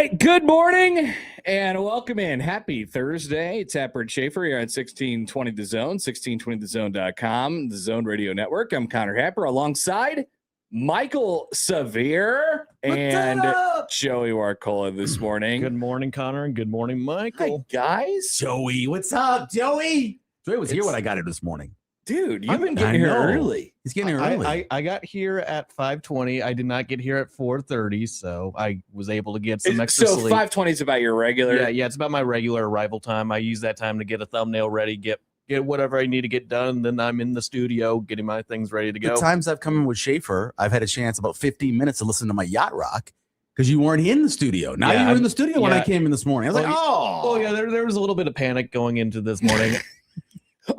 right, good morning and welcome in. Happy Thursday. It's Happer and Schaefer here on 1620 The Zone, 1620thezone.com, the Zone Radio Network. I'm Connor Happer alongside Michael Severe and Joey Warcola this morning. Good morning, Connor, and good morning, Michael. Hi, guys. Joey, what's up, Joey? Joey was here when I got here this morning. Dude, you've been getting here early. He's getting here early. I got here at 5:20. I did not get here at 4:30, so I was able to get some extra sleep. So 5:20 is about your regular? Yeah, it's about my regular arrival time. I use that time to get a thumbnail ready, get whatever I need to get done. Then I'm in the studio getting my things ready to go. The times I've come in with Schaefer, I've had a chance about 15 minutes to listen to my yacht rock because you weren't in the studio. Now you were in the studio when I came in this morning. I was like, oh yeah, there was a little bit of panic going into this morning.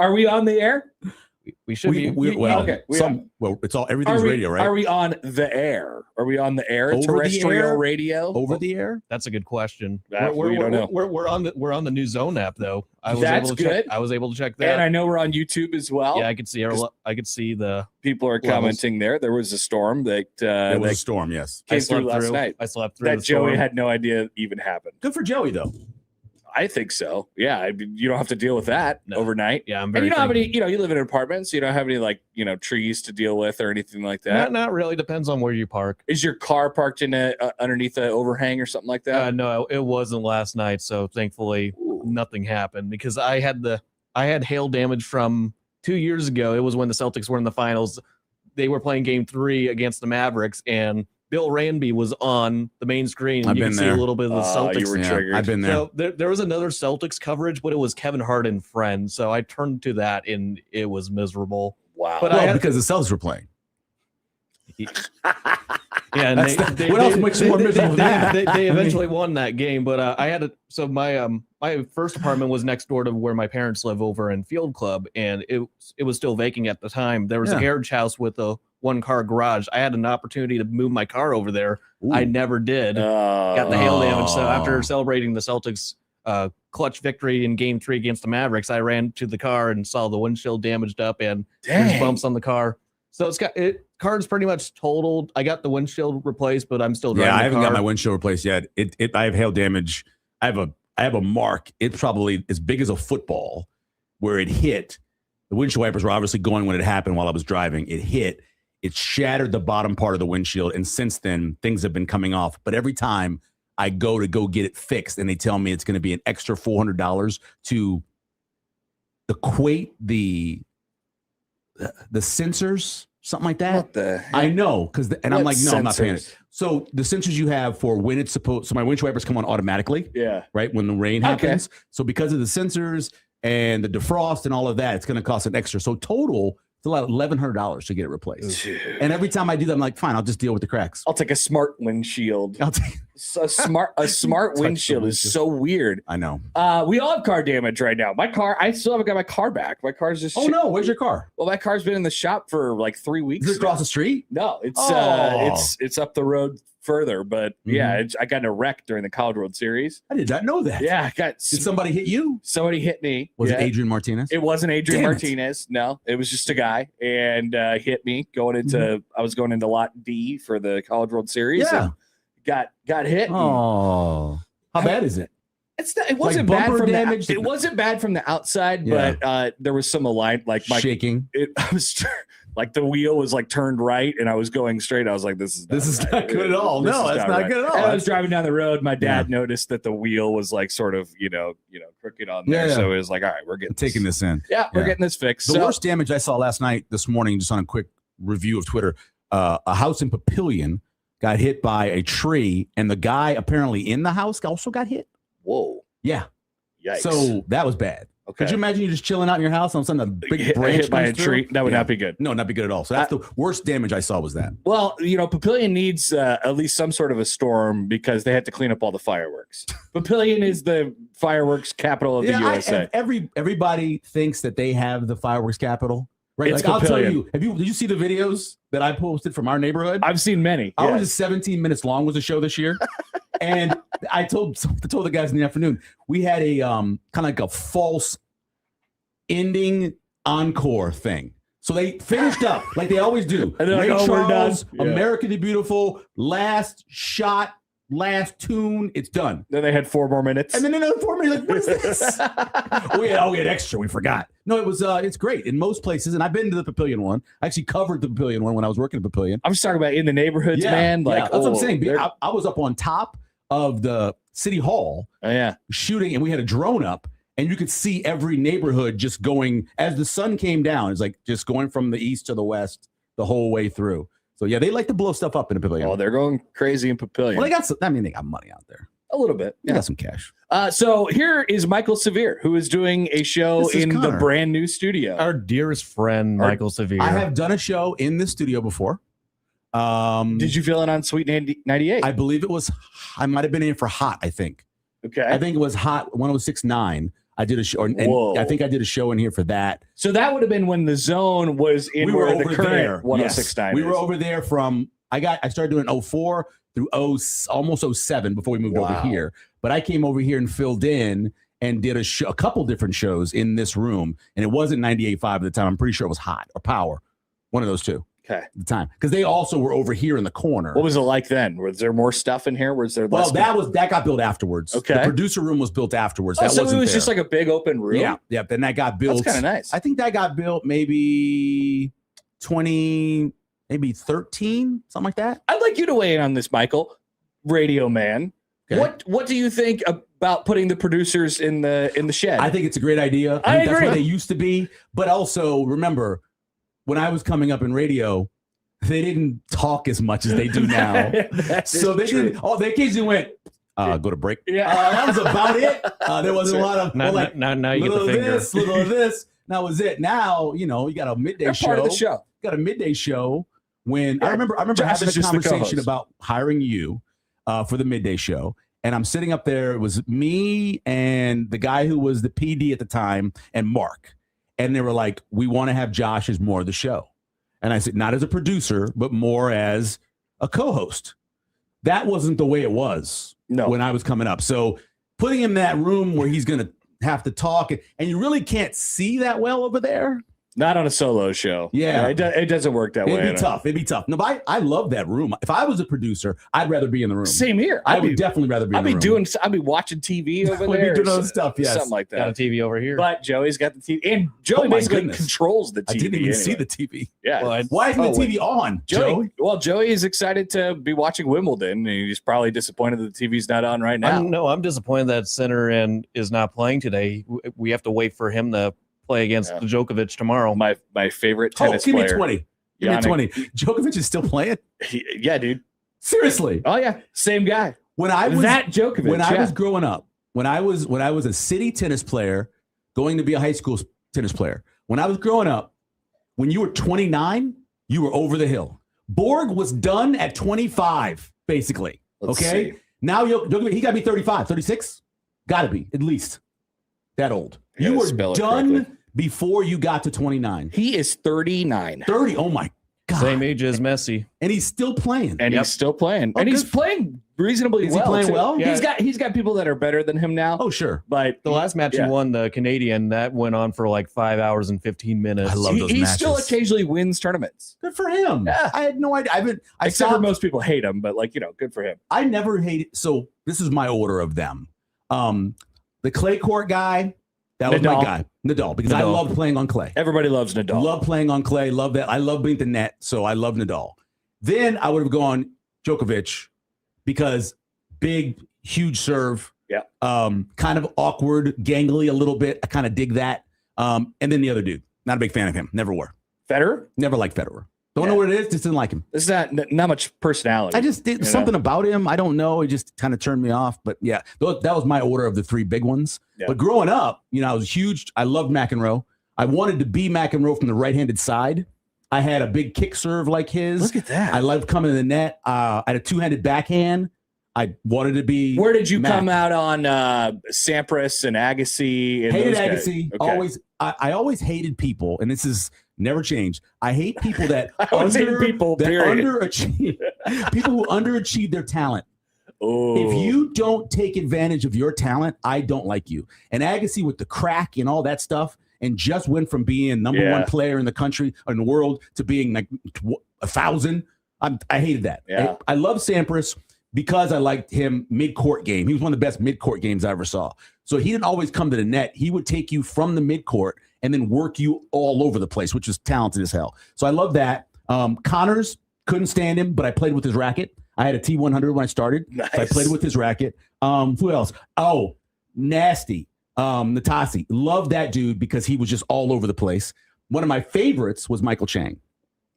Are we on the air? We should be. It's all everything's radio, right? Are we on the air? Are we on the air? Over terrestrial the air? radio? Over the air? That's a good question. We don't know. We're on the new Zone app though. I was That's able to good. I was able to check that. And I know we're on YouTube as well. Yeah, I could see the people are commenting there. There was a storm that It was a storm, yes. came through last night. I slept through That the storm. Joey had no idea even happened. Good for Joey, though. I think so. Yeah, you don't have to deal with that overnight. Yeah, I'm And very. you don't have any. You live in an apartment, so you don't have any trees to deal with or anything like that. Not really. Depends on where you park. Is your car parked in underneath an overhang or something like that? No, it wasn't last night. So thankfully, nothing happened because I had hail damage from 2 years ago. It was when the Celtics were in the finals. They were playing Game 3 against the Mavericks, and Bill Ranby was on the main screen. I've you been can there. see a little bit of the Celtics. You were triggered. I've been there. So there was another Celtics coverage, but it was Kevin Hart and friends. So I turned to that, and it was miserable. Wow. But because the Celtics were playing. Yeah, and what else makes you more miserable than that? They eventually won that game, but I had so my first apartment was next door to where my parents live over in Field Club, and it was still vacant at the time. There was a carriage house with a one-car garage. I had an opportunity to move my car over there. Ooh. I never did. Got the hail damage. So after celebrating the Celtics clutch victory in Game 3 against the Mavericks, I ran to the car and saw the windshield damaged up and there's bumps on the car. So car's pretty much totaled. I got the windshield replaced, but I'm still driving. Yeah, I haven't got my windshield replaced yet. I have hail damage. I have a mark. It's probably as big as a football where it hit. The windshield wipers were obviously going when it happened while I was driving. It hit. It shattered the bottom part of the windshield, and since then things have been coming off. But every time I go get it fixed, and they tell me it's going to be an extra $400 to equate the sensors, something like that. What the heck? I know, I'm like, no, sensors? I'm not paying it. So the sensors you have for when it's supposed, so my windshield wipers come on automatically, Yeah. right, when the rain happens. So because of the sensors and the defrost and all of that, it's going to cost an extra. So total, it's about $1,100 to get it replaced. Dude. And every time I do that, I'm like, fine, I'll just deal with the cracks. I'll take a smart windshield. I'll take. A smart windshield is so weird. I know. We all have car damage right now. My car, I still haven't got my car back. My car's just. Oh no, where's your car? Well, my car's been in the shop for like 3 weeks. Is it across the street? No, it's up the road further. But yeah, I got in a wreck during the College World Series. I did not know that. Yeah, Did somebody hit you? Somebody hit me. Was it Adrian Martinez? It wasn't Adrian Damn it. Martinez. No, it was just a guy, and hit me going into. I was going into Lot D for the College World Series. Yeah. And got hit. Oh, how bad is it? It wasn't bad bumper from damage? it wasn't bad from the outside, Yeah. but there was some like my Shaking. I was like the wheel was like turned right, and I was going straight. I was like, "This is not good at all." No, that's not good at all. And I was driving down the road. My dad noticed that the wheel was like sort of crooked on there, so it was like, "All right, we're taking this in." Yeah, we're getting this fixed. The worst damage I saw this morning, just on a quick review of Twitter, a house in Papillion got hit by a tree, and the guy apparently in the house also got hit. Whoa. Yeah. Yikes. So that was bad. Okay. Could you imagine you just chilling out in your house and all of a sudden a big branch hit by a comes tree? through? That would not be good. No, not be good at all. So that's the worst damage I saw was that. Well, Papillion needs at least some sort of a storm because they had to clean up all the fireworks. Papillion is the fireworks capital of the USA. Everybody thinks that they have the fireworks capital. Right, It's like I'll tell Papillion. you. Did you see the videos that I posted from our neighborhood? I've seen many. Ours is 17 minutes long was the show this year, and I told the guys in the afternoon we had a kind of like a false ending encore thing. So they finished up like they always do. And they're like, Ray "Oh, we're Charles, done." Yeah. America the Beautiful, last shot last tune, it's done. Then they had 4 more minutes. And then another 4 minutes. Like, what is this? we had extra. We forgot. No, it was. It's great in most places. And I've been to the Papillion one. I actually covered the Papillion one when I was working at Papillion. I'm just talking about in the neighborhoods, man. Like, that's what I'm saying. I was up on top of the city hall shooting, and we had a drone up, and you could see every neighborhood just going as the sun came down. It's like just going from the east to the west the whole way through. So yeah, they like to blow stuff up in the Papillion. Oh, they're going crazy in Papillion. Well, they got some, they got money out there. A little bit. They got some cash. So here is Michael Severe, who is doing a show in Connor. the brand new studio. Our dearest friend, Michael Severe. I have done a show in this studio before. Did you feel it on Sweet 98? I believe it was. I might have been in for Hot. I think. Okay. I think it was Hot 106.9. I did a show, and I think I did a show in here for that. So that would have been when the zone was in where the current 106.9 yes. We were over there from. I started doing 04 through almost 07 before we moved over here. But I came over here and filled in and did a couple different shows in this room, and it wasn't 98.5 at the time. I'm pretty sure it was Hot or Power, one of those two. Okay. At the time, because they also were over here in the corner. What was it like then? Was there more stuff in here? Was there less? Well, that got built afterwards. Okay. The producer room was built afterwards. So it was just like a big open room. Yeah. Then that got built. That's kind of nice. I think that got built maybe 13, something like that. I'd like you to weigh in on this, Michael, radio man. Okay. What do you think about putting the producers in the shed? I think it's a great idea. I agree. That's where they used to be. But also remember, when I was coming up in radio, they didn't talk as much as they do now. So they didn't. Oh, they occasionally went, go to break. Yeah. That was about it. There wasn't a lot of now you get the finger. This, little of this. That was it. Now, you got a midday show. Part of the show. Got a midday show when I remember having a conversation about hiring you for the midday show. And I'm sitting up there. It was me and the guy who was the PD at the time and Mark. And they were like, we want to have Josh as more of the show. And I said, not as a producer, but more as a co-host. That wasn't the way it was when I was coming up. So putting him in that room where he's going to have to talk, and you really can't see that well over there. Not on a solo show. Yeah. It doesn't work that way. It'd be tough. No, but I love that room. If I was a producer, I'd rather be in the room. Same here. I would definitely rather be in the room. I'd be watching TV over We'd there. be doing other stuff, yes. Something like that. Got a TV over here. But Joey's got the TV. And Joey basically controls the TV. I didn't even see the TV. Yeah. Well, why isn't the TV on, Joey? Well, Joey is excited to be watching Wimbledon, and he's probably disappointed that the TV's not on right now. I'm disappointed that center and is not playing today. We have to wait for him to play against Djokovic tomorrow. My favorite tennis player. Give me 20. Djokovic is still playing? Yeah, dude. Seriously. Oh yeah, same guy. When I was Djokovic. When I was growing up, when I was a city tennis player, going to be a high school tennis player. When I was growing up, when you were 29, you were over the hill. Borg was done at 25, basically. Let's see. Now Djokovic, he got to be 35, 36. Got to be at least that old. You were done before you got to 29. He is 39. 30. Oh my God. Same age as Messi. And he's still playing. And he's still playing. And he's playing reasonably well. Is he playing well? Yeah. He's got people that are better than him now. Oh, sure. But the last match he won, the Canadian, that went on for like 5 hours and 15 minutes. I love those matches. He still occasionally wins tournaments. Good for him. Yeah. I had no idea. Except for most people hate him, but good for him. I never hated. So this is my order of them. The clay court guy, that was my guy. Nadal, because I love playing on clay. Everybody loves Nadal. Love playing on clay. Love that. I love being at the net, so I love Nadal. Then I would have gone Djokovic because big, huge serve. Yeah. Kind of awkward, gangly a little bit. I kind of dig that. And then the other dude. Not a big fan of him. Never were. Federer? Never liked Federer. Don't know what it is. Just didn't like him. There's not much personality. I just did something about him. I don't know. It just kind of turned me off. But yeah, that was my order of the three big ones. Yeah. But growing up, I was huge. I loved McEnroe. I wanted to be McEnroe from the right-handed side. I had a big kick serve like his. Look at that. I loved coming to the net. I had a two-handed backhand. I wanted to be. Where did you come out on Sampras and Agassi? Hated Agassi. Okay. Always. I always hated people, and this is never changed. I hate people that underachieve. People who underachieve their talent. Oh. If you don't take advantage of your talent, I don't like you. And Agassi with the crack and all that stuff, and just went from being number one player in the country or in the world to being like 1,000. I hated that. Yeah. I love Sampras, because I liked him mid-court game. He was one of the best mid-court games I ever saw. So he didn't always come to the net. He would take you from the mid-court and then work you all over the place, which is talented as hell. So I love that. Connors, couldn't stand him, but I played with his racket. I had a T100 when I started. Nice. So I played with his racket. Who else? Oh, Nasty. Natasi. Love that dude because he was just all over the place. One of my favorites was Michael Chang.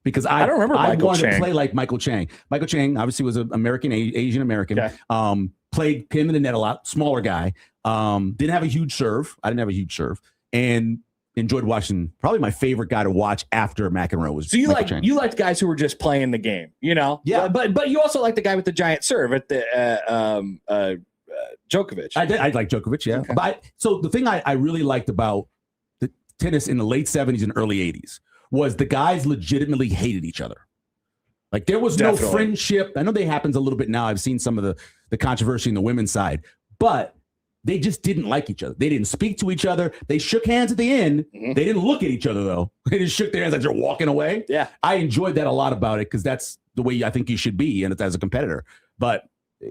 Because I don't remember I wanted to play like Michael Chang. Michael Chang obviously was an American, Asian American. Okay. Played him in the net a lot, smaller guy. Didn't have a huge serve. I didn't have a huge serve. And enjoyed watching. Probably my favorite guy to watch after McEnroe was. So you liked guys who were just playing the game, you know? Yeah. But you also like the guy with the giant serve at the Djokovic. I like Djokovic, yeah. Okay. But so the thing I really liked about the tennis in the late 70s and early 80s was the guys legitimately hated each other. Like there was no friendship. I know that happens a little bit now. I've seen some of the controversy in the women's side, but they just didn't like each other. They didn't speak to each other. They shook hands at the end. Mm-hmm. They didn't look at each other though. They just shook their hands as they're walking away. Yeah. I enjoyed that a lot about it because that's the way I think you should be and as a competitor. But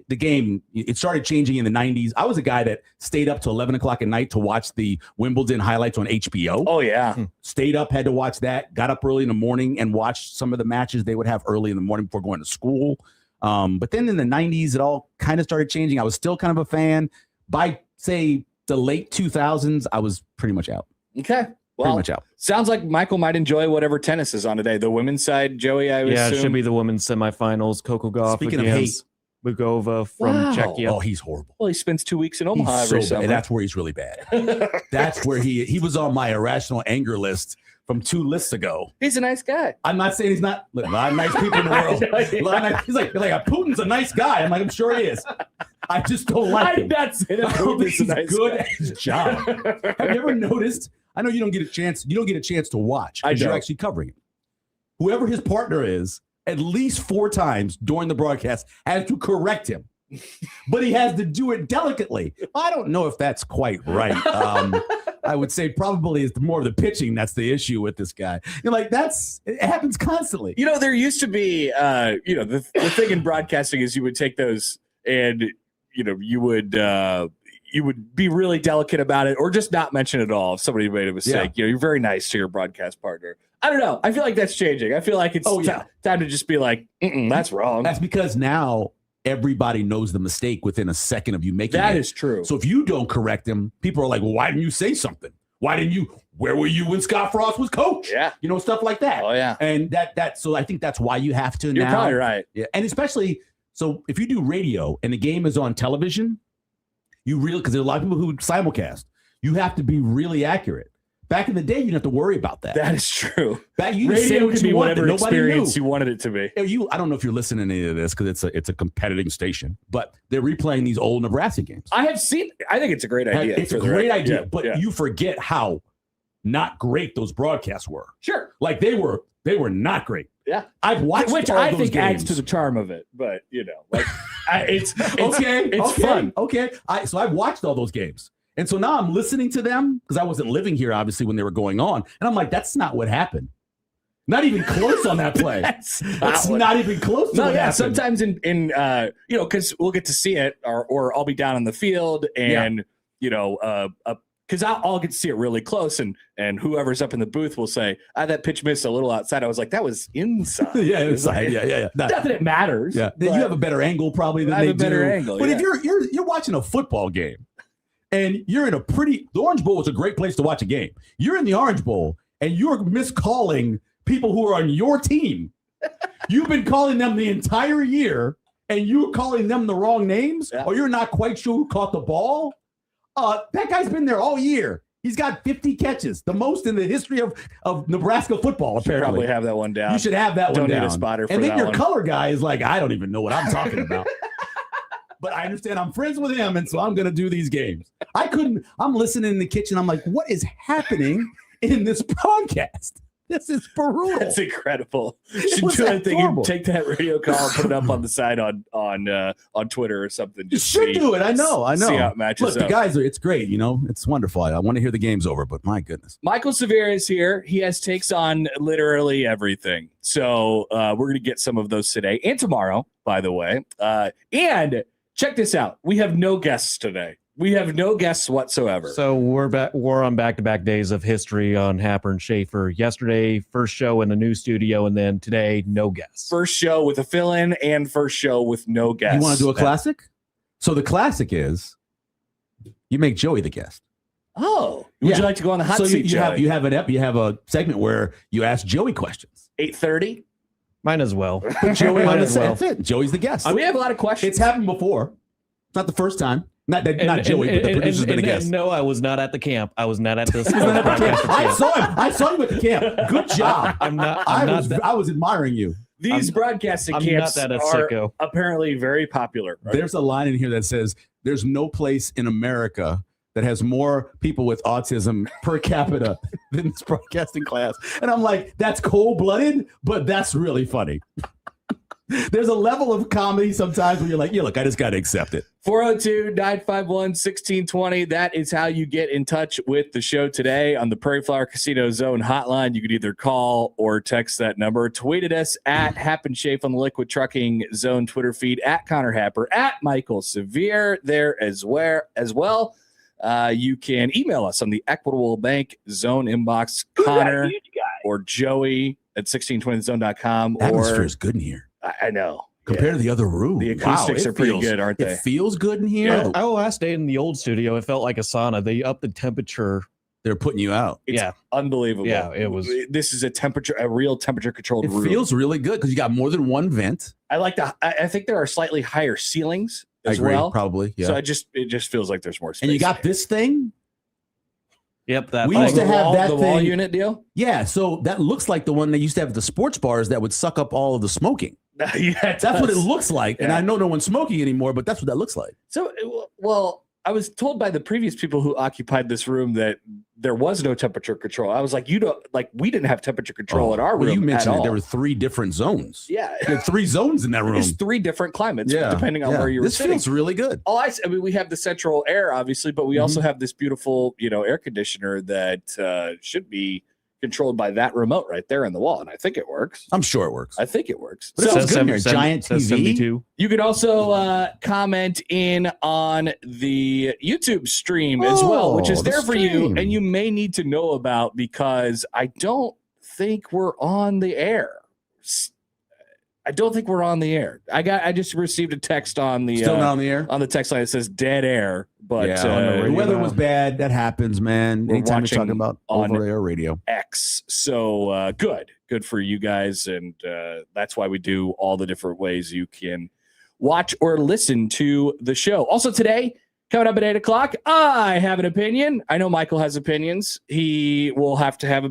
the game, it started changing in the 90s. I was a guy that stayed up till 11 o'clock at night to watch the Wimbledon highlights on HBO. Oh, yeah. Stayed up, had to watch that, got up early in the morning and watched some of the matches they would have early in the morning before going to school. But then in the 90s, it all kind of started changing. I was still kind of a fan. By, say, the late 2000s, I was pretty much out. Okay. Well, pretty much out. Sounds like Michael might enjoy whatever tennis is on today. The women's side, Joey, I would assume. It should be the women's semifinals. Coco Gauff Speaking of hate, Bugova from Czechia. Oh, he's horrible. Well, he spends 2 weeks in Omaha every summer. And that's where he's really bad. That's where he was on my irrational anger list from 2 lists ago. He's a nice guy. I'm not saying he's not. Look, a lot of nice people in the world. He's like Putin's a nice guy. I'm like, I'm sure he is. I just don't like him. That's it. He's good at his job. Have you ever noticed? I know you don't get a chance. You don't get a chance to watch because you're actually covering it. Whoever his partner is, at least 4 times during the broadcast, has to correct him. But he has to do it delicately. I don't know if that's quite right. I would say probably it's more of the pitching that's the issue with this guy. You're like, it happens constantly. You know, there used to be, the thing in broadcasting is you would take those and, you would be really delicate about it or just not mention it at all if somebody made a mistake. Yeah. You're very nice to your broadcast partner. I don't know. I feel like that's changing. I feel like it's time to just be like, that's wrong. That's because now everybody knows the mistake within a second of you making it. That is true. So if you don't correct them, people are like, well, why didn't you say something? Where were you when Scott Frost was coach? Yeah. Stuff like that. Oh, yeah. And so I think that's why you have to You're now. You're probably right. Yeah. And especially, so if you do radio and the game is on television, because there's a lot of people who simulcast, you have to be really accurate. Back in the day, you didn't have to worry about that. That is true. Radio could be whatever experience you wanted it to be. I don't know if you're listening to any of this because it's a competing station, but they're replaying these old Nebraska games. I have seen. I think it's a great idea. It's a great idea, but you forget how not great those broadcasts were. Sure, like they were not great. Yeah, I've watched which all I those think games. adds to the charm of it. But it's okay. It's fun. Okay, so I've watched all those games. And so now I'm listening to them because I wasn't living here, obviously, when they were going on. And I'm like, that's not what happened. Not even close on that play. That's not even close to what happened. Sometimes because we'll get to see it or I'll be down on the field and, because I'll get to see it really close and whoever's up in the booth will say, that pitch missed a little outside. I was like, that was inside. Yeah, inside. Yeah. Not that it matters. Yeah. You have a better angle probably than they do. I have a better angle. But if you're watching a football game, and you're in the Orange Bowl is a great place to watch a game. You're in the Orange Bowl and you're miscalling people who are on your team. You've been calling them the entire year and you're calling them the wrong names or you're not quite sure who caught the ball. That guy's been there all year. He's got 50 catches, the most in the history of Nebraska football, apparently. Probably have that one down. You should have that one down. Don't need a spotter for that. And then your color guy is like, I don't even know what I'm talking about. But I understand I'm friends with him, and so I'm going to do these games. I'm listening in the kitchen. I'm like, what is happening in this broadcast? This is brutal. That's incredible. It Should was do that anything. horrible. Take that radio call and put it up on the side on Twitter or something. You should do it. I know. See how it matches Look, up. the guys are. It's great. It's wonderful. I want to hear the game's over, but my goodness. Michael Severe is here. He has takes on literally everything. So we're going to get some of those today and tomorrow, by the way. And check this out. We have no guests today. We have no guests whatsoever. So we're on back-to-back days of history on Happer and Schaefer. Yesterday, first show in the new studio, and then today, no guests. First show with a fill-in and first show with no guests. You want to do a classic? So the classic is you make Joey the guest. Oh, would you like to go on the hot seat, Joey? You have a segment where you ask Joey questions. 8:30. Might as well. Put Joey Might on as well. That's it. Joey's the guest. We have a lot of questions. It's happened before. It's not the first time. Not Joey, but the producer's been a guest. No, I was not at the camp. I was not at this. I saw him. I saw you at the camp. Good job. I was admiring you. These broadcasting I'm camps not that are sicko. apparently very popular. Right? There's a line in here that says, "There's no place in America that has more people with autism per capita than this broadcasting class." And I'm like, that's cold-blooded, but that's really funny. There's a level of comedy sometimes where you're like, yeah, look, I just got to accept it. 402-951-1620. That is how you get in touch with the show today on the Prairie Flower Casino Zone hotline. You could either call or text that number. Tweet at us at Happen Shape on the Liquid Trucking Zone Twitter feed, at Connor Happer, at Michael Severe there as well. You can email us on the Equitable Bank Zone inbox, Connor or Joey at 1620thezone.com. Atmosphere is good in here. I know. Compared to the other room. The acoustics are pretty good, aren't they? It feels good in here. Yeah. I last stayed in the old studio. It felt like a sauna. They upped the temperature. They're putting you out. It's unbelievable. Yeah, it was. This is a real temperature controlled room. It feels really good because you got more than one vent. I think there are slightly higher ceilings as I agree, well. Probably. Yeah. So it just feels like there's more space. And you got this thing. Yep. That We used to have that the wall thing. unit deal. Yeah. So that looks like the one they used to have at the sports bars that would suck up all of the smoking. Yeah, That's what it looks like. And Yeah. I know no one's smoking anymore, but that's what that looks like. So, well, I was told by the previous people who occupied this room that there was no temperature control. I was like, we didn't have temperature control in our room. Well, you mentioned at that all. there were 3 different zones. Yeah. There are 3 zones in that room. It's 3 different climates depending on where you were This sitting. feels really good. I mean, we have the central air, obviously, but we also have this beautiful, air conditioner that should be controlled by that remote right there in the wall, and I think it works. I'm sure it works. I think it works. But it So sounds good in here. Giant TV. 72. you can also comment in on the YouTube stream as well, which is the there for you, stream. and you may need to know about because I don't think we're on the air. I just received a text on the Still not on the air? on the text line that says dead air, but the weather was bad. That happens, man. We're Anytime you're talking watching about on over-air radio. X. So good for you guys, and that's why we do all the different ways you can watch or listen to the show. Also today, coming up at 8 o'clock, I have an opinion. I know Michael has opinions. He will have to have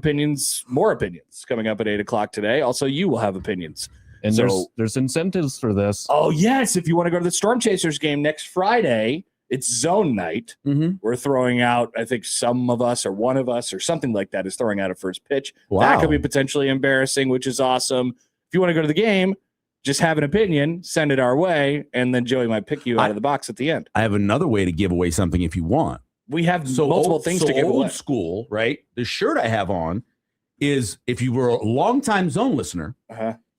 more opinions coming up at 8 o'clock today. Also, you will have opinions. And So- there's incentives for this. Oh, yes. If you want to go to the Storm Chasers game next Friday, it's zone night. Mm-hmm. We're throwing out, I think some of us or one of us or something like that is throwing out a first pitch. Wow. That could be potentially embarrassing, which is awesome. If you want to go to the game, just have an opinion, send it our way, and then Joey might pick you out of the box at the end. I have another way to give away something if you want. We have multiple things to give old away. school, right? The shirt I have on is, if you were a longtime zone listener,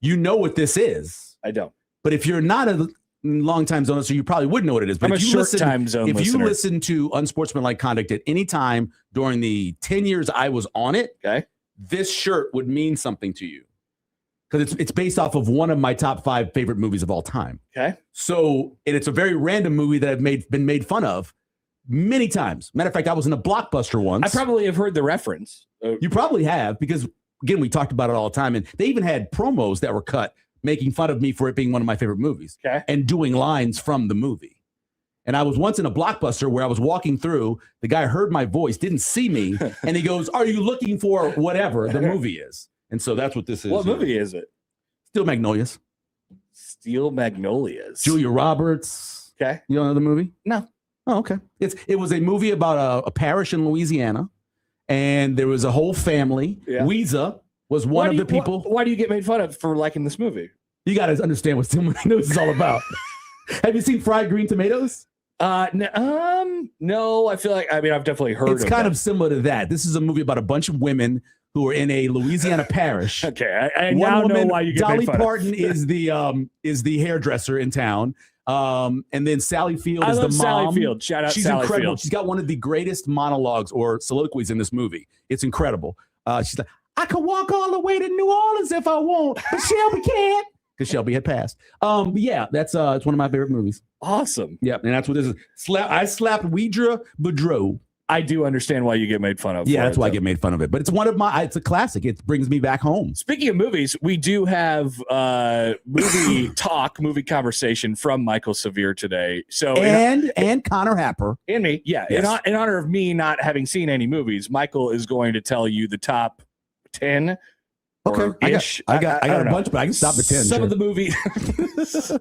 you know what this is. I don't. But if you're not a longtime zone listener, you probably would know what it is. But I'm a if you short-time zone if listener. you listen to Unsportsmanlike Conduct at any time during the 10 years I was on it, Okay. this shirt would mean something to you. Because it's based off of one of my top 5 favorite movies of all time. Okay. So, and it's a very random movie that I've been made fun of many times. Matter of fact, I was in a Blockbuster once. I probably have heard the reference. You probably have, because again, we talked about it all the time, and they even had promos that were cut making fun of me for it being one of my favorite movies, Okay. and doing lines from the movie. And I was once in a Blockbuster where I was walking through, the guy heard my voice, didn't see me, and he goes, "Are you looking for whatever the movie is?" And so that's what this is. What movie is it? Steel Magnolias. Steel Magnolias. Julia Roberts. Okay. You don't know the movie? No. Oh, okay. It was a movie about a parish in Louisiana, and there was a whole family. Yeah. Weezer was one of the people. Why do you get made fun of for liking this movie? You got to understand what Tim Tomatoes is all about. Have you seen Fried Green Tomatoes? No. I feel like I've definitely heard. It's kind of similar to that. This is a movie about a bunch of women who are in a Louisiana parish. Okay, I now know why you get Dolly made fun Parton of. is the hairdresser in town. And then Sally Field is the mom. Sally Field. Shout out She's Sally incredible. Field. She's got one of the greatest monologues or soliloquies in this movie. It's incredible. She's like, I could walk all the way to New Orleans if I want, but Shelby can't. Because Shelby had passed. But yeah, it's one of my favorite movies. Awesome. Yep, and that's what this is. I slapped Ouija Boudreaux. I do understand why you get made fun of. Yeah, that's why I get made fun of it. But it's it's a classic. It brings me back home. Speaking of movies, we do have movie conversation from Michael Severe today. So and Connor Happer. And me, yeah. Yes. In honor of me not having seen any movies, Michael is going to tell you the top 10. Okay, I got a bunch, but I can stop at 10. Some of the movies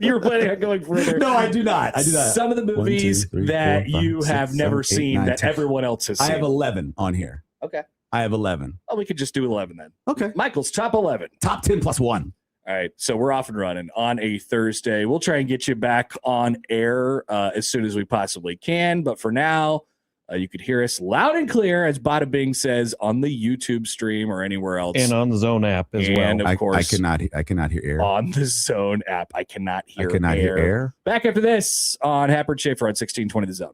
you were planning on going further. No, I do not. Some of the movies 1, 2, 3, that 4, 5, you 6, have 7, never 8, seen 9, that 10. everyone else has seen. I have 11 on here. Okay. I have 11. Oh, we could just do 11 then. Okay. Michael's top 11. Top 10 plus 1. All right. So we're off and running on a Thursday. We'll try and get you back on air as soon as we possibly can. But for now, you could hear us loud and clear, as Bada Bing says, on the YouTube stream or anywhere else. And on the Zone app as well. And of course, I cannot hear air. On the Zone app. I cannot hear air. Back after this on Happer Schaefer on 1620 The Zone.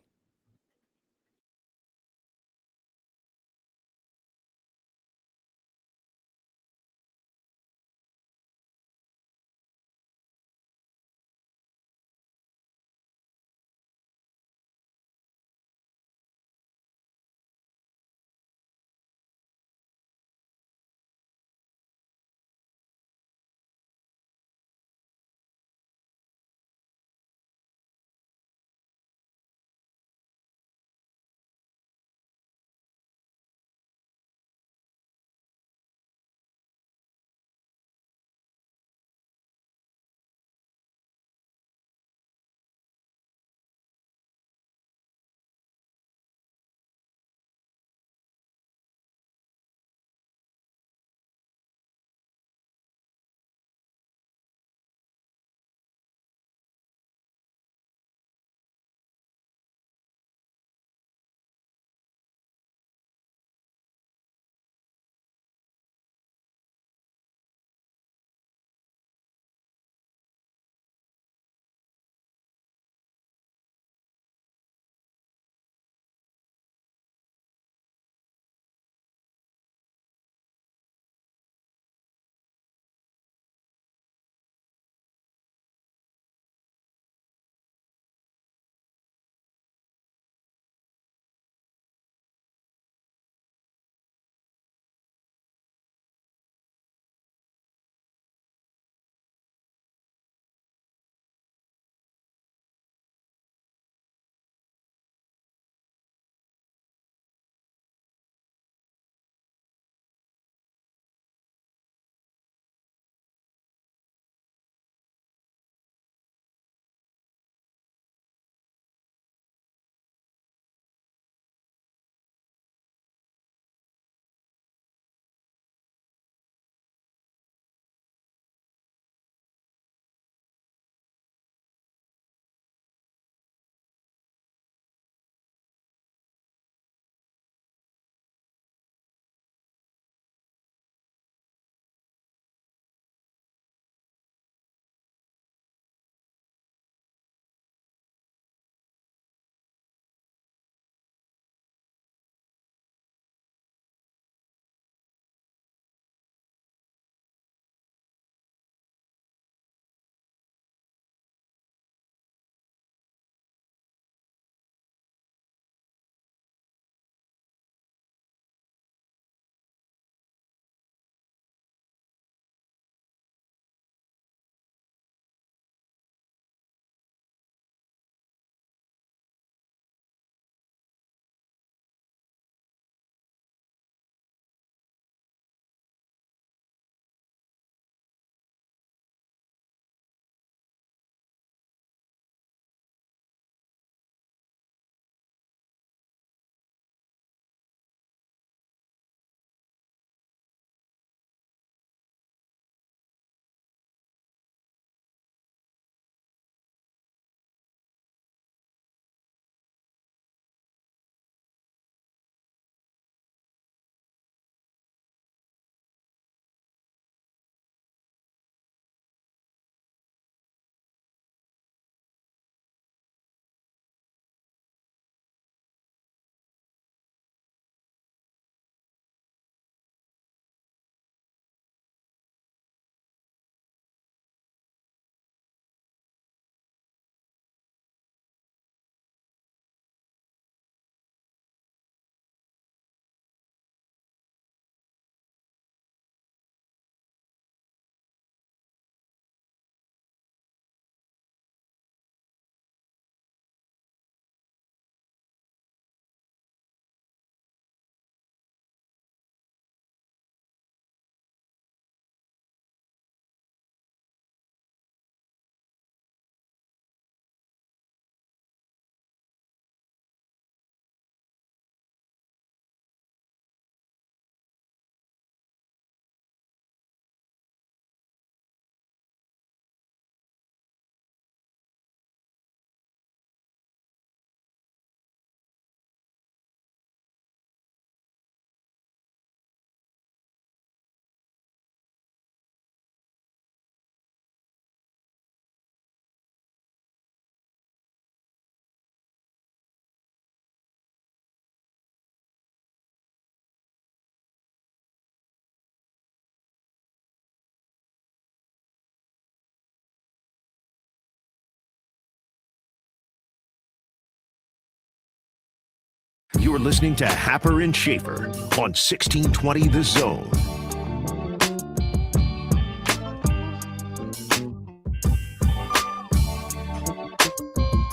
You're listening to Happer and Schaefer on 1620 The Zone.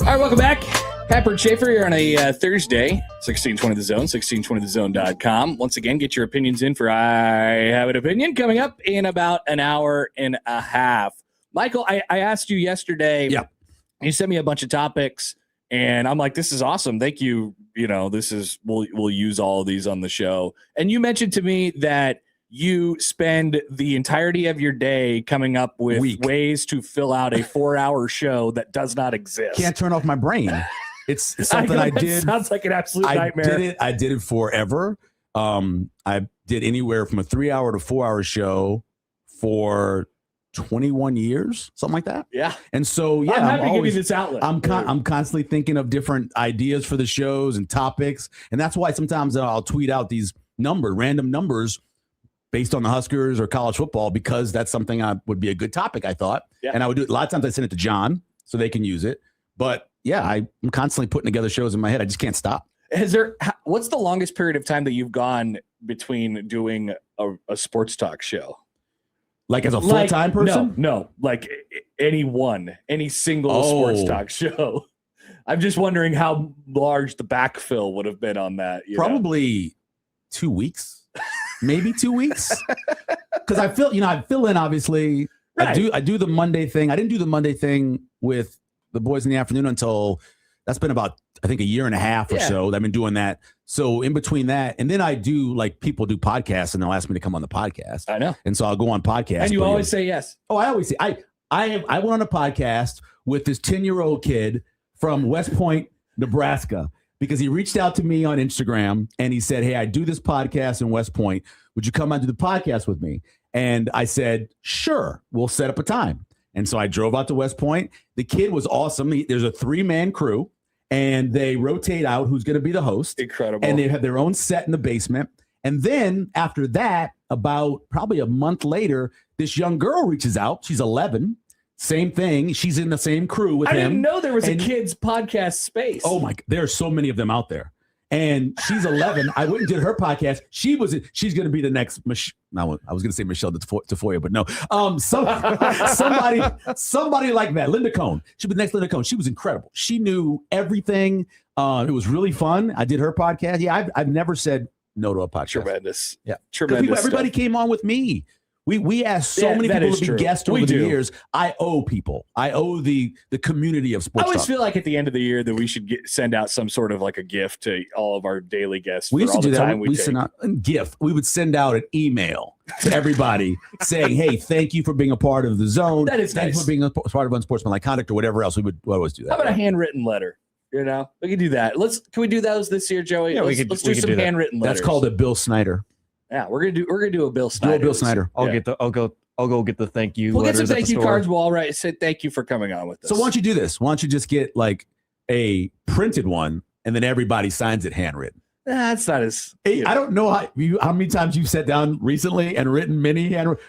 All right, welcome back. Happer and Schaefer here on a Thursday, 1620 The Zone, 1620thezone.com. Once again, get your opinions in for I Have an Opinion coming up in about an hour and a half. Michael, I asked you yesterday. Yeah. You sent me a bunch of topics, and I'm like, this is awesome. Thank you. You know, we'll use all of these on the show. And you mentioned to me that you spend the entirety of your day coming up with ways to fill out a 4-hour show that does not exist. Can't turn off my brain. It's something I did. Sounds like an absolute nightmare. I did it forever. I did anywhere from a 3-hour to 4-hour show for 21 years, something like that. Yeah. And so, yeah, I'm happy to give you this outlet. I'm constantly thinking of different ideas for the shows and topics. And that's why sometimes I'll tweet out these random numbers based on the Huskers or college football, because that's something would be a good topic, I thought. Yeah. And I would do it. A lot of times I send it to John so they can use it. But yeah, I'm constantly putting together shows in my head. I just can't stop. What's the longest period of time that you've gone between doing a sports talk show? Like as a full-time person? No, like any single sports talk show. I'm just wondering how large the backfill would have been on that. Probably 2 weeks. Maybe 2 weeks, because I fill in, obviously. Right. I do the Monday thing. I didn't do the Monday thing with the boys in the afternoon until that's been about, I think, a year and a half or so. I've been doing that. So in between that, and then I do, like, people do podcasts and they'll ask me to come on the podcast. I know. And so I'll go on podcasts. And you always say yes. Oh, I always say I went on a podcast with this 10-year-old kid from West Point, Nebraska, because he reached out to me on Instagram and he said, hey, I do this podcast in West Point. Would you come on to the podcast with me? And I said, sure, we'll set up a time. And so I drove out to West Point. The kid was awesome. There's a 3-man crew, and they rotate out who's going to be the host. Incredible. And they have their own set in the basement. And then after that, about probably a month later, this young girl reaches out. She's 11. Same thing. She's in the same crew with him. I didn't know there was a kids podcast space. Oh my! There are so many of them out there. And she's 11. I went and did her podcast. She's going to be the next. I was going to say Michelle Tafoya, but no. Somebody like that. Linda Cohn. She'll be the next Linda Cohn. She was incredible. She knew everything. It was really fun. I did her podcast. Yeah, I've never said no to a podcast. Tremendous. Yeah, tremendous. Everybody came on with me. We asked so many people to be guests over the years. I owe people. I owe the community of sports. I always feel like at the end of the year that we should send out some sort of like a gift to all of our daily guests. We used to do that. We send out a gift. We would send out an email to everybody saying, "Hey, thank you for being a part of the zone. That is thank you for being a part of Unsportsmanlike Conduct," or whatever else. We would always do that. How about a handwritten letter? You know, we can do that. Can we do those this year, Joey? Yeah, let's do some handwritten letters. That's called a Bill Snyder. Yeah, we're gonna do a Bill Snyder. Do a Bill Snyder. I'll go get the thank you. We'll get some thank you store. cards. We'll all right. Say thank you for coming on with us. So why don't you do this? Why don't you just get like a printed one, and then everybody signs it handwritten? That's not as. Hey, I don't know how many times you've sat down recently and written many handwritten.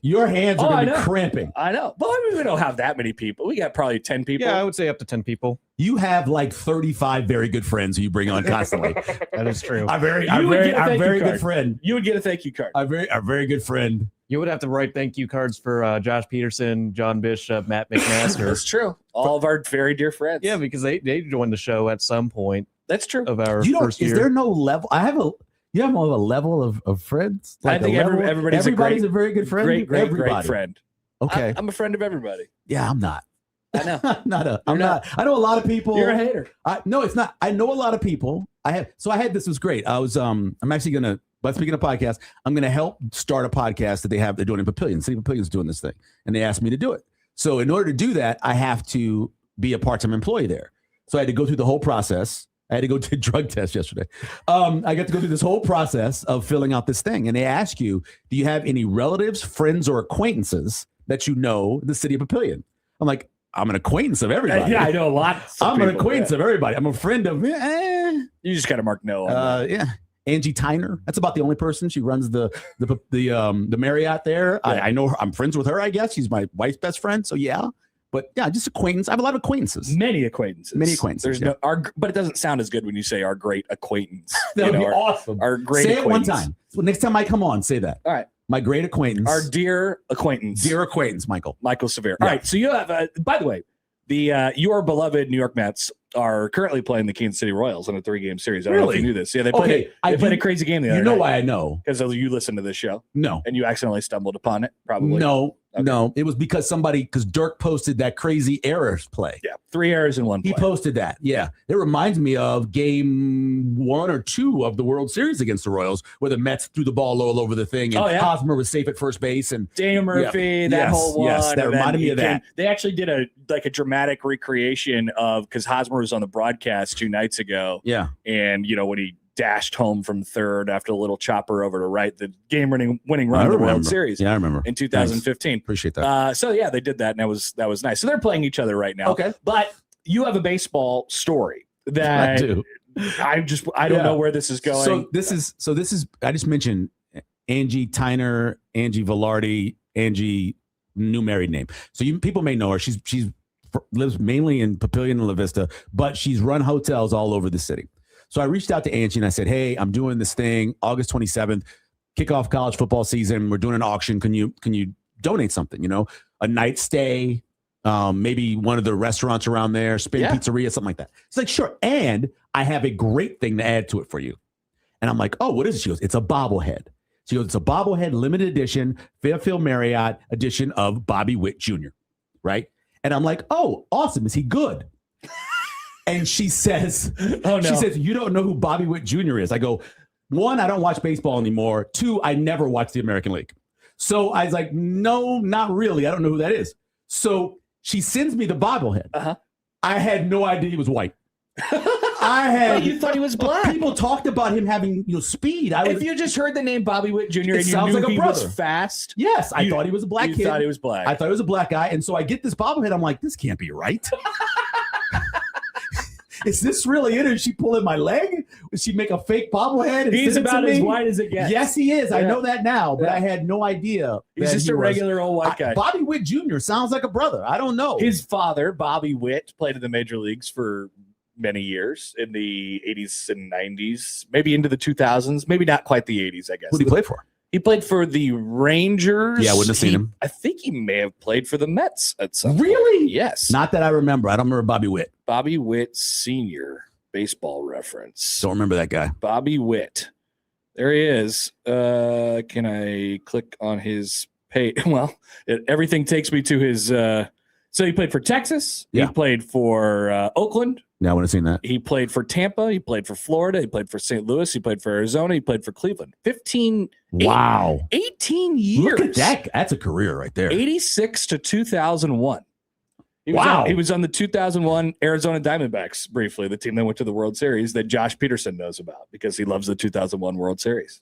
Your hands are going to be cramping. I know. But I mean, we don't have that many people. We got probably 10 people. Yeah, I would say up to 10 people. You have like 35 very good friends who you bring on constantly. That is true. I'm very good friend. You would get a thank you card. I'm very good friend. You would have to write thank you cards for Josh Peterson, John Bishop, Matt McMaster. That's true. All of our very dear friends. Yeah, because they joined the show at some point. That's true. Of our first year. Is there no level? You have a level of friends? Like I think everybody's a very good friend. Great friend. Okay. I'm a friend of everybody. Yeah, I'm not. I know. I'm not. I know a lot of people. You're a hater. No, it's not. I know a lot of people. This was great. I'm actually going to, but speaking of podcasts, I'm going to help start a podcast that they're doing in Papillion. City Papillion's doing this thing, and they asked me to do it. So in order to do that, I have to be a part-time employee there. So I had to go through the whole process. I had to go to a drug test yesterday. I got to go through this whole process of filling out this thing. And they ask you, do you have any relatives, friends, or acquaintances that you know in the city of Papillion? I'm like, I'm an acquaintance of everybody. Yeah, I know a lot. I'm an acquaintance of everybody. I'm a friend of. You just got to mark no on that. Yeah. Angie Tyner. That's about the only person. She runs the Marriott there. Yeah. I know her. I'm friends with her, I guess. She's my wife's best friend. So yeah. But yeah, just acquaintance. I have a lot of acquaintances. Many acquaintances. There's yeah. but it doesn't sound as good when you say our great acquaintance. That would be awesome. Our great say acquaintance. it one time. So next time I come on, say that. All right. My great acquaintance. Our dear acquaintance. Dear acquaintance, Michael Severe. Yeah. All right. So you have, by the way, your beloved New York Mets are currently playing the Kansas City Royals in a 3-game series. I don't know if you knew this. Yeah, they played, played a crazy game the other night. You know why I know? Because you listened to this show. No. And you accidentally stumbled upon it, probably. No. Okay. No, it was because Dirk posted that crazy errors play. Yeah, 3 errors in one play. He posted that. Yeah. It reminds me of game 1 or 2 of the World Series against the Royals, where the Mets threw the ball all over the thing, and Hosmer was safe at first base. And Daniel Murphy, that whole one. Yes, that reminded me of that. They actually did a dramatic recreation of, because Hosmer was on the broadcast 2 nights ago. Yeah. And, when he dashed home from third after a little chopper over to right, the game-winning run of the World Series. Yeah, I remember. In 2015. Thanks. Appreciate that. So, yeah, they did that, and that was nice. So they're playing each other right now. Okay. But you have a baseball story that I do. I don't know where this is going. So this is I just mentioned Angie Tyner, Angie Velarde, Angie, new married name. So people may know her. She lives mainly in Papillion and La Vista, but she's run hotels all over the city. So I reached out to Angie and I said, hey, I'm doing this thing August 27th, kick off college football season. We're doing an auction. Can you donate something? A night stay, maybe one of the restaurants around there, Spin Pizzeria, something like that. It's like, sure. And I have a great thing to add to it for you. And I'm like, oh, what is it? She goes, it's a bobblehead. She goes, it's a bobblehead limited edition, Fairfield Marriott edition of Bobby Witt Jr. Right. And I'm like, oh, awesome. Is he good? And she says, she says, you don't know who Bobby Witt Jr. is. I go, 1, I don't watch baseball anymore. 2, I never watched the American League. So I was like, no, not really. I don't know who that is. So she sends me the bobblehead. Uh-huh. I had no idea he was white. You thought he was black. People talked about him having speed. If you just heard the name Bobby Witt Jr. and you knew he was fast. Yes, I thought he was a black kid. You thought he was black. I thought he was a black guy. And so I get this bobblehead. I'm like, this can't be right. Is this really it? Is she pulling my leg? Would she make a fake bobblehead? He's about as white as it gets. Yes, he is. Yeah. I know that now, but I had no idea. He's just a regular old white guy. Bobby Witt Jr. sounds like a brother. I don't know. His father, Bobby Witt, played in the major leagues for many years in the 80s and 90s, maybe into the 2000s, maybe not quite the 80s, I guess. Who did he play for? He played for the Rangers. Yeah, I wouldn't have seen him. I think he may have played for the Mets at some Really? point. Yes. Not that I remember. I don't remember Bobby Witt. Bobby Witt Sr., baseball reference. Don't remember that guy. Bobby Witt. There he is. Can I click on his page? Well, everything takes me to his. So he played for Texas. Yeah. He played for Oakland. Yeah, I would have seen that. He played for Tampa. He played for Florida. He played for St. Louis. He played for Arizona. He played for Cleveland. 18 years. Look at that. That's a career right there. 86 to 2001. He was on the 2001 Arizona Diamondbacks briefly, the team that went to the World Series that Josh Peterson knows about because he loves the 2001 World Series.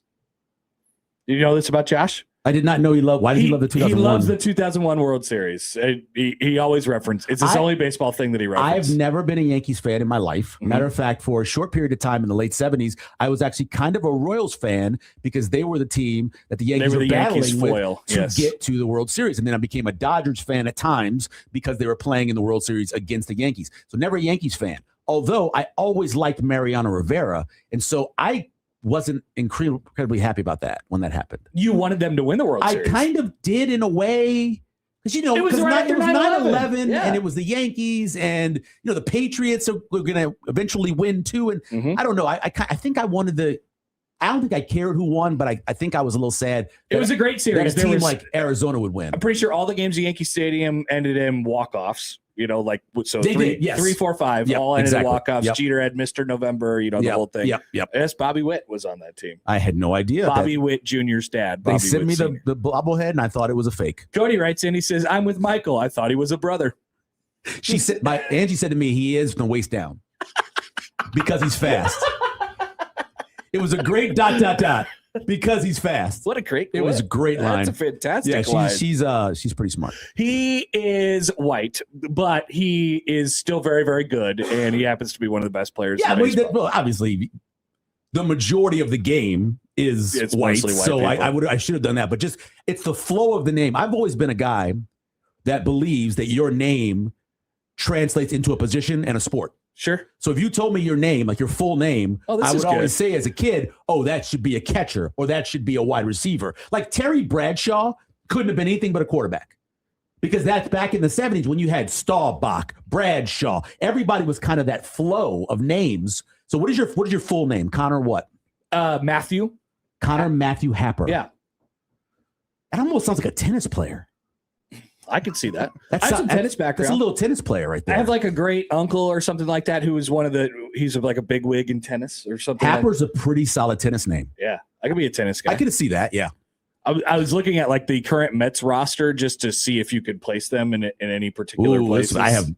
Did you know this about Josh? I did not know he loved. Why did he love the 2001? He loves the 2001 World Series. He always references. It's his only baseball thing that he references. I've never been a Yankees fan in my life. Matter of fact, for a short period of time in the late 70s, I was actually kind of a Royals fan because they were the team that the Yankees were battling with to get to the World Series. And then I became a Dodgers fan at times because they were playing in the World Series against the Yankees. So never a Yankees fan. Although I always liked Mariano Rivera. And so I wasn't incredibly happy about that when that happened. You wanted them to win the World Series. I kind of did in a way. Because, it was 9/11 and it was the Yankees and, the Patriots were going to eventually win too. And I don't know. I think I wanted I don't think I cared who won, but I think I was a little sad. It was a great series. That a team like Arizona would win. I'm pretty sure all the games at Yankee Stadium ended in walk-offs. So they 3, 4, 5 all ended in walk-offs. Yep. Jeter had Mr. November, the whole thing. Yep. Yes, Bobby Witt was on that team. I had no idea. Bobby Witt Jr.'s dad. They sent me the bobblehead, and I thought it was a fake. Cody writes in, he says, I'm with Michael. I thought he was a brother. Angie said to me, he is from the waist down because he's fast. It was a great ... because he's fast. What a great It was a great line. That's a fantastic line. She's pretty smart. He is white, but he is still very, very good, and he happens to be one of the best players. Yeah, obviously, the majority of the game is white, so I should have done that. But it's the flow of the name. I've always been a guy that believes that your name translates into a position and a sport. Sure. So if you told me your name, like your full name, I would always say as a kid, oh, that should be a catcher or that should be a wide receiver. Like Terry Bradshaw couldn't have been anything but a quarterback. Because that's back in the 70s when you had Staubach, Bradshaw. Everybody was kind of that flow of names. So what is your full name? Connor what? Matthew. Connor Matthew Happer. Yeah. That almost sounds like a tennis player. I could see that. I have some tennis background. That's a little tennis player right there. I have like a great uncle or something like that who was he's like a big wig in tennis or something. Happer's a pretty solid tennis name. Yeah. I could be a tennis guy. I could see that. Yeah. I was looking at like the current Mets roster just to see if you could place them in any particular place. I'd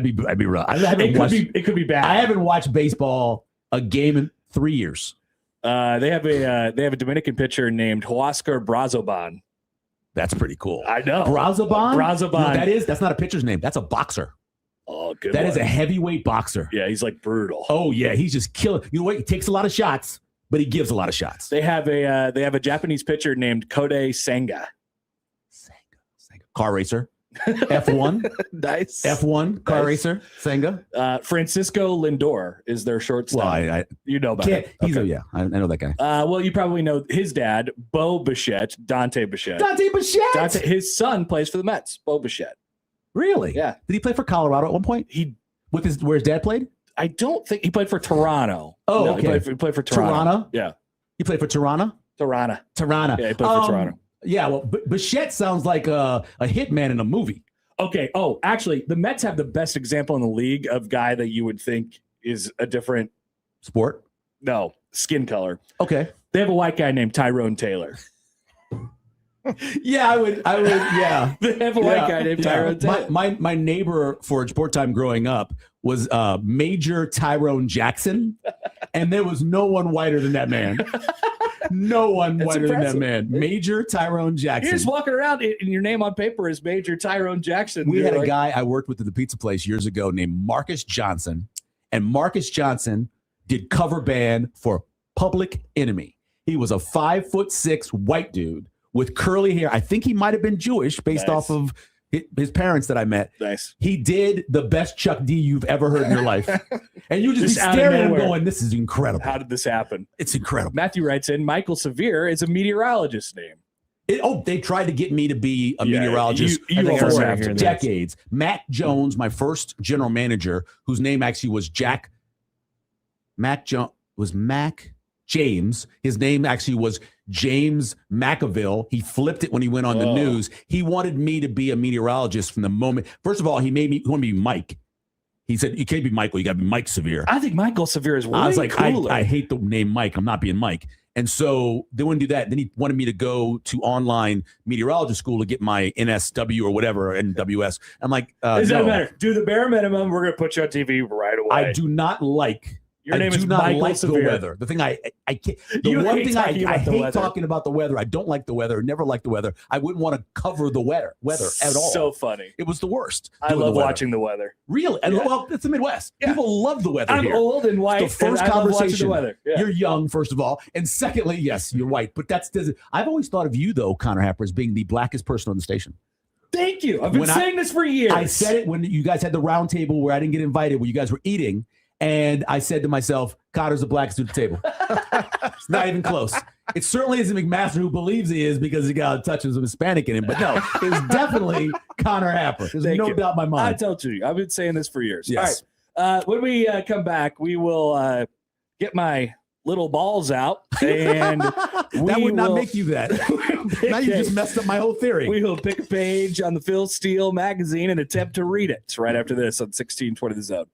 be rough. It could be bad. I haven't watched baseball a game in 3 years. They have a Dominican pitcher named Husker Brazoban. That's pretty cool. I know. Brazoban? Brazoban. You know, that's not a pitcher's name. That's a boxer. Oh, good. That is a heavyweight boxer. Yeah, he's like brutal. Oh, yeah. He's just killing. You know what? He takes a lot of shots, but he gives a lot of shots. They have a Japanese pitcher named Kodai Senga. Car racer. F1. Nice. F1 car racer. Senga. Francisco Lindor is their shortstop. Well, you know about him. Yeah, I know that guy. Well, you probably know his dad, Bo Bichette, Dante Bichette. His son plays for the Mets, Bo Bichette. Really? Yeah. Did he play for Colorado at one point? Where his dad played? I don't think he played for Toronto. Oh, no, okay. He played for Toronto. Yeah. He played for Toronto? Toronto. Yeah, he played for Toronto. Yeah, well, Bichette sounds like a hitman in a movie. Okay. Oh, actually, the Mets have the best example in the league of guy that you would think is a different sport. No, skin color. Okay. They have a white guy named Tyrone Taylor. Yeah, I would. Yeah. They have a white guy named Tyrone Taylor. My neighbor for sport time growing up was Major Tyrone Jackson, and there was no one whiter than that man. No one whiter than that man. Major Tyrone Jackson. You're just walking around and your name on paper is Major Tyrone Jackson. We had a guy I worked with at the pizza place years ago named Marcus Johnson, and Marcus Johnson did cover band for Public Enemy. He was a 5'6" white dude with curly hair. I think he might have been Jewish based off of his parents that I met. Nice. He did the best Chuck D you've ever heard in your life. And you just be staring at him going, this is incredible. How did this happen? It's incredible. Matthew writes in, Michael Severe is a meteorologist's name. They tried to get me to be a meteorologist for decades. Matt Jones, my first general manager, whose name actually was Mac James. His name actually was James McAville. He flipped it when he went on the news. He wanted me to be a meteorologist from the moment. First of all, he wanted me to be Mike. He said, you can't be Michael. You got to be Mike Severe. I think Michael Severe is way I was like, cooler. I hate the name Mike. I'm not being Mike. And so they wouldn't do that. Then he wanted me to go to online meteorology school to get my NSW or whatever, NWS. I'm like, doesn't matter. Do the bare minimum. We're going to put you on TV right away. I do not like Your name is Michael Severe. The weather. The thing I can't. The one thing I hate talking about the weather. I don't like the weather. Never liked the weather. I wouldn't want to cover the weather at all. So funny. It was the worst. I love watching the weather. Really? And well, it's the Midwest. Yeah. People love the weather. I'm old and white. It's the first conversation. The weather. Yeah. You're young, first of all, and secondly, yes, you're white. But I've always thought of you though, Connor Happer, as being the blackest person on the station. Thank you. I've been saying this for years. I said it when you guys had the round table where I didn't get invited, where you guys were eating. And I said to myself, Connor's the blackest dude at the table. It's not even close. It certainly isn't McMaster, who believes he is because he got touches of Hispanic in him. But no, it's definitely Connor Happer. There's no doubt in my mind. I told you. I've been saying this for years. Yes. All right. When we come back, we will get my little balls out. And that would not make you that. Now you just messed up my whole theory. We will pick a page on the Phil Steele magazine and attempt to read it right after this on 1620 The Zone.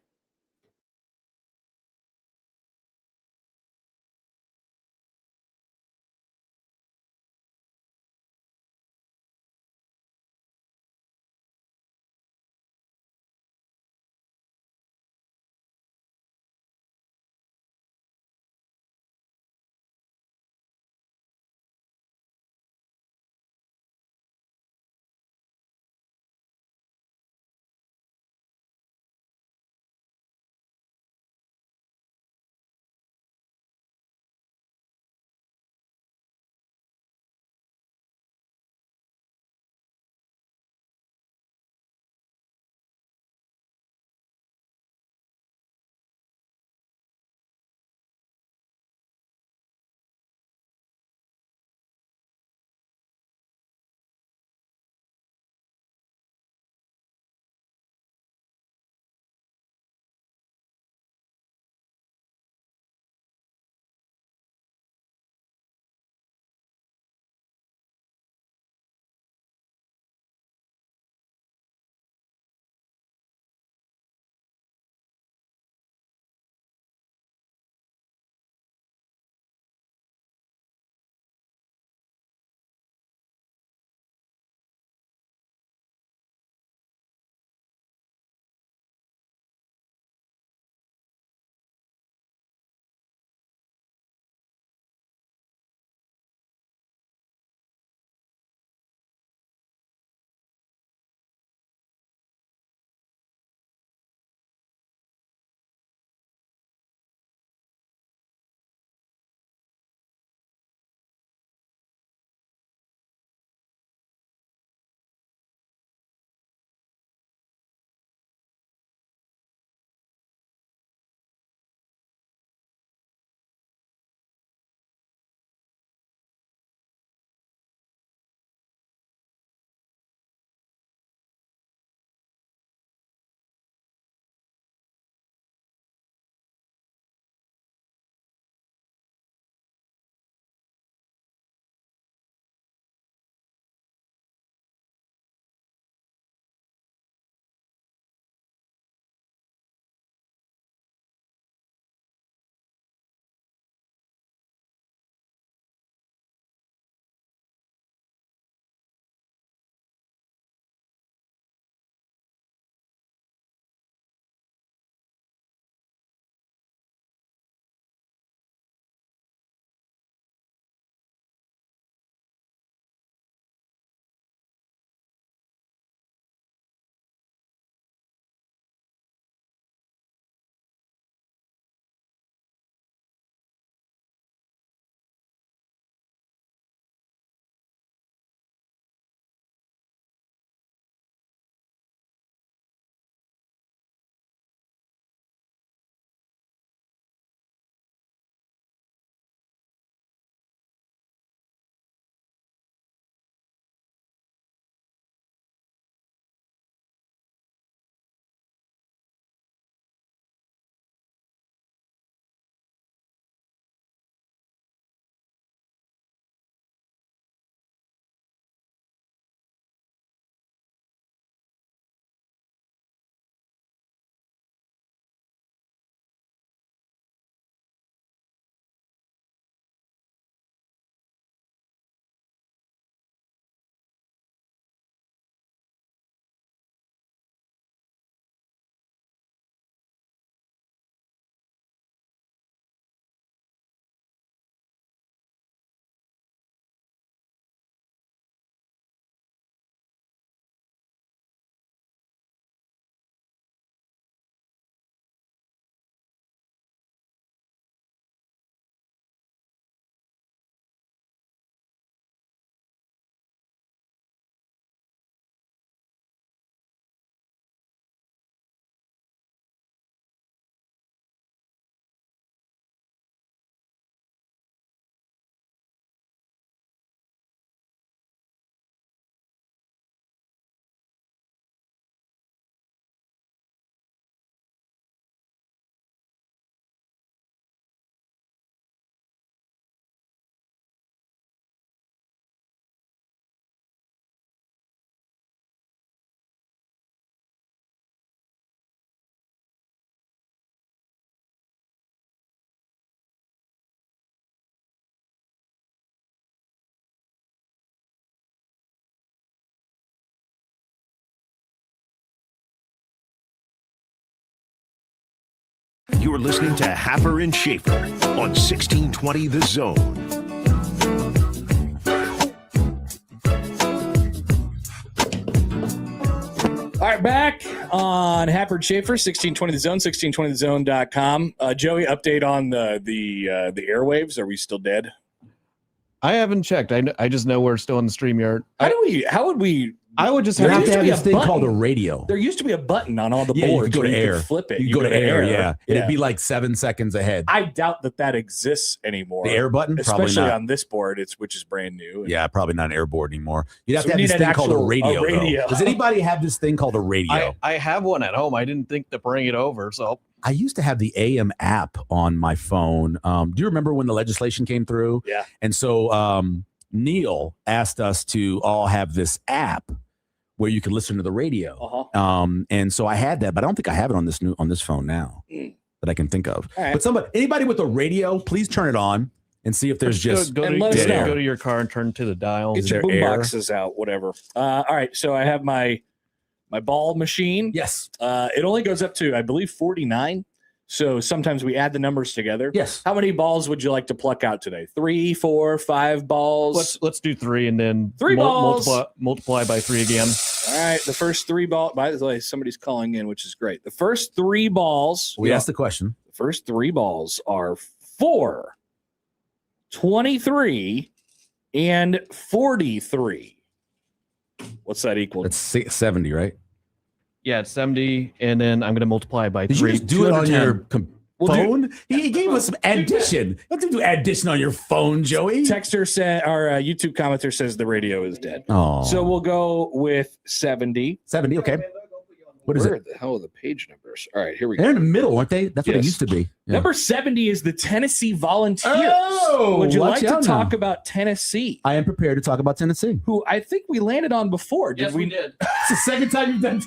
You're listening to Happer and Schaefer on 1620 The Zone. All right, back on Happer and Schaefer, 1620 The Zone, 1620thezone.com. Joey, update on the airwaves. Are we still dead? I haven't checked. I just know we're still in the StreamYard. How would we? I would just You have have to to have be this a thing button. called a radio. There used to be a button on all the Yeah, boards you could go to where you air. could flip it. You go to air, yeah. It'd be like 7 seconds ahead. I doubt that exists anymore. The air button? Probably especially not. on this board, which is brand new. Yeah, probably not an air board anymore. You'd have So to have we this need thing an called a actual- radio. a radio. Though. Does anybody have this thing called a radio? I have one at home. I didn't think to bring it over, so I used to have the AM app on my phone. Do you remember when the legislation came through? Yeah. And so Neil asked us to all have this app where you could listen to the radio. Uh-huh. And so I had that, but I don't think I have it on this phone now that I can think of. All right. But anybody with a radio, please turn it on and see if there's just go and to, let us go, know. go to your car and turn to the dial. Get your there boom air? boxes out, whatever. All right, so I have my ball machine. yes. It only goes up to, I believe, 49. So sometimes we add the numbers together. Yes. How many balls would you like to pluck out today? 3, 4, 5 balls? Let's do 3 and then Three balls. multiply by 3 again. All right, the first 3 balls. By the way, somebody's calling in, which is great. The first 3 balls. We asked the question. The first 3 balls are 4, 23, and 43. What's that equal? That's 70, right? Yeah, it's 70, and then I'm going to multiply by Did 3. you just do it on 210. your phone? He gave us some addition. You have to do addition on your phone, Joey. Texter said, our YouTube commenter says the radio is dead. Oh, So we'll go with 70. 70. Okay. What is Where it? the hell are the page numbers? All right, here we go. They're in the middle, aren't they? That's what it Yes. used to be. Yeah. Number 70 is the Tennessee Volunteers. Oh, would you watch like to out talk now. about Tennessee, I am prepared to talk about Tennessee. who I think we landed on before? Yes, we did. It's the second time you've done.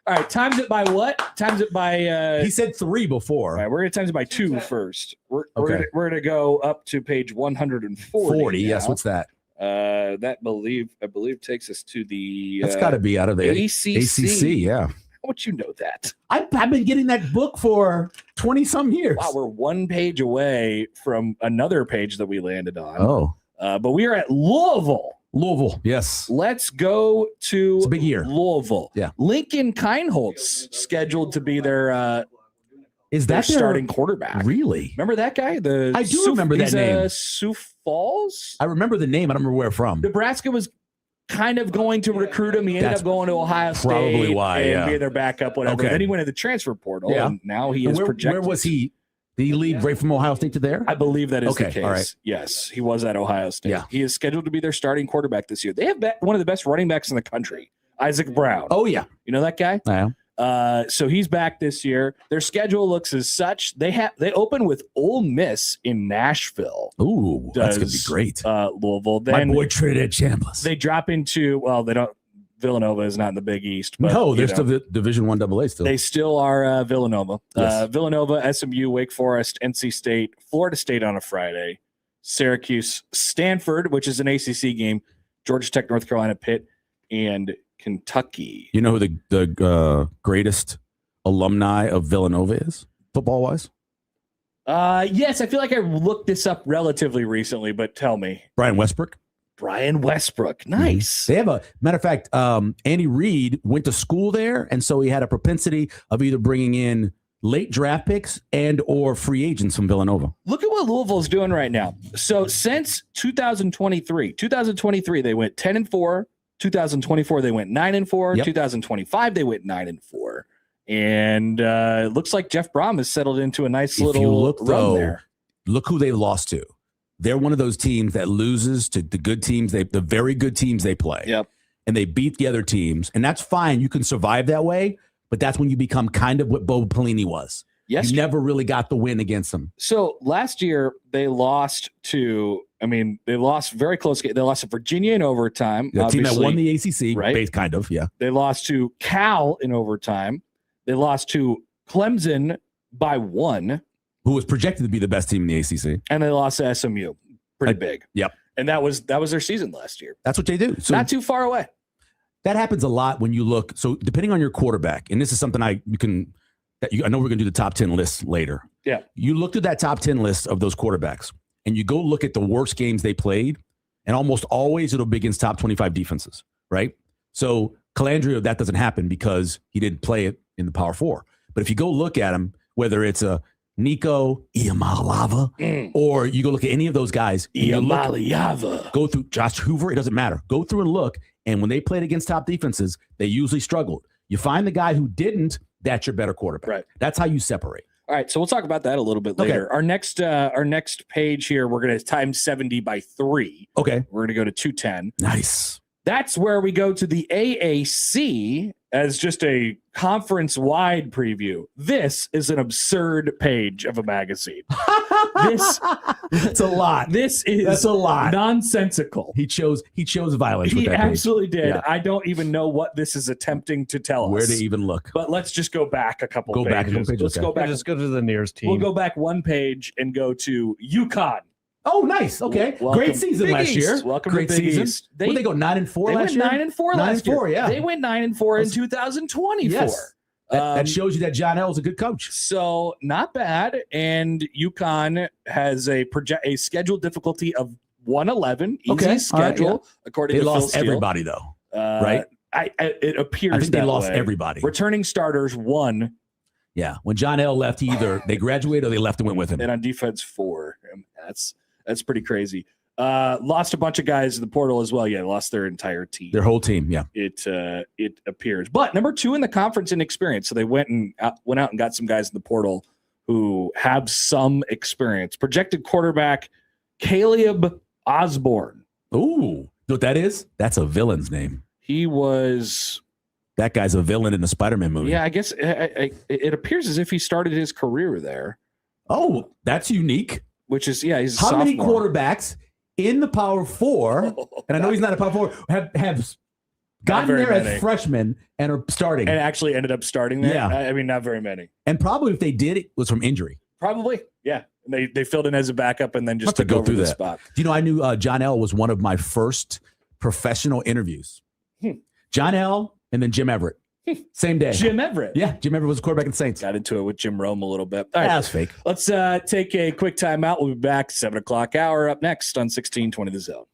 All right, times it by what? Times it by. He said 3 before. All right, we're gonna times it by 2 first. We're Okay. gonna go up to page 140. 40. Yes. now. What's that? That I believe takes us to the. That's got to be out of the ACC. ACC. Yeah. How would you know that? I've been getting that book for 20 some years. Wow, we're 1 page away from another page that we landed on. Oh, But we are at Louisville. Louisville. Yes. Let's go to It's a big year. Louisville. Yeah. Lincoln Kindholtz scheduled to be their Is their that their- starting quarterback. Really? Remember that guy? I do remember that he's, name. Sioux Falls. I remember the name. I don't remember where from. Nebraska was kind of going to recruit him. He ended That's up going to Ohio State. probably why, and yeah. being their backup, whatever. Okay. Then he went to the transfer portal, Yeah. and now he And is projected. where was he? Did he leave right from Ohio State to there? I believe that is the Okay, case. all right. Yes, he was at Ohio State. Yeah. He is scheduled to be their starting quarterback this year. They have one of the best running backs in the country, Isaac Brown. Oh, yeah. You know that guy? Yeah. So he's back this year. Their schedule looks as such. They open with Ole Miss in Nashville. Ooh, that's going to be Does, great. Louisville. My Then boy Trinidad Chambliss. they drop into they don't. Villanova is not in the Big East. But, No, you they're know, still the Division I AA still. they still are Villanova. Yes. Villanova, SMU, Wake Forest, NC State, Florida State on a Friday, Syracuse, Stanford, which is an ACC game, Georgia Tech, North Carolina, Pitt, and Kentucky. You know who the greatest alumni of Villanova is, football wise? Yes, I feel like I looked this up relatively recently, but tell me. Brian Westbrook. Brian Westbrook. Nice. They have a matter of fact, Andy Reid went to school there, and so he had a propensity of either bringing in late draft picks and or free agents from Villanova. Look at what Louisville's doing right now. So since 2023, they went 10-4. 2024, they went 9-4. Yep. 2025, they went 9-4. And it looks like Jeff Brom has settled into a nice If little you look, run though, there. look who they lost to. They're one of those teams that loses to the good teams, the very good teams they play. Yep. And they beat the other teams. And that's fine. You can survive that way, but that's when you become kind of what Bo Pelini was. Yes. You never really got the win against them. So last year they lost to, they lost very close. They lost to Virginia in overtime. The team that obviously. won the ACC, right? base kind of, yeah. They lost to Cal in overtime. They lost to Clemson by 1. Who was projected to be the best team in the ACC. And they lost to SMU. Pretty big. Yep. And that was their season last year. That's what they do. So Not too far away. that happens a lot when you look. So depending on your quarterback, and this is something you can I know we're going to do the top 10 lists later. Yeah. You looked at that top 10 list of those quarterbacks and you go look at the worst games they played, and almost always it'll be against top 25 defenses, right? So Calandrio, that doesn't happen because he didn't play it in the Power Four. But if you go look at him, whether it's a Nico Iamaleava or you go look at any of those guys, go through Josh Hoover, it doesn't matter. Go through and look. And when they played against top defenses, they usually struggled. You find the guy who didn't, that's your better quarterback. Right. That's how you separate. All right, so we'll talk about that a little bit later. Okay. Our next page here, we're going to times 70 by 3. Okay. We're going to go to 210. Nice. That's where we go to the AAC as just a conference-wide preview. This is an absurd page of a magazine. That's a lot. That's a lot. Nonsensical. He chose violence. He with that absolutely page. did. Yeah. I don't even know what this is attempting to tell us. Where to even look? But let's just go back a couple Go pages. back a couple pages, Let's okay. go back. Just go to the nearest team. We'll go back one page and go to UConn. Oh, nice. Okay. Welcome. Great season Big last East. year. Welcome Great to Big season. East. Would they go 9-4 last year? They went 9-4 last year. 9-4, yeah. They went 9-4 in 2024. Yes. That shows you that John L is a good coach. So not bad. And UConn has a scheduled difficulty of 111. Easy Okay. schedule, All right, according They to Phil lost Steele. everybody, though. Right? It appears I think they that lost way. everybody. Returning starters 1, Yeah. When John L left, either they graduated or they left and went with him. and on defense 4. That's pretty crazy. Lost a bunch of guys in the portal as well. Yeah, lost their entire team. Their whole team, yeah. It appears, but number 2 in the conference in experience. So they went out and got some guys in the portal who have some experience. Projected quarterback Caleb Osborne. Ooh, you know what that is? That's a villain's name. He was. That guy's a villain in the Spider-Man movie. Yeah, I guess it appears as if he started his career there. Oh, that's unique. Which is he's a How many sophomore. quarterbacks in the Power Four, and I know he's not a Power Four, have gotten very there many. as freshmen and are starting? And actually ended up starting there. Yeah. I mean, not very many. And probably if they did, it was from injury. Probably, yeah. And they filled in as a backup and then just Must have took go over through the that. spot. Do you know, I knew John L was one of my first professional interviews. John L and then Jim Everett. Same day. Jim Everett. Yeah, Jim Everett was a quarterback in the Saints. Got into it with Jim Rome a little bit. All right, That's fake. let's take a quick timeout. We'll be back 7 o'clock hour up next on 1620 The Zone.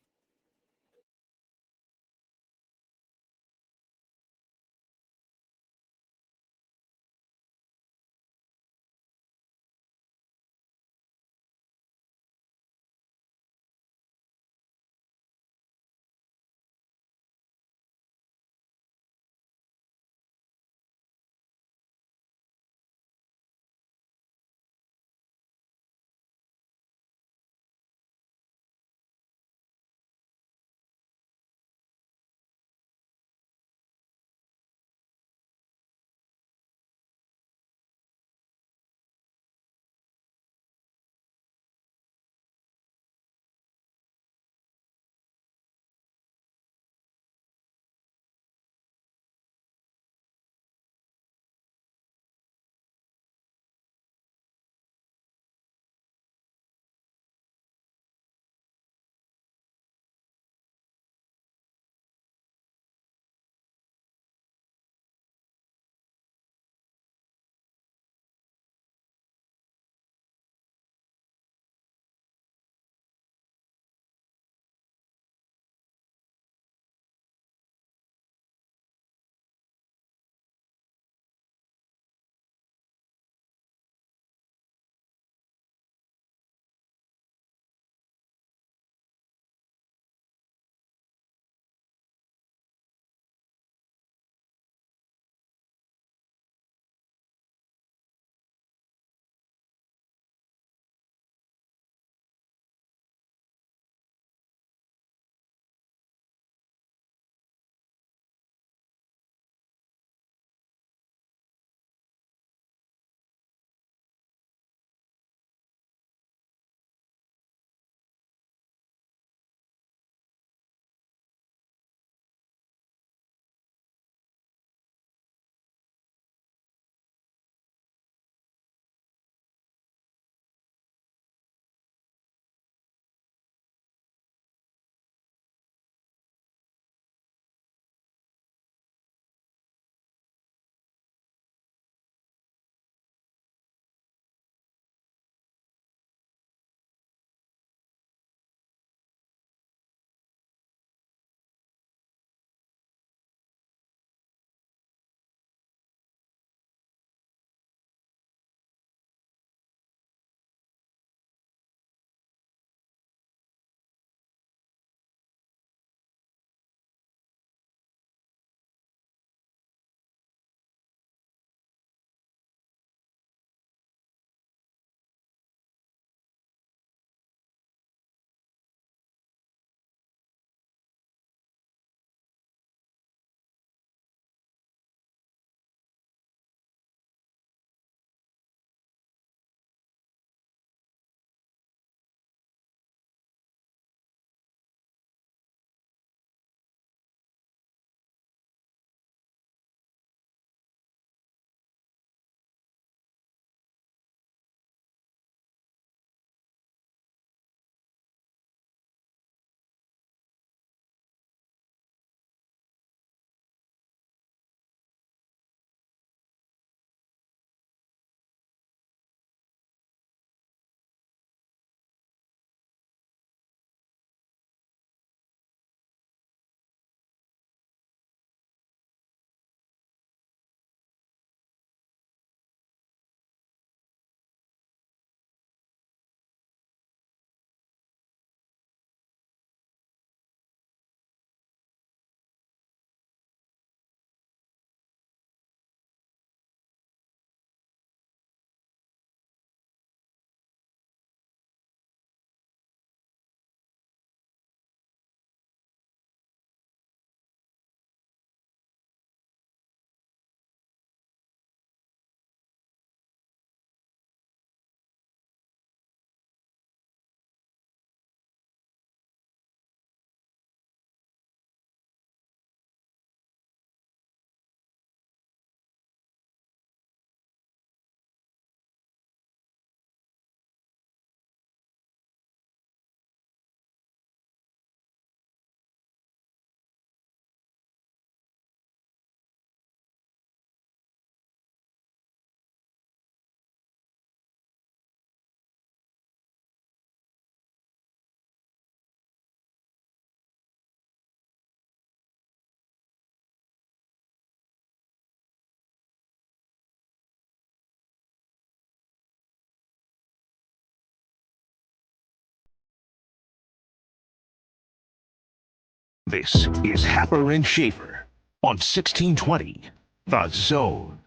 This is Happer and Schaefer on 1620 The Zone.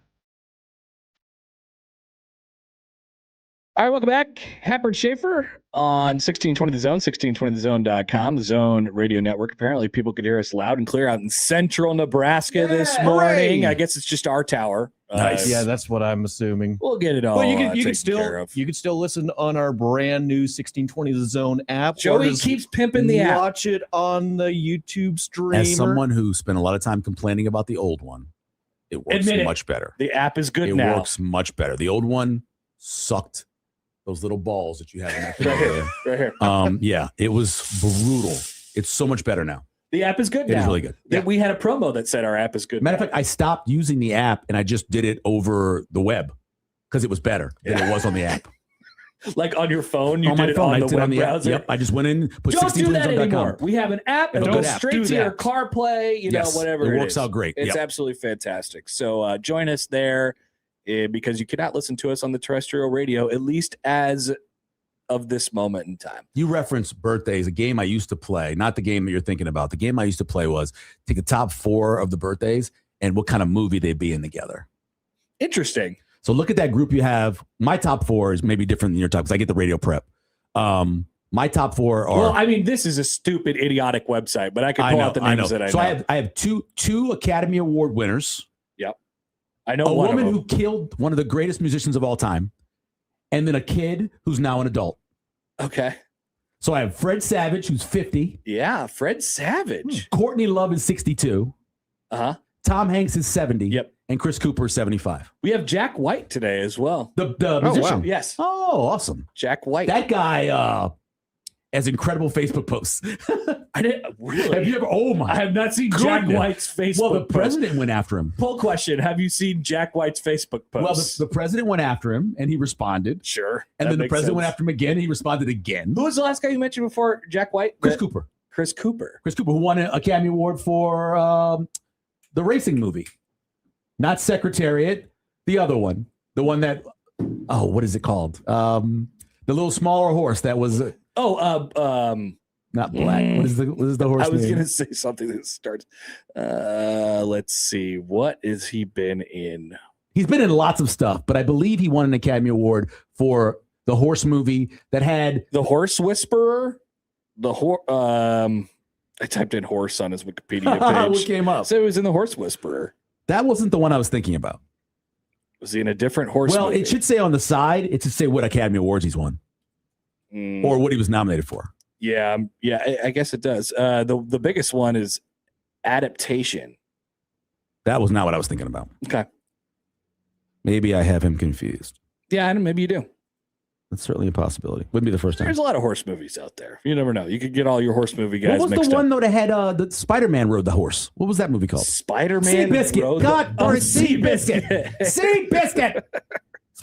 All right, welcome back. Happer and Schaefer on 1620 The Zone, 1620thezone.com, the Zone Radio Network. Apparently, people could hear us loud and clear out in central Nebraska this morning. Hooray! I guess it's just our tower. Nice. Yeah, that's what I'm assuming. We'll get it all. Well, you taken can still care of. you can still listen on our brand new 1620 The Zone app. or Joey just keeps pimping the app. Watch it on the YouTube stream. As someone who spent a lot of time complaining about the old one, it works Admit it. much better. The app is good It now. works much better. The old one sucked those little balls that you have in that Right here. Right here. yeah, it was brutal. It's so much better now. The app is good It now. is really good. Yeah. We had a promo that said our app is good. Matter of now. fact, I stopped using the app and I just did it over the web because it was better than it was on the app. Like on your phone, you on did my it phone, on I the did it web on the app. browser. Yep, I just went in, put Don't do that 1620zone.com. anymore. We have an app and It's a it'll good go app. straight Do to your that. CarPlay, Yes, whatever it works out great. It's Yep. absolutely fantastic. So join us there because you cannot listen to us on the terrestrial radio, at least as of this moment in time. You reference birthdays, a game I used to play, not the game that you're thinking about. The game I used to play was take the top 4 of the birthdays and what kind of movie they'd be in together. Interesting. So look at that group you have. My top 4 is maybe different than your top because I get the radio prep. My top 4 are. Well, I mean, this is a stupid, idiotic website, but I can pull out the names that I know. So I have two Academy Award winners. I know A one woman of who them. killed one of the greatest musicians of all time, and then a kid who's now an adult. Okay. So I have Fred Savage, who's 50. Yeah, Fred Savage. Courtney Love is 62. Uh-huh. Tom Hanks is 70. Yep. And Chris Cooper is 75. We have Jack White today as well. The Oh, musician. wow. Yes. Oh, awesome. Jack White. That guy has incredible Facebook posts. I didn't really. Have you ever? Oh, my. I have not seen Jack goodness. White's Facebook Well, the post. president went after him. Poll question: have you seen Jack White's Facebook post? Well, the president went after him, and he responded. Sure. And that then the makes president went sense. after him again, and he responded again. Who was the last guy you mentioned before Jack White? Chris Cooper. Chris Cooper. Chris Cooper, who won an Academy Award for the racing movie. Not Secretariat, the other one. The one that, what is it called? The little smaller horse that was not black. What is the horse I was name? going to say something that starts. Let's see. What has he been in? He's been in lots of stuff, but I believe he won an Academy Award for the horse movie that had The Horse Whisperer? I typed in horse on his Wikipedia what page. came up. So it was in The Horse Whisperer. That wasn't the one I was thinking about. Was he in a different horse Well, movie? it should say on the side, it should say what Academy Awards he's won or what he was nominated for. Yeah, I guess it does. The biggest one is Adaptation. That was not what I was thinking about. Okay. Maybe I have him confused. Yeah, maybe you do. That's certainly a possibility. Wouldn't be the first time. There's a lot of horse movies out there. You never know. You could get all your horse movie guys What was mixed the one up. though that had the Spider-Man rode the horse? What was that movie called? Spider-Man. Seabiscuit. God darn it, Seabiscuit. Seabiscuit.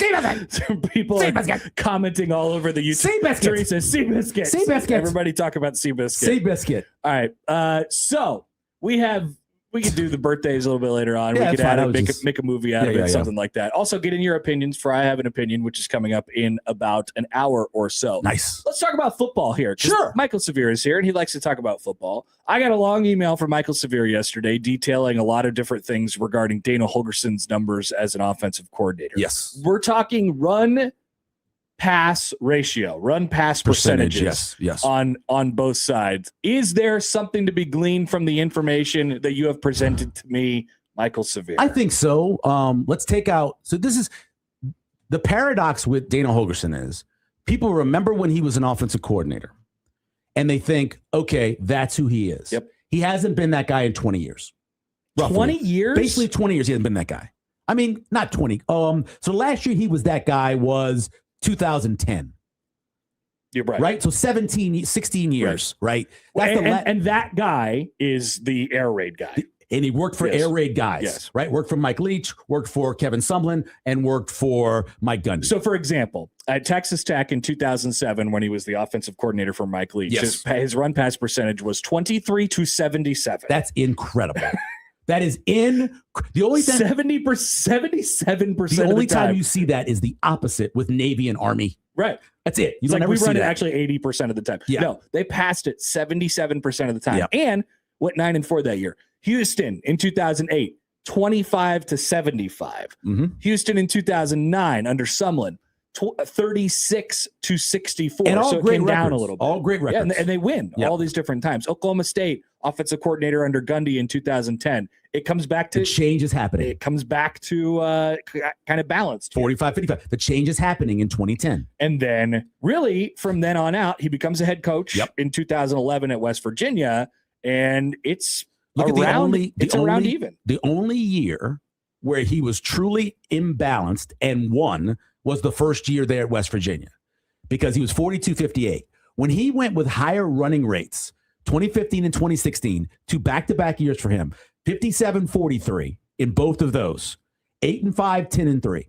Seabiscuit. Some people are Seabiscuit. commenting all over the YouTube. Seabiscuit. Teresa, Seabiscuit. Seabiscuit. Everybody talk about Seabiscuit. Seabiscuit. All right. So we could do the birthdays a little bit later on. Yeah, We could that's fine. add I it, was make a movie out of it, something like that. Also, get in your opinions for I Have an Opinion, which is coming up in about an hour or so. Nice. Let's talk about football here. 'Cause Sure. Michael Severe is here, and he likes to talk about football. I got a long email from Michael Severe yesterday detailing a lot of different things regarding Dana Holgerson's numbers as an offensive coordinator. Yes. We're talking run-pass ratio, run-pass percentages. Yes. On both sides. Is there something to be gleaned from the information that you have presented to me, Michael Severe? I think so. Let's take out. So this is the paradox with Dana Holgerson is people remember when he was an offensive coordinator and they think, okay, that's who he is. Yep. He hasn't been that guy in 20 years. Roughly. 20 years? Basically 20 years he hasn't been that guy. I mean, not 20. So last year he was that guy was 2010. You're right. Right? So 16 years, right? That's And that guy is the air raid guy. And he worked for air raid guys, Yes. right? Worked for Mike Leach, worked for Kevin Sumlin, and worked for Mike Gundy. So, for example, at Texas Tech in 2007, when he was the offensive coordinator for Mike Leach, his run pass percentage was 23-77. That's incredible. That is the only time 77% the of only the time you see that is the opposite with Navy and Army. Right. That's it. You It's don't like ever we see run it that. actually 80% of the time. Yeah. No, they passed it 77% of the time. Yeah. And went 9-4 that year. Houston in 2008, 25-75. Houston in 2009 under Sumlin, 36-64. And all so it great came records. down a little bit. All great records. Yeah, and they win all these different times. Oklahoma State offensive coordinator under Gundy in 2010. It comes back to the change is happening. It comes back to kind of balanced. 45-55. The change is happening in 2010. And then really from then on out, he becomes a head coach in 2011 at West Virginia. And it's around even. The only year where he was truly imbalanced and won was the first year there at West Virginia, because he was 42-58. When he went with higher running rates, 2015 and 2016, two back-to-back years for him, 57-43 in both of those, 8-5, 10-3.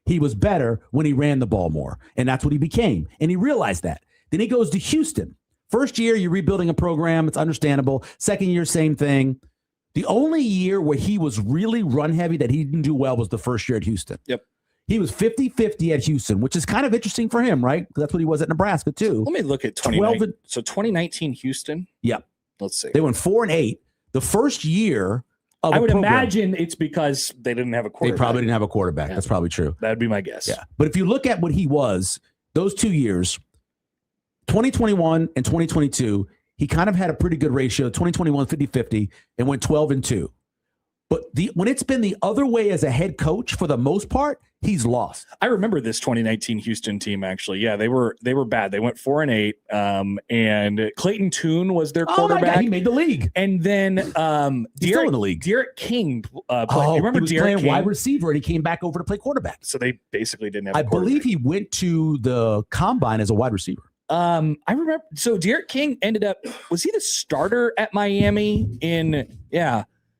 He was better when he ran the ball more, and that's what he became. And he realized that. Then he goes to Houston. First year, you're rebuilding a program. It's understandable. Second year, same thing. The only year where he was really run heavy that he didn't do well was the first year at Houston. Yep. He was 50-50 at Houston, which is kind of interesting for him, right? Because that's what he was at Nebraska, too. Let me look at 2019. So 2019 Houston. Yep. Let's see. They went 4-8. The first year of I would program, imagine it's because they didn't have a quarterback. They probably didn't have a quarterback. Yeah. That's probably true. That'd be my guess. Yeah. But if you look at what he was, those 2 years, 2021 and 2022, he kind of had a pretty good ratio, 2021 50-50, and went 12-2. But when it's been the other way as a head coach, for the most part, he's lost. I remember this 2019 Houston team, actually. Yeah, they were bad. They went 4-8, and Clayton Tune was their quarterback. Oh my God, he made the league. And then he's still in the league. Derek King played. You remember he was Derek playing King? wide receiver, and he came back over to play quarterback. So they basically didn't have I believe he went to the combine as a wide receiver. I remember. So Derek King ended up, was he the starter at Miami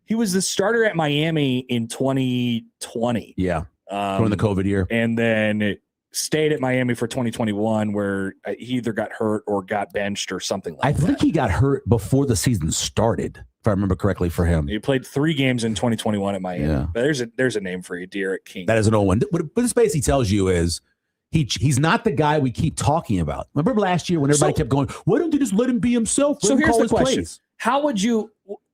he was the starter at Miami in 2020. Yeah. During the COVID year. And then stayed at Miami for 2021, where he either got hurt or got benched or something like that. I think he got hurt before the season started, if I remember correctly, for him. He played 3 games in 2021 at Miami. Yeah. But there's a name for you, Derek King. That is an old one. What this basically tells you is he's not the guy we keep talking about. Remember last year when everybody kept going, why don't they just let him be himself? So here's the question.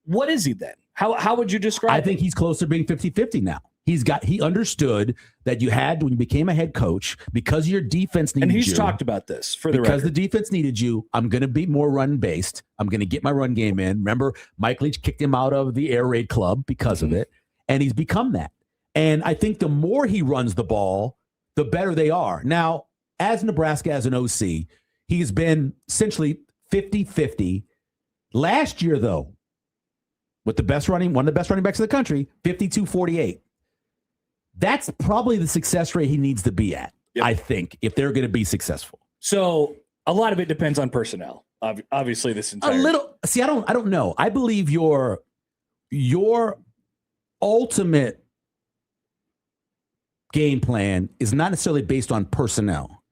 What is he then? How would you describe I think he's close to being 50-50 now. He understood that you had, when you became a head coach, because your defense needed you. And he's talked about this for the because record. The defense needed you. I'm going to be more run based. I'm going to get my run game in. Remember, Mike Leach kicked him out of the air raid club because of it. And he's become that. And I think the more he runs the ball, the better they are. Now, as Nebraska, as an OC, he's been essentially 50-50. Last year, though, with one of the best running backs in the country, 52-48. That's probably the success rate he needs to be at, I think, if they're going to be successful. So a lot of it depends on personnel. Obviously, this entire a little. See, I don't know. I believe your ultimate game plan is not necessarily based on personnel.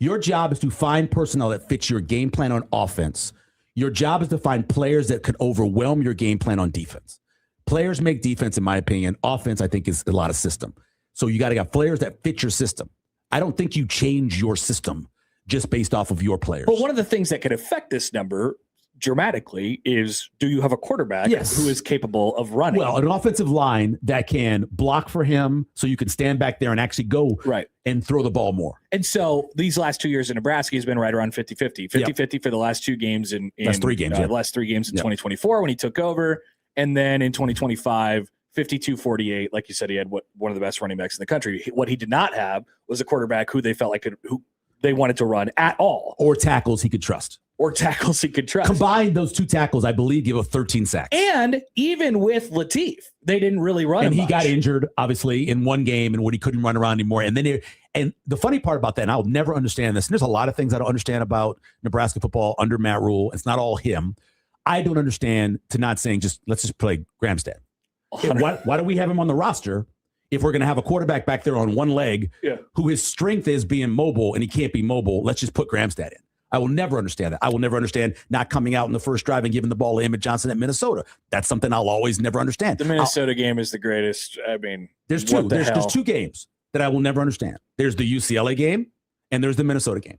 Your job is to find personnel that fits your game plan on offense. Your job is to find players that could overwhelm your game plan on defense. Players make defense, in my opinion. Offense, I think, is a lot of system. So you got to got players that fit your system. I don't think you change your system just based off of your players. But one of the things that could affect this number dramatically is, do you have a quarterback who is capable of running? Well, an offensive line that can block for him so you can stand back there and actually go and throw the ball more. And so these last 2 years in Nebraska, he's been right around 50-50. 50-50 for the last 2 games in last 3 games. Last 3 games in 2024 when he took over. And then in 2025, 52-48. Like you said, he had one of the best running backs in the country. What he did not have was a quarterback who they felt like who they wanted to run at all. Or tackles he could trust. Combined, those 2 tackles, I believe, give up 13 sacks. And even with Latif, they didn't really run and him he got injured, obviously, in one game, and when he couldn't run around anymore. And then and the funny part about that, and I'll never understand this, and there's a lot of things I don't understand about Nebraska football under Matt Rule. It's not all him. I don't understand to not saying let's just play Gramstad. Why do we have him on the roster if we're going to have a quarterback back there on one leg who his strength is being mobile and he can't be mobile? Let's just put Gramstad in. I will never understand that. I will never understand not coming out in the first drive and giving the ball to Emmett Johnson at Minnesota. That's something I'll always never understand. The Minnesota game is the greatest. I mean, there's 2. There's 2 games that I will never understand. There's the UCLA game and there's the Minnesota game.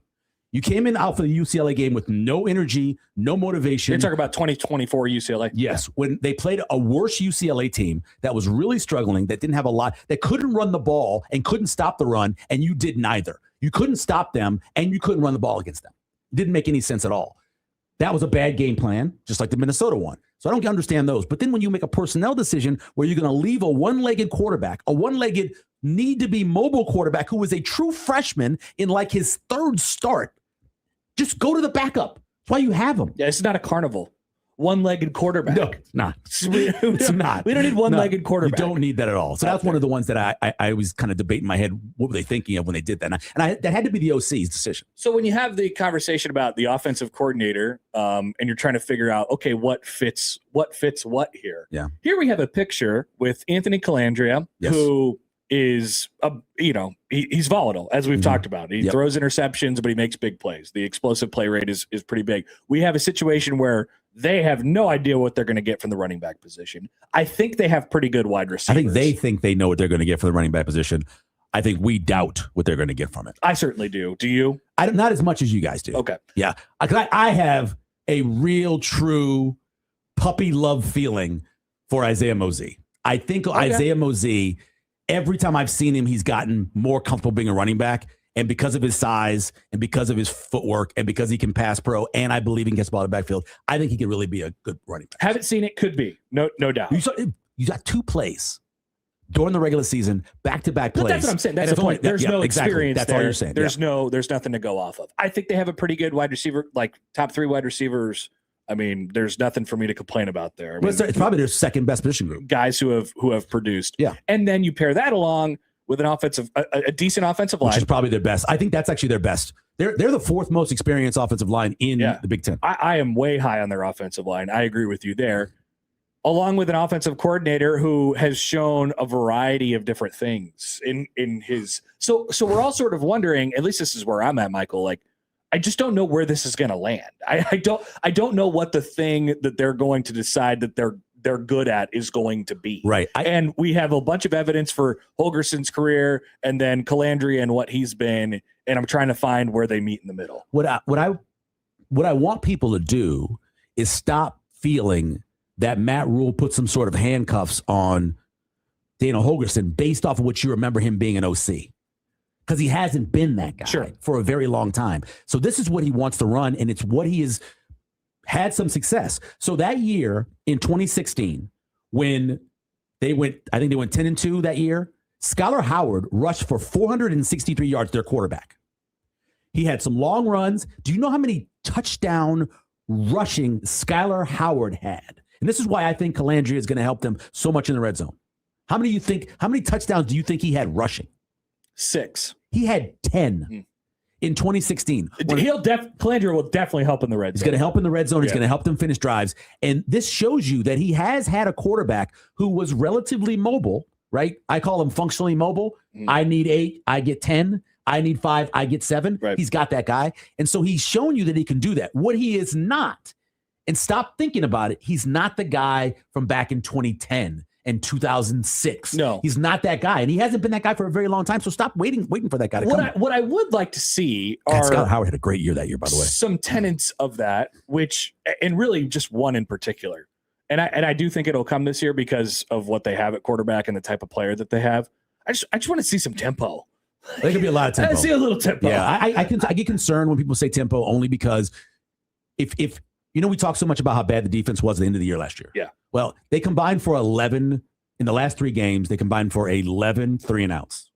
You came in out for the UCLA game with no energy, no motivation. You're talking about 2024 UCLA. Yes, when they played a worse UCLA team that was really struggling, that didn't have a lot, that couldn't run the ball and couldn't stop the run, and you did neither. You couldn't stop them, and you couldn't run the ball against them. Didn't make any sense at all. That was a bad game plan, just like the Minnesota one. So I don't understand those. But then when you make a personnel decision where you're going to leave a one-legged quarterback, a one-legged need-to-be mobile quarterback who was a true freshman in like his third start, just go to the backup. That's why you have him. Yeah, it's not a carnival. One-legged quarterback. No, it's not. It's not. We don't need one-legged quarterback. You don't need that at all. So that's one of the ones that I was kind of debating in my head. What were they thinking of when they did that? And that had to be the OC's decision. So when you have the conversation about the offensive coordinator, and you're trying to figure out, okay, what fits what here? Yeah. Here we have a picture with Anthony Calandria, Yes. who is he's volatile, as we've talked about. He throws interceptions, but he makes big plays. The explosive play rate is pretty big. We have a situation where they have no idea what they're going to get from the running back position. I think they have pretty good wide receivers. I think they know what they're going to get for the running back position. I think we doubt what they're going to get from it. I certainly do. Do you? Not as much as you guys do. Okay. Yeah. I have a real, true puppy love feeling for Isaiah Mosey. I think Isaiah Mosey, every time I've seen him, he's gotten more comfortable being a running back. And because of his size and because of his footwork and because he can pass pro, and I believe he can get the ball in the backfield, I think he could really be a good running back. Haven't seen it. Could be. No doubt. You got 2 plays during the regular season, back-to-back plays. But that's what I'm saying. That's the point. There's no experience That's there. all you're saying. There's nothing to go off of. I think they have a pretty good wide receiver, like top 3 wide receivers. I mean, there's nothing for me to complain about there. I mean, it's probably their second best position group. Guys who have produced. Yeah. And then you pair that along with a decent offensive line. Which is probably their best. I think that's actually their best. They're the 4th most experienced offensive line in the Big Ten. I am way high on their offensive line. I agree with you there. Along with an offensive coordinator who has shown a variety of different things in his. So we're all sort of wondering, at least this is where I'm at, Michael, like, I just don't know where this is going to land. I don't know what the thing that they're going to decide that they're good at is going to be. Right. And we have a bunch of evidence for Holgerson's career and then Calandria and what he's been, and I'm trying to find where they meet in the middle. What I want people to do is stop feeling that Matt Rule put some sort of handcuffs on Dana Holgerson based off of what you remember him being an OC. Because he hasn't been that guy for a very long time. So this is what he wants to run, and it's what he has had some success. So that year in 2016, when they went 10-2 that year, Skylar Howard rushed for 463 yards, their quarterback. He had some long runs. Do you know how many touchdown rushing Skylar Howard had? And this is why I think Calandria is going to help them so much in the red zone. How many touchdowns do you think he had rushing? 6. He had 10 in 2016. Calandria will definitely help in the red zone. He's going to help in the red zone. He's going to help them finish drives. And this shows you that he has had a quarterback who was relatively mobile, right? I call him functionally mobile. I need 8, I get 10. I need 5, I get 7. Right. He's got that guy. And so he's shown you that he can do that. What he is not, and stop thinking about it, he's not the guy from back in 2010 and 2006. No. He's not that guy. And he hasn't been that guy for a very long time. So stop waiting for that guy to come. What I would like to see are Scott Howard had a great year that year, by the way. Some tenets of that, and really just one in particular. And I do think it'll come this year because of what they have at quarterback and the type of player that they have. I just want to see some tempo. There could be a lot of tempo. I see a little tempo. Yeah, I get concerned when people say tempo only because if we talk so much about how bad the defense was at the end of the year last year. Yeah. Well, they combined for 11 in the last 3 games. They combined for 11 3-and-outs.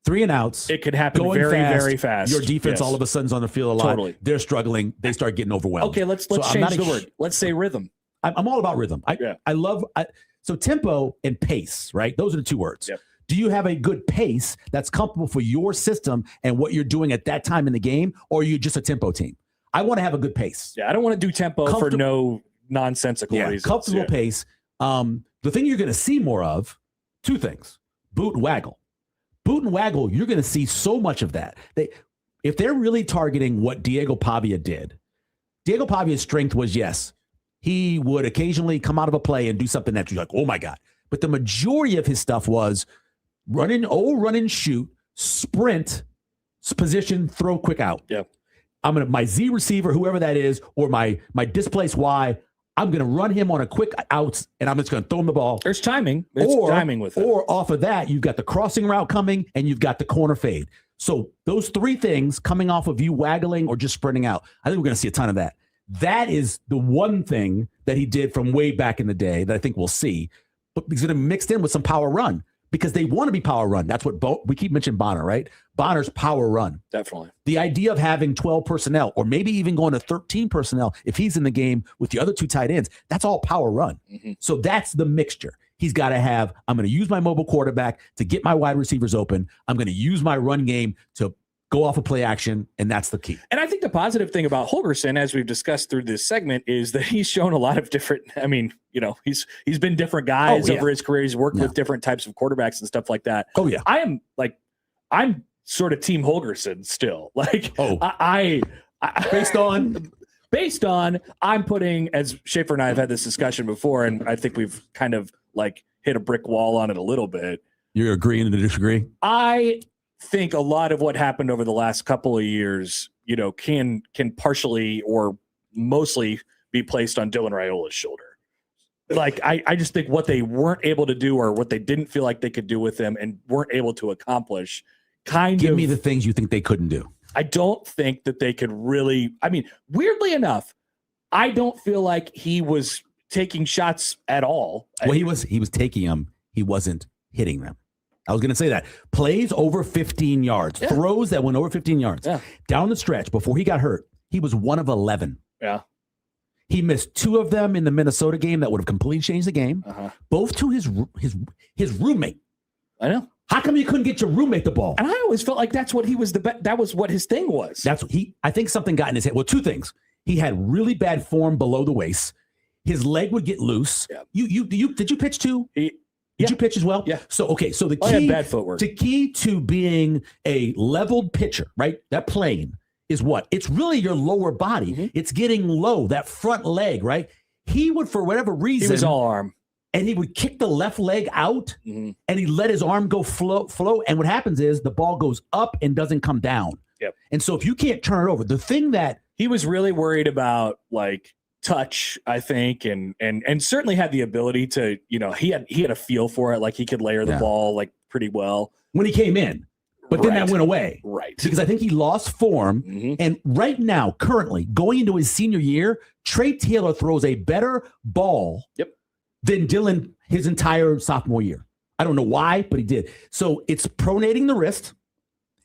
3-and-outs. It could happen going very, fast, very fast. Your defense all of a sudden's on the field a lot. Totally. They're struggling. They start getting overwhelmed. Okay, let's change the word. Let's say rhythm. I'm all about rhythm. So tempo and pace, right? Those are the 2 words. Yep. Do you have a good pace that's comfortable for your system and what you're doing at that time in the game, or are you just a tempo team? I want to have a good pace. Yeah, I don't want to do tempo for no nonsensical reasons. Comfortable pace. The thing you're going to see more of, 2 things. Boot and waggle. Boot and waggle, you're going to see so much of that. If they're really targeting what Diego Pavia did, Diego Pavia's strength was, yes, he would occasionally come out of a play and do something that you're like, oh my God. But the majority of his stuff was run and shoot, sprint, position, throw quick out. Yeah. my Z receiver, whoever that is, or my displaced Y, I'm going to run him on a quick outs, and I'm just going to throw him the ball. There's timing. There's timing with it. Or off of that, you've got the crossing route coming, and you've got the corner fade. So those three things coming off of you waggling or just sprinting out, I think we're going to see a ton of that. That is the one thing that he did from way back in the day that I think we'll see. But he's going to mix in with some power run because they want to be power run. That's what we keep mentioning Bonner, right? Bonner's power run. Definitely. The idea of having 12 personnel or maybe even going to 13 personnel if he's in the game with the other two tight ends, that's all power run. Mm-hmm. So that's the mixture. He's got to have, I'm going to use my mobile quarterback to get my wide receivers open. I'm going to use my run game to go off of play action, and that's the key. And I think the positive thing about Holgorsen, as we've discussed through this segment, is that he's shown a lot of different, I mean, he's been different guys over his career. He's worked with different types of quarterbacks and stuff like that. Oh, yeah. I'm sort of team Holgorsen still. Based on I'm putting, as Schaefer and I have had this discussion before, and I think we've kind of hit a brick wall on it a little bit. You're agreeing to disagree? I think a lot of what happened over the last couple of years, can partially or mostly be placed on Dylan Raiola's shoulder. I just think what they weren't able to do or what they didn't feel like they could do with him and weren't able to accomplish Give me the things you think they couldn't do. I don't think that they could really, weirdly enough, I don't feel like he was taking shots at all. Well, he was taking them. He wasn't hitting them. I was going to say that. Plays over 15 yards, throws that went over 15 yards. Yeah. Down the stretch, before he got hurt, he was 1 of 11. Yeah. He missed 2 of them in the Minnesota game that would have completely changed the game. Uh-huh. Both to his roommate. I know. How come you couldn't get your roommate the ball? And I always felt like that's what he was that was what his thing was. I think something got in his head. Well, 2 things. He had really bad form below the waist. His leg would get loose. Yeah. Did you pitch too? Did you pitch as well? Yeah. So the key, had bad footwork. The key to being a leveled pitcher, right? That plane is what? It's really your lower body. Mm-hmm. It's getting low, that front leg, right? He would, for whatever reason, he was all arm. And he would kick the left leg out, and he let his arm go flow. And what happens is the ball goes up and doesn't come down. Yep. And so if you can't turn it over, the thing that he was really worried about, touch, I think, and certainly had the ability to, he had a feel for it. He could layer the ball pretty well when he came in, but then that went away. Right. Because I think he lost form. Mm-hmm. And right now, currently going into his senior year, Trey Taylor throws a better ball than Dylan his entire sophomore year. I don't know why, but he did. So it's pronating the wrist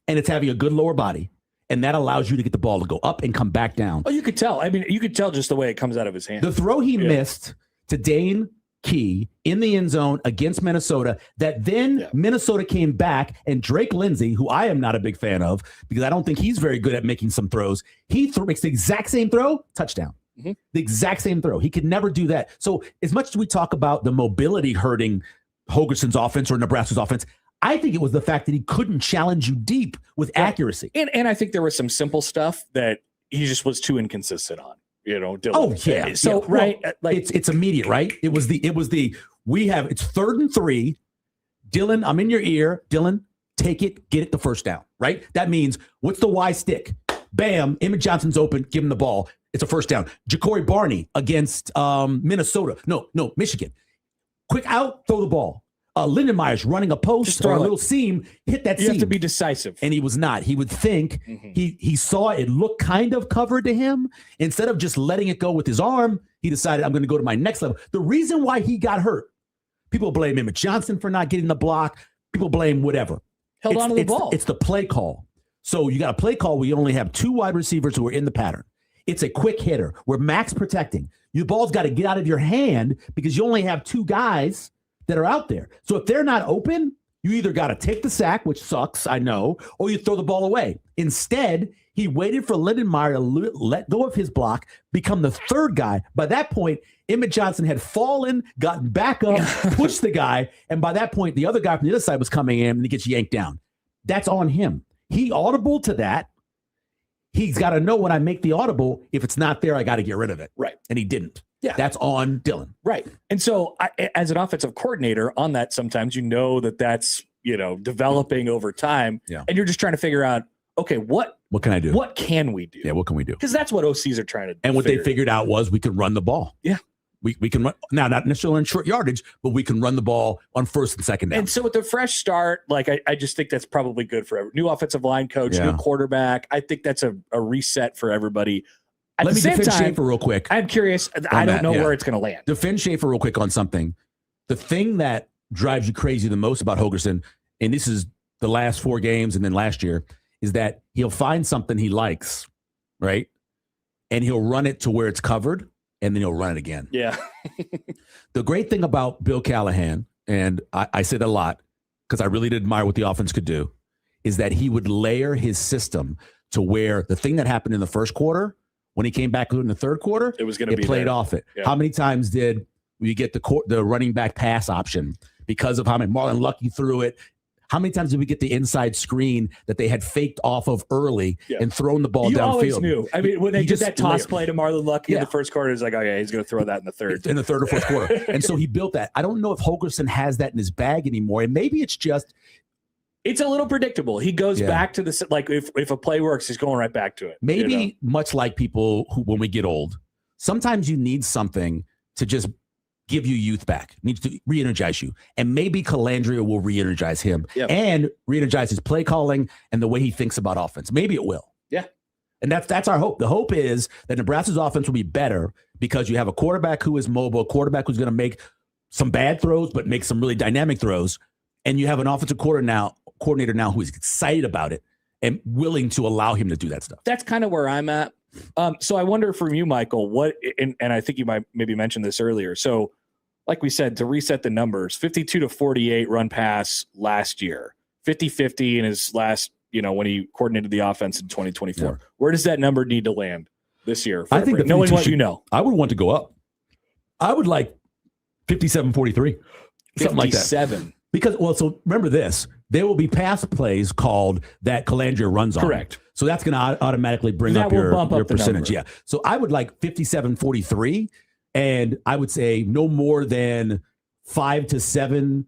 and it's having a good lower body. And that allows you to get the ball to go up and come back down. Oh, you could tell. You could tell just the way it comes out of his hand. The throw he missed to Dane Key in the end zone against Minnesota, that then Minnesota came back, and Drake Lindsay, who I am not a big fan of because I don't think he's very good at making some throws, makes the exact same throw, touchdown. Mm-hmm. The exact same throw. He could never do that. So as much as we talk about the mobility hurting Holgorsen's offense or Nebraska's offense, I think it was the fact that he couldn't challenge you deep with accuracy. And I think there was some simple stuff that he just was too inconsistent on, Dylan. Oh, yeah. So, right. It's immediate, right? It's 3rd and 3. Dylan, I'm in your ear. Dylan, take it, get it the first down, right? That means what's the Y stick? Bam, Emmett Johnson's open, give him the ball. It's a first down. Ja'Cory Barney against Minnesota. No, Michigan. Quick out, throw the ball. Lindenmeyer's running a post or a little seam, hit that seam. You have to be decisive. And he was not. He would think he saw it looked kind of covered to him. Instead of just letting it go with his arm, he decided, I'm going to go to my next level. The reason why he got hurt, people blame Emmett Johnson for not getting the block. People blame whatever. Held on to the ball. It's the play call. So you got a play call where you only have 2 wide receivers who are in the pattern. It's a quick hitter where max protecting. Your ball's got to get out of your hand because you only have 2 guys that are out there. So if they're not open, you either got to take the sack, which sucks, I know, or you throw the ball away. Instead, he waited for Lindenmeyer to let go of his block, become the 3rd guy. By that point, Emmett Johnson had fallen, gotten back up, pushed the guy, and by that point, the other guy from the other side was coming in, and he gets yanked down. That's on him. He audible to that. He's got to know when I make the audible, if it's not there, I got to get rid of it. Right. And he didn't. Yeah. That's on Dylan. Right. And so as an offensive coordinator on that, sometimes that's, developing over time. Yeah. And you're just trying to figure out, okay, what can I do? What can we do? Yeah, what can we do? Because that's what OCs are trying to do. And what they figured out was we could run the ball. Yeah. We can run, now, not necessarily in short yardage, but we can run the ball on first and second down. And so with the fresh start, like I just think that's probably good for every new offensive line coach, new quarterback. I think that's a reset for everybody. Let me defend Schaefer real quick. I'm curious. I don't know where it's going to land. Defend Schaefer real quick on something. The thing that drives you crazy the most about Hogerson, and this is the last 4 games and then last year, is that he'll find something he likes, right? And he'll run it to where it's covered, and then he'll run it again. Yeah. The great thing about Bill Callahan, and I say that a lot because I really did admire what the offense could do, is that he would layer his system to where the thing that happened in the first quarter, when he came back in the third quarter, it played off it. Yeah. How many times did we get the running back pass option because of how many Marlon Lucky threw it? How many times did we get the inside screen that they had faked off of early and thrown the ball downfield? You always knew. I mean, when they did that toss play to Marlon Lucky in the first quarter, it's like, oh, yeah, he's going to throw that in the third. In the third or fourth quarter. And so he built that. I don't know if Hogerson has that in his bag anymore. And maybe it's just. It's a little predictable. He goes back to the, like, if a play works, he's going right back to it. Maybe much like people who, when we get old, sometimes you need something to just give you youth back, needs to re-energize you. And maybe Calandria will re-energize him and re-energize his play calling and the way he thinks about offense. Maybe it will. Yeah. And that's our hope. The hope is that Nebraska's offense will be better because you have a quarterback who is mobile, a quarterback who's going to make some bad throws, but make some really dynamic throws. And you have an offensive coordinator now who is excited about it and willing to allow him to do that stuff. That's kind of where I'm at. So I wonder from you, Michael, what, and I think you might maybe mention this earlier. So like we said, to reset the numbers, 52-48 run pass last year, 50-50 in his last, when he coordinated the offense in 2024. Yeah. Where does that number need to land this year? I think knowing what you know, I would want to go up. I would like 57-43, something like that. Because, so remember this, there will be pass plays called that Calandria runs on. Correct. So that's going to automatically bring up your percentage. Yeah. So I would like 57-43. And I would say no more than 5 to 7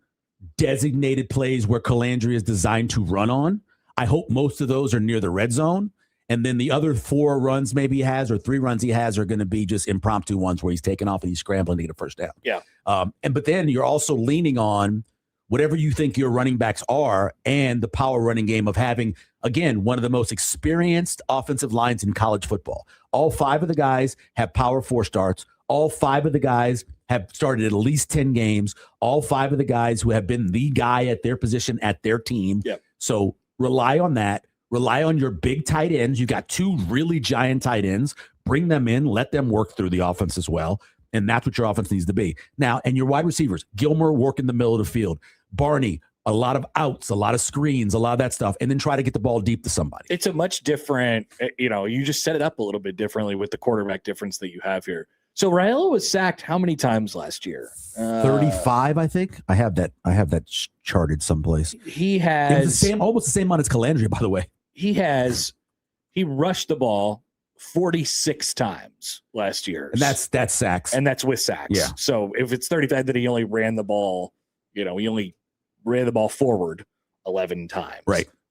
designated plays where Calandria is designed to run on. I hope most of those are near the red zone. And then the other 4 runs maybe he has or 3 runs he has are going to be just impromptu ones where he's taking off and he's scrambling to get a first down. Yeah. But then you're also leaning on whatever you think your running backs are and the power running game of having, again, one of the most experienced offensive lines in college football. All 5 of the guys have power 4 starts. All 5 of the guys have started at least 10 games. All 5 of the guys who have been the guy at their position at their team. Yep. So rely on that. Rely on your big tight ends. You got 2 really giant tight ends. Bring them in. Let them work through the offense as well. And that's what your offense needs to be. Now, and your wide receivers, Gilmer work in the middle of the field. Barney, a lot of outs, a lot of screens, a lot of that stuff, and then try to get the ball deep to somebody. It's a much different, you just set it up a little bit differently with the quarterback difference that you have here. So Raiola was sacked how many times last year? 35, I think. I have that charted someplace. He has almost the same amount as Calandria, by the way. He rushed the ball 46 times last year. And that's sacks. And that's with sacks. Yeah. So if it's 35 that he only ran the ball, he only ran the ball forward 11 times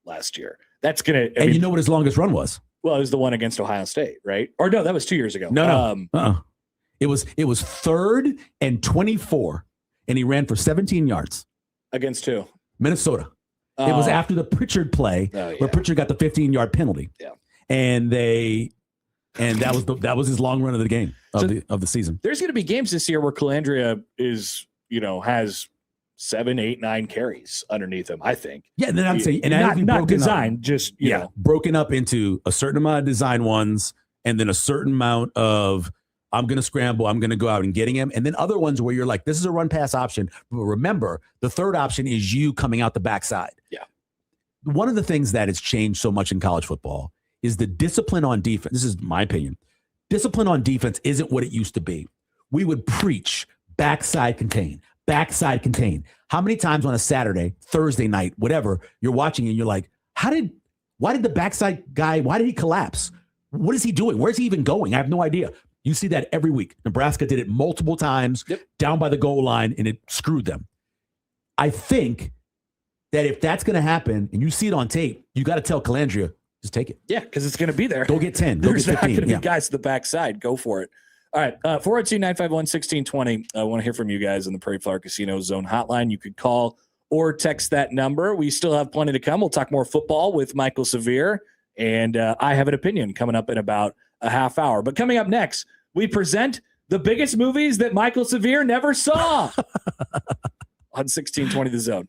last year. That's going to, you know what his longest run was? Well, it was the one against Ohio State, right? Or no, that was 2 years ago. No. It was 3rd and 24, and he ran for 17 yards. Against who? Minnesota. It was after the Pritchard play where Pritchard got the 15-yard penalty. Yeah. And that was his long run of the game of the season. There's going to be games this year where Calandria is, has 7, 8, 9 carries underneath him, I think. Yeah, and then I'm saying, and not designed, just broken up into a certain amount of design ones, and then a certain amount of I'm going to scramble, I'm going to go out and getting him, and then other ones where you're like, this is a run pass option. But remember, the third option is you coming out the backside. Yeah. One of the things that has changed so much in college football is the discipline on defense. This is my opinion. Discipline on defense isn't what it used to be. We would preach backside contain. How many times on a Saturday, Thursday night, whatever, you're watching and you're like, why did the backside guy, why did he collapse? What is he doing? Where's he even going? I have no idea. You see that every week. Nebraska did it multiple times down by the goal line, and it screwed them. I think that if that's going to happen and you see it on tape, you got to tell Calandria, Just take it. Yeah, because it's going to be there. Go get 10. Go There's get not going 15. to be Yeah. guys to the backside. Go for it. All right, 402-951-1620. I want to hear from you guys in the Prairie Flower Casino Zone hotline. You could call or text that number. We still have plenty to come. We'll talk more football with Michael Severe, and I have an opinion coming up in about a half hour. But coming up next, we present the biggest movies that Michael Severe never saw on 1620 The Zone.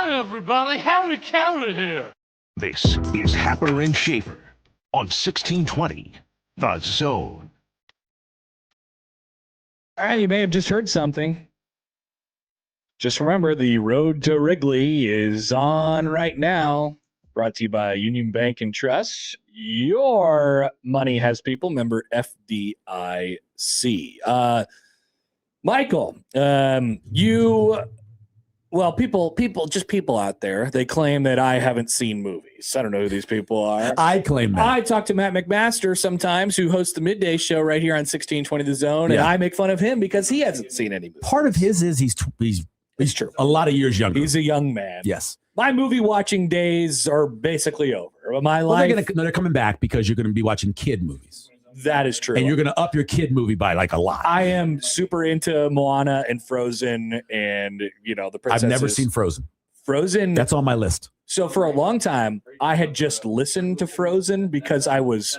Hi, everybody. Howdy County here. This is Happer and Schaefer on 1620 The Zone. All right, you may have just heard something. Just remember, the road to Wrigley is on right now. Brought to you by Union Bank and Trust. Your money has people. Member FDIC. Michael, people out there, they claim that I haven't seen movies. I don't know who these people are. I claim that. I talk to Matt McMaster sometimes, who hosts the midday show right here on 1620 The Zone, and I make fun of him because he hasn't seen any movies. Part of his is he's true. A lot of years younger. He's a young man. Yes. My movie watching days are basically over. My life. They're coming back because you're going to be watching kid movies. That is true. And you're going to up your kid movie by like a lot. I am super into Moana and Frozen and, the princesses. I've never seen Frozen. Frozen. That's on my list. So for a long time, I had just listened to Frozen because I was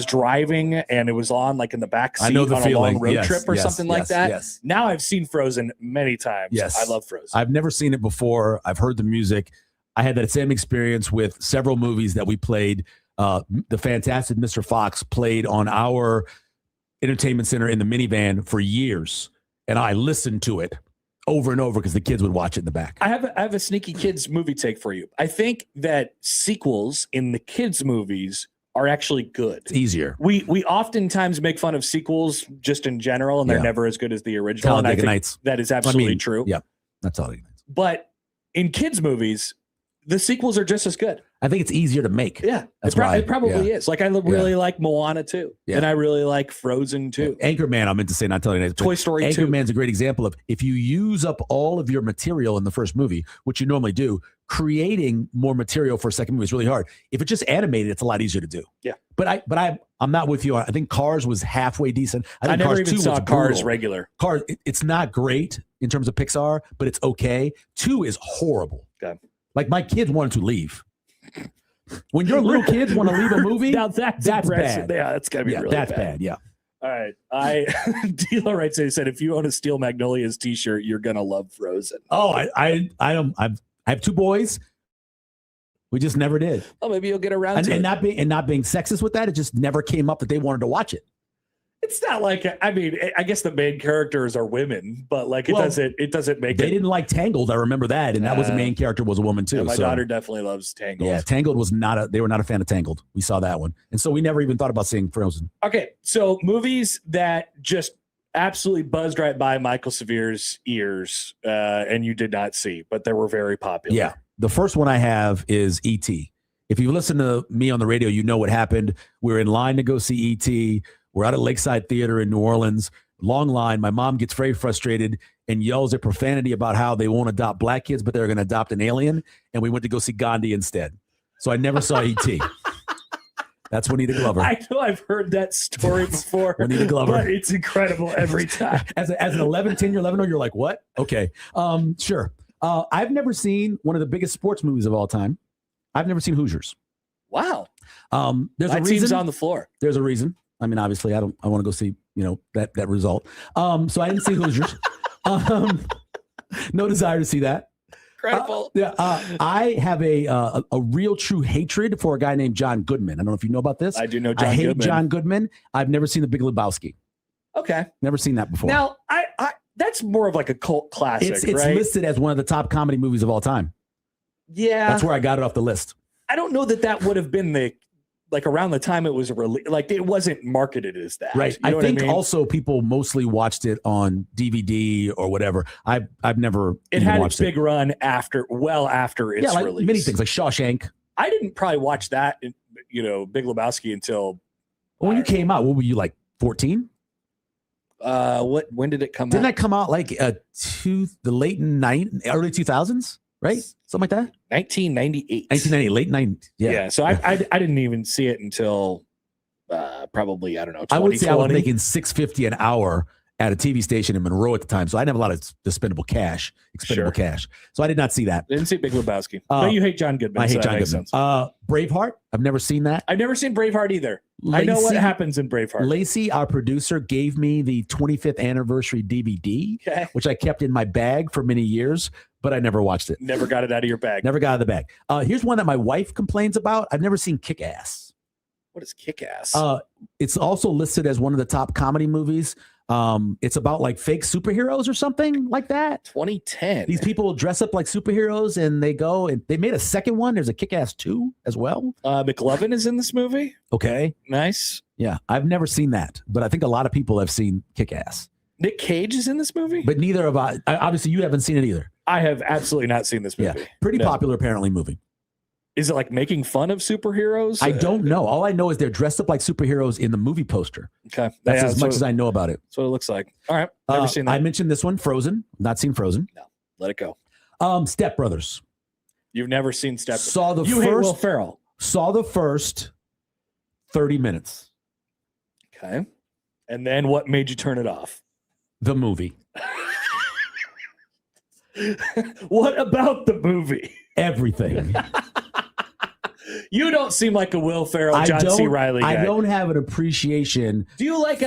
driving and it was on like in the back seat on a long road trip or something like that. Yes. Now I've seen Frozen many times. Yes. I love Frozen. I've never seen it before. I've heard the music. I had that same experience with several movies that we played. The fantastic Mr. Fox played on our entertainment center in the minivan for years. And I listened to it over and over because the kids would watch it in the back. I have a sneaky kids movie take for you. I think that sequels in the kids movies are actually good. It's easier. We oftentimes make fun of sequels just in general, and they're never as good as the original. And I think that is absolutely true. Yeah, that's all. But in kids movies, the sequels are just as good. I think it's easier to make. Yeah, it probably is. Like I really like Moana too, and I really like Frozen too. Anchorman, I meant to say, not telling you. Toy Story 2. Anchorman's a great example of if you use up all of your material in the first movie, which you normally do, creating more material for a second movie is really hard. If it's just animated, it's a lot easier to do. Yeah, but I'm not with you. I think Cars was halfway decent. I never even saw Cars regular. Cars, it's not great in terms of Pixar, but it's okay. 2 is horrible. Okay. Like my kids wanted to leave. When your little kids want to leave a movie, now that's bad. Yeah, that's gotta be really that's bad. Yeah. All right. Dealer right said if you own a Steel Magnolias t-shirt, you're gonna love Frozen. Oh, I have 2 boys. We just never did. Oh, maybe you'll get around to it. And not being sexist with that, it just never came up that they wanted to watch it. It's not like, I mean, I guess the main characters are women, but like it doesn't make They didn't like Tangled. I remember that. And that was the main character was a woman too. Yeah, my daughter definitely loves Tangled. Yeah, Tangled they were not a fan of Tangled. We saw that one. And so we never even thought about seeing Frozen. Okay. So movies that just absolutely buzzed right by Michael Severe's ears and you did not see, but they were very popular. Yeah. The first one I have is E.T. If you listen to me on the radio, you know what happened. We're in line to go see E.T. We're out at Lakeside Theater in New Orleans. Long line. My mom gets very frustrated and yells at profanity about how they won't adopt black kids, but they're going to adopt an alien. And we went to go see Gandhi instead. So I never saw E.T. That's Juanita Glover. I know I've heard that story before. Juanita Glover. But it's incredible every time. As an 10-year, 11-year, you're like, what? Okay. Sure. I've never seen one of the biggest sports movies of all time. I've never seen Hoosiers. Wow. There's My a reason. team's on the floor. There's a reason. I mean, obviously, I want to go see, that result. So I didn't see Hoosiers. No desire to see that. Incredible. I have a real true hatred for a guy named John Goodman. I don't know if you know about this. I do know John I hate Goodman. John Goodman. I've never seen The Big Lebowski. Okay. Never seen that before. Now, I that's more of like a cult classic, it's right? listed as one of the top comedy movies of all time. Yeah. That's where I got it off the list. I don't know that would have been around the time it was released. Like it wasn't marketed as that. Right. You know I think what I mean? also people mostly watched it on DVD or whatever. I've never It even had watched its big run after its like release. many things like Shawshank. I didn't probably watch that, Big Lebowski until when you came out. What were you, like 14? When did it come out? Didn't that come out like the late early 2000s, right? Something like that. 1998. 1998, late 90s. Yeah. So I didn't even see it until probably, I don't know, 2020. I would say I was making $6.50 an hour at a TV station in Monroe at the time, so I didn't have a lot of expendable cash. So I did not see that. Didn't see Big Lebowski. But you hate John Goodman. I hate so John Goodman. Braveheart. I've never seen that. I've never seen Braveheart either. I know what happens in Braveheart. Lacey, our producer, gave me the 25th anniversary DVD, which I kept in my bag for many years. but I never watched it. Never got it out of your bag. Never got out of the bag. Here's one that my wife complains about. I've never seen Kick-Ass. What is Kick-Ass? It's also listed as one of the top comedy movies. It's about like fake superheroes or something like that. 2010. These people dress up like superheroes and they go and they made a second one. There's a Kick-Ass 2 as well. McLovin is in this movie. Okay. Nice. Yeah. I've never seen that, but I think a lot of people have seen Kick-Ass. Nick Cage is in this movie? But neither of I. Obviously, you haven't seen it either. I have absolutely not seen this movie. Yeah. Pretty popular, apparently, movie. Is it like making fun of superheroes? I don't know. All I know is they're dressed up like superheroes in the movie poster. Okay. That's as much as I know about it. That's what it looks like. All right. Never seen that. I mentioned this one, Frozen. Not seen Frozen. No. Let it go. Step Brothers. You've never seen Step Brothers. Saw the you first. Hate Will Ferrell. Saw the first 30 minutes. Okay. And then what made you turn it off? The movie. What about the movie? Everything. You don't seem like a Will Ferrell, John C. Reilly guy. I don't have an appreciation. Do you like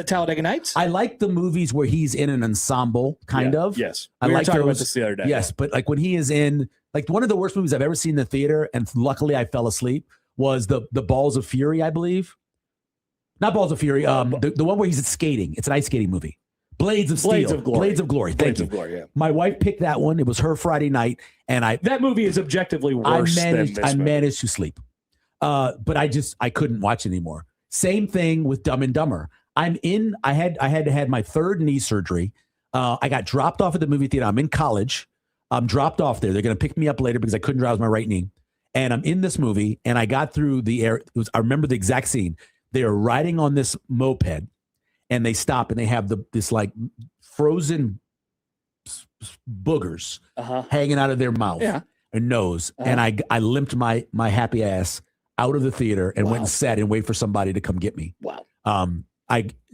Talladega Nights? I like the movies where he's in an ensemble, kind of. Yes. I We were like talking about those. this the other day. Yes, but like when he is in, like one of the worst movies I've ever seen in the theater, and luckily I fell asleep, was the Balls of Fury, I believe. Not Balls of Fury. The one where he's skating. It's an ice skating movie. Blades of Steel. Blades of Glory. Blades of Glory. Thank you. Glory, yeah. My wife picked that one. It was her Friday night, and that movie is objectively worse than this movie. I managed to sleep. But I couldn't watch it anymore. Same thing with Dumb and Dumber. I had my third knee surgery. I got dropped off at the movie theater. I'm in college. I'm dropped off there. They're going to pick me up later because I couldn't drive with my right knee. And I'm in this movie, and I got through the air. I remember the exact scene. They are riding on this moped, and they stop, and they have this like frozen boogers hanging out of their mouth and nose. And I limped my happy ass out of the theater and went and sat and waited for somebody to come get me. Wow.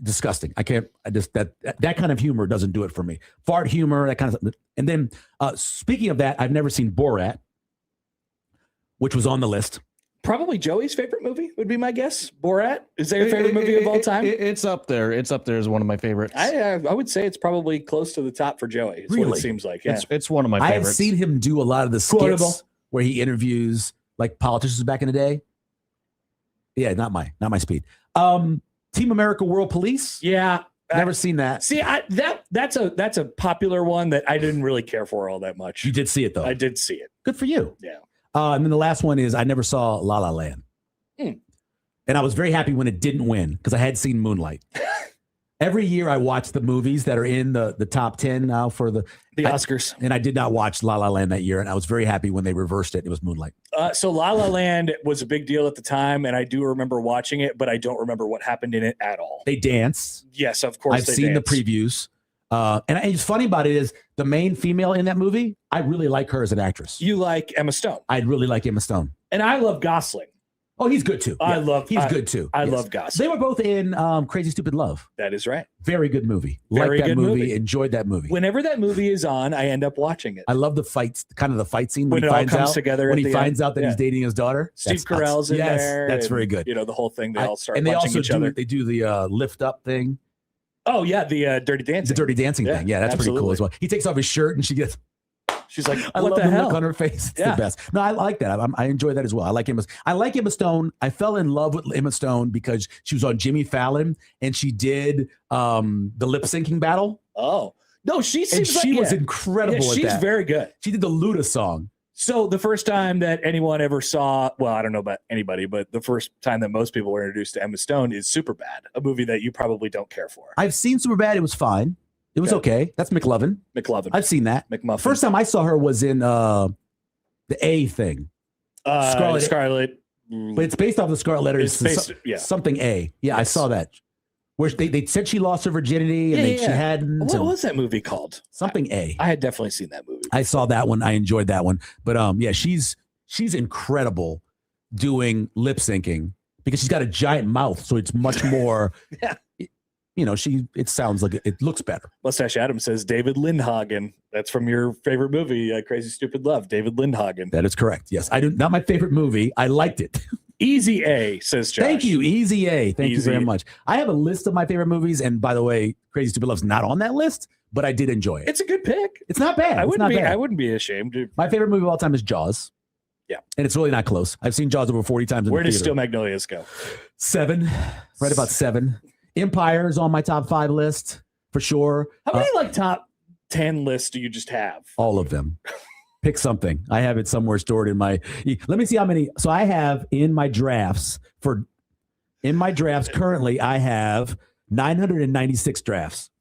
Disgusting. I can't. I just that kind of humor doesn't do it for me. Fart humor, that kind of stuff. And then speaking of that, I've never seen Borat, which was on the list. Probably Joey's favorite movie would be my guess. Borat is that your favorite movie of all time? It's up there. It's up there as one of my favorites. I would say it's probably close to the top for Joey. It's what it seems like. Yeah. It's one of my favorites. I have seen him do a lot of the skits Quotable. where he interviews like politicians back in the day. Yeah, not my speed. Team America World Police. Yeah. Never seen that. See, that's a popular one that I didn't really care for all that much. You did see it though. I did see it. Good for you. Yeah. And then the last one is I never saw La La Land. And I was very happy when it didn't win because I had seen Moonlight. Every year I watch the movies that are in the top 10 now for the Oscars. And I did not watch La La Land that year. And I was very happy when they reversed it. It was Moonlight. So La La Land was a big deal at the time. And I do remember watching it, but I don't remember what happened in it at all. They dance. Yes, of course. I've seen the previews. And it's funny about it is the main female in that movie, I really like her as an actress. You like Emma Stone. I really like Emma Stone. And I love Gosling. Oh, he's good too. He's good too. I love Gosling. They were both in Crazy Stupid Love. That is right. Very good movie. Very Liked that good movie. Enjoyed that movie. Whenever that movie is on, I end up watching it. I love the fights, kind of the fight scene when he it all finds comes out together. when he finds out that Yeah. he's dating his daughter. Steve Carell's in there. That's and, very good. You know, the whole thing. They all start and they punching also each other. They do the lift up thing. Oh yeah, the Dirty Dancing. The Dirty Dancing thing. Yeah, that's pretty cool as well. He takes off his shirt and she gets. She's like, I what love the the hell? look on her face. It's the best. No, I like that. I enjoy that as well. I like Emma Stone. I fell in love with Emma Stone because she was on Jimmy Fallon and she did the lip syncing battle. Oh no, she seems and she was incredible. Yeah, at she's that. very good. She did the Luda song. So the first time that anyone ever saw, well, I don't know about anybody, but the first time that most people were introduced to Emma Stone is Superbad, a movie that you probably don't care for. I've seen Superbad. It was fine. It was okay. That's McLovin. McLovin. I've seen that. McMuffin. First time I saw her was in the A thing. Scarlet. But it's based off the Scarlet Letters. It's something A. Yeah, Yes. I saw that. Where they said she lost her virginity and she hadn't. What was that movie called? Something A. I had definitely seen that movie. I saw that one. I enjoyed that one. But yeah, she's incredible doing lip syncing because she's got a giant mouth, so it's much more. You know, it sounds like it looks better. Mustache Adam says David Lindhagen. That's from your favorite movie, Crazy Stupid Love. David Lindhagen. That is correct. Yes, not my favorite movie. I liked it. Easy A, says Josh. Thank you, Easy A. Thank you Easy. very much. I have a list of my favorite movies, and by the way, Crazy Stupid Love's not on that list, but I did enjoy it. It's a good pick. It's not bad. I It's wouldn't not be. bad. I wouldn't be ashamed. My favorite movie of all time is Jaws. Yeah, and it's really not close. I've seen Jaws over 40 times. Where does Steel Magnolias go? 7, right about 7. Empire is on my top 5 list for sure. How many like top 10 lists do you just have? All of them. Pick something. I have it somewhere stored in my. Let me see how many. So I have in my drafts currently. I have 996 drafts.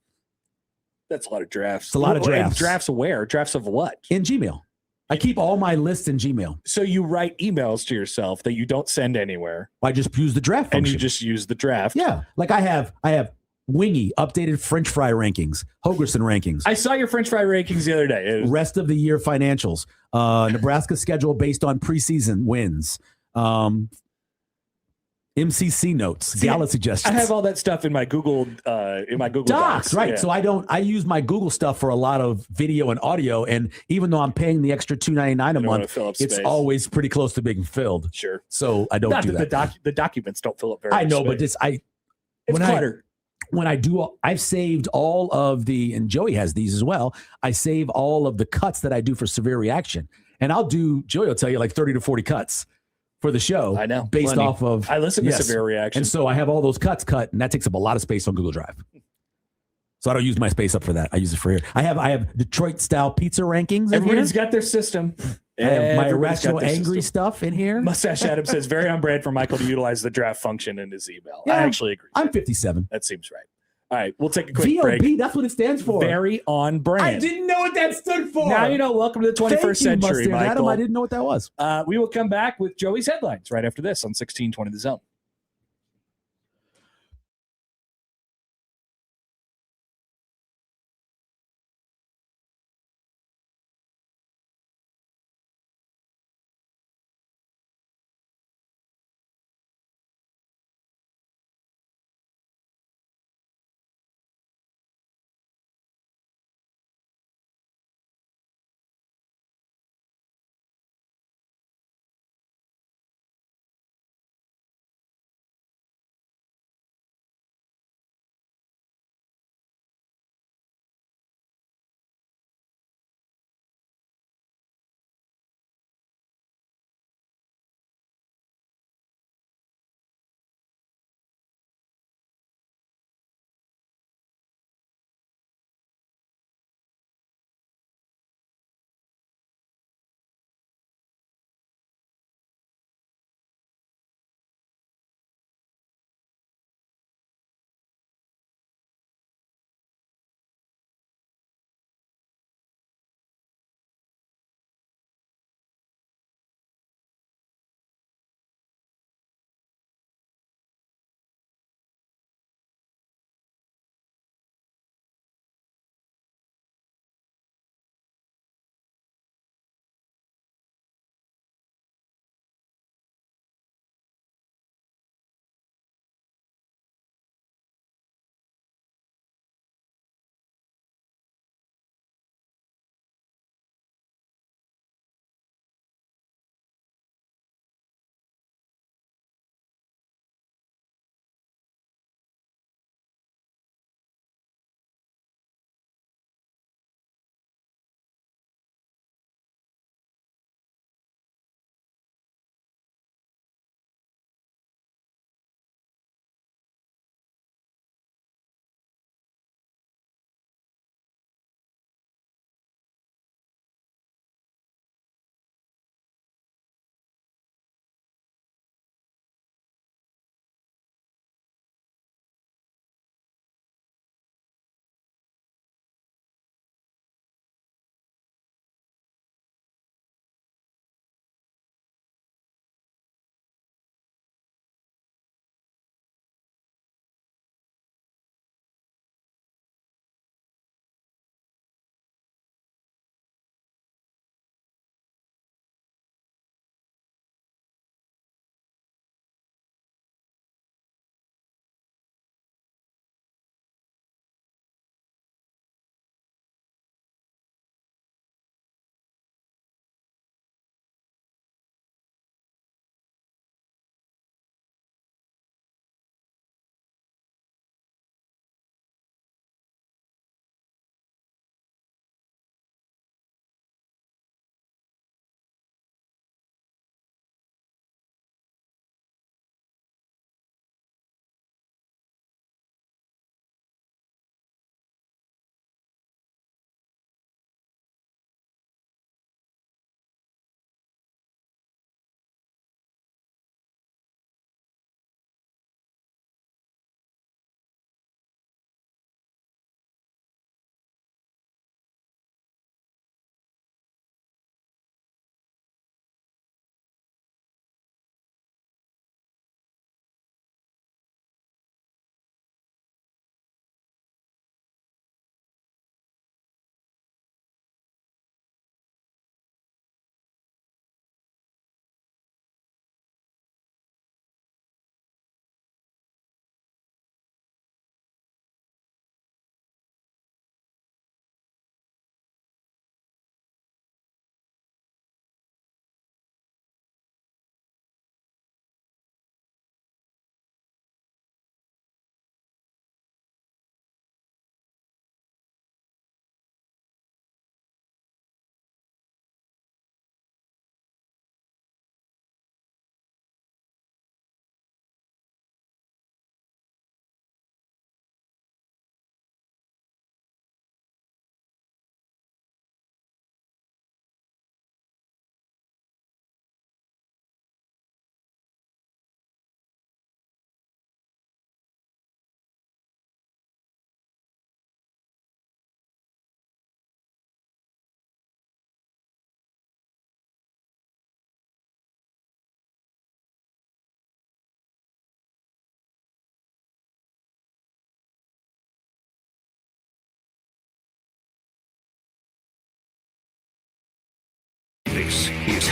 That's a lot of drafts. It's a lot of drafts. Drafts where? Drafts of what? In Gmail. I keep all my lists in Gmail. So you write emails to yourself that you don't send anywhere. I just use the draft function. And you just use the draft. Yeah. Like I have Wingy updated French fry rankings, Hogerson rankings. I saw your French fry rankings the other day. Rest of the year financials. Nebraska schedule based on preseason wins. MCC notes, gala suggestions. I have all that stuff in my Google Docs, right? Yeah. So I use my Google stuff for a lot of video and audio, and even though I'm paying the extra $2.99 a month, it's space. always pretty close to being filled. Sure. So I don't do that. The documents don't fill up very much. I know, space. but it's clutter. When I do, I've saved all of the, and Joey has these as well. I save all of the cuts that I do for severe reaction, and Joey will tell you like 30 to 40 cuts for the show. I know. Based Plenty. off of. I listen to severe reaction. And so I have all those cuts cut, and that takes up a lot of space on Google Drive. So I don't use my space up for that. I use it for here. I have Detroit style pizza rankings. Everybody's got their system. I have my irrational angry stuff in here. Mustache Adam says very on brand for Michael to utilize the draft function in his email. Yeah, I actually agree. I'm 57. That seems right. All right, we'll take a quick VOP, break. That's what it stands for. Very on brand. I didn't know what that stood for. Now you know. Welcome to the 21st century, Mustard Michael. Adam, I didn't know what that was. We will come back with Joey's headlines right after this on 1620 The Zone.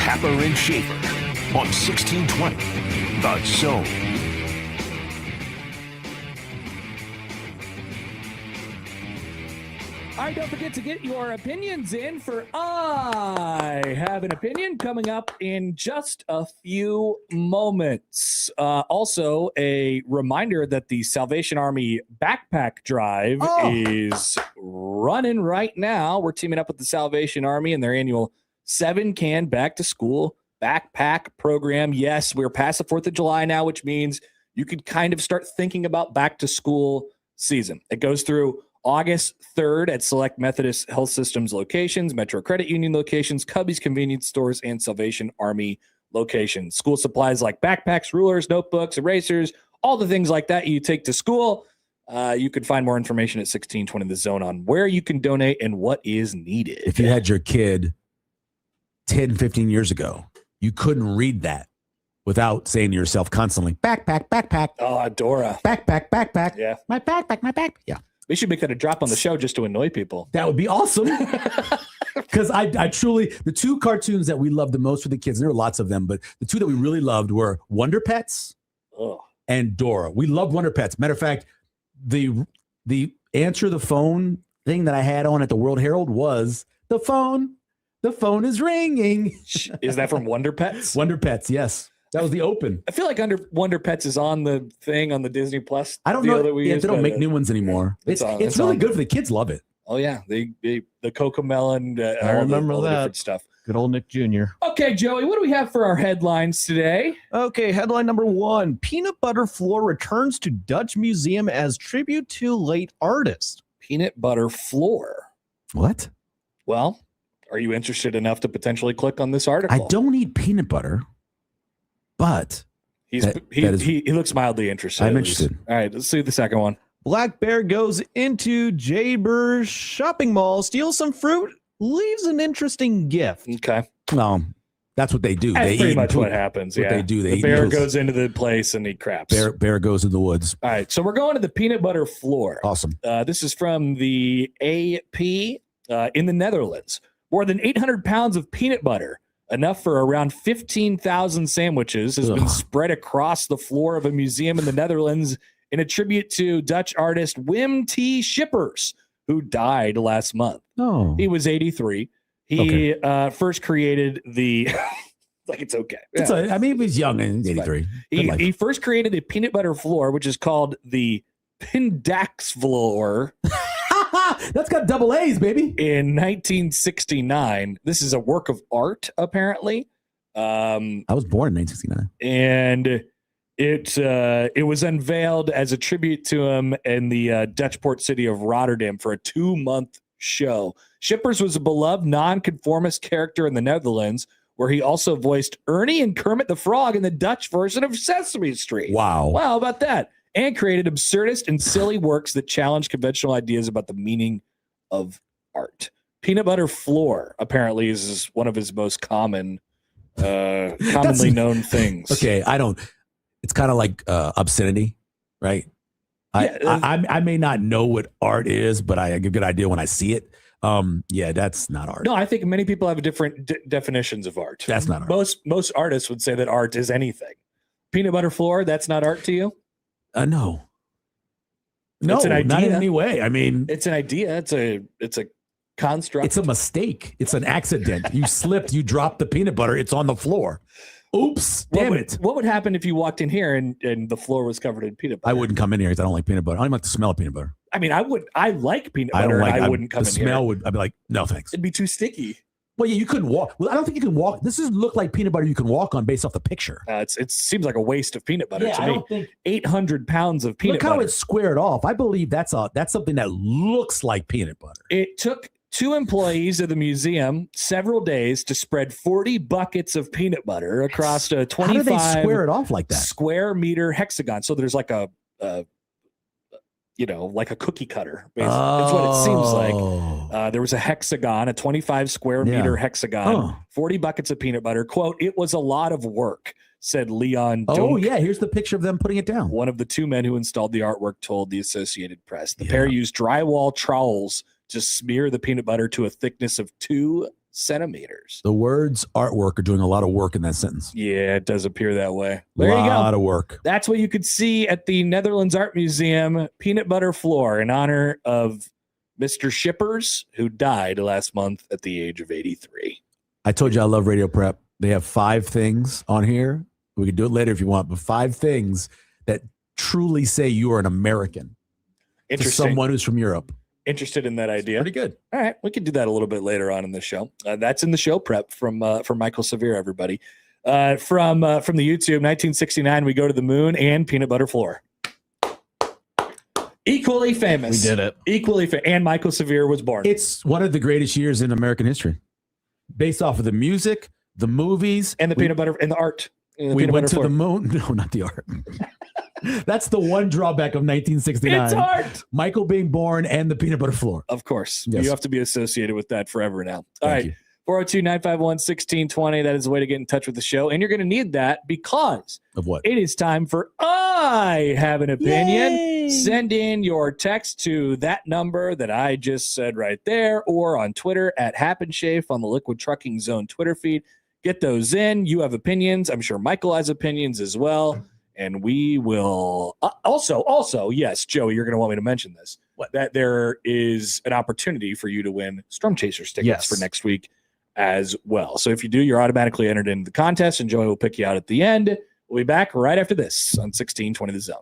Happer and Schaefer on 1620 The Zone. All right, don't forget to get your opinions in for I Have an Opinion coming up in just a few moments. Also, a reminder that the Salvation Army backpack drive is running right now. We're teaming up with the Salvation Army and their annual 7-can back to school backpack program. Yes, we're past the 4th of July now, which means you could kind of start thinking about back to school season. It goes through August 3rd at select Methodist Health Systems locations, Metro Credit Union locations, Cubby's convenience stores, and Salvation Army locations. School supplies like backpacks, rulers, notebooks, erasers, all the things like that you take to school. You can find more information at 1620 The Zone on where you can donate and what is needed. If you had your kid 10, 15 years ago, you couldn't read that without saying to yourself constantly, backpack, backpack. Oh, Dora. Backpack, backpack. Yeah. My backpack, my backpack. Yeah. We should make that a drop on the show just to annoy people. That would be awesome. Because I truly, the two cartoons that we loved the most for the kids, there were lots of them, but the two that we really loved were Wonder Pets and Dora. We loved Wonder Pets. Matter of fact, the answer the phone thing that I had on at the World Herald was the phone is ringing. Is that from Wonder Pets? Wonder Pets, yes. That was the open. I feel like Wonder Pets is on the thing on the Disney Plus. I don't know. That we use, they don't make new ones anymore. It's really good for the kids. Love it. Oh yeah, the Cocomelon. I remember all the that different stuff. Good old Nick Jr. Okay, Joey, what do we have for our headlines today? Okay, headline number 1: Peanut butter floor returns to Dutch Museum as tribute to late artist. Peanut butter floor. What? Well, are you interested enough to potentially click on this article? I don't eat peanut butter. But he looks mildly interested. I'm interested. All right, let's see the second one. Black bear goes into Jaybird shopping mall, steals some fruit, leaves an interesting gift. Okay. Well, that's what they do. That's pretty much what happens. What they do. The bear goes into the place and he craps. Bear goes in the woods. All right, so we're going to the peanut butter floor. Awesome. This is from the AP in the Netherlands. More than 800 pounds of peanut butter, enough for around 15,000 sandwiches, has been spread across the floor of a museum in the Netherlands in a tribute to Dutch artist Wim T. Schippers, who died last month. Oh. He was 83. He first created the... like, it's okay. Yeah. He was young in 83. He first created the peanut butter floor, which is called the Pindax floor. That's got double A's, baby. In 1969. This is a work of art, apparently. I was born in 1969. And it was unveiled as a tribute to him in the Dutch port city of Rotterdam for a 2-month show. Schippers was a beloved nonconformist character in the Netherlands, where he also voiced Ernie and Kermit the Frog in the Dutch version of Sesame Street. Wow. Wow, how about that? And created absurdist and silly works that challenge conventional ideas about the meaning of art. Peanut butter floor apparently is one of his most commonly known things. Okay, it's kind of like obscenity, right? I may not know what art is, but I get a good idea when I see it. Yeah, that's not art. No, I think many people have different definitions of art. That's not art. Most artists would say that art is anything. Peanut butter floor, that's not art to you? No, it's an idea. Not in any way. I mean, it's an idea. It's a construct. It's a mistake. It's an accident. You slipped. You dropped the peanut butter. It's on the floor. Oops! Damn it! What would happen if you walked in here and the floor was covered in peanut butter? I wouldn't come in here because I don't like peanut butter. I don't even like the smell of peanut butter. I mean, I like peanut butter. I wouldn't come in here. The smell would. I'd be like, no thanks. It'd be too sticky. Well, yeah, you couldn't walk. Well, I don't think you can walk. This doesn't look like peanut butter you can walk on based off the picture. It seems like a waste of peanut butter to I me. don't think 800 pounds of peanut butter. Look how it's squared off. I believe that's something that looks like peanut butter. It took 2 employees of the museum several days to spread 40 buckets of peanut butter across a 25 How do they square it off like that? Square meter hexagon. So there's like a like a cookie cutter. That's what it seems like. There was a hexagon, a 25 square meter hexagon, 40 buckets of peanut butter. Quote, "It was a lot of work," said Leon Dunk. Oh, yeah. Here's the picture of them putting it down. One of the 2 men who installed the artwork told the Associated Press. The pair used drywall trowels to smear the peanut butter to a thickness of 2 centimeters. The words artwork are doing a lot of work in that sentence. Yeah, it does appear that way. A There you go. lot of work. That's what you could see at the Netherlands Art Museum peanut butter floor in honor of Mr. Shippers, who died last month at the age of 83. I told you I love Radio Prep. They have 5 things on here. We can do it later if you want, but 5 things that truly say you are an American to Interesting. someone who's from Europe. Interested in that idea. Pretty good. All right, we could do that a little bit later on in the show. That's in the show prep from Michael Severe, everybody. From the YouTube, 1969, We Go to the Moon and Peanut Butter Floor. Equally famous. We did it. Equally and Michael Severe was born. It's one of the greatest years in American history, based off of the music, the movies, and the peanut butter and the art. We went to the moon. No, not the art. That's the one drawback of 1969. It's art. Michael being born and the peanut butter floor. Of course. Yes. You have to be associated with that forever now. All Thank right. you. 402-951-1620. That is the way to get in touch with the show. And you're going to need that because Of what? it is time for I Have an Opinion. Yay. Send in your text to that number that I just said right there, or on Twitter at HappenShafe on the Liquid Trucking Zone Twitter feed. Get those in. You have opinions. I'm sure Michael has opinions as well. And we will also, yes, Joey, you're going to want me to mention this, that there is an opportunity for you to win Storm Chasers tickets for next week as well. So if you do, you're automatically entered into the contest, and Joey will pick you out at the end. We'll be back right after this on 1620 The Zone.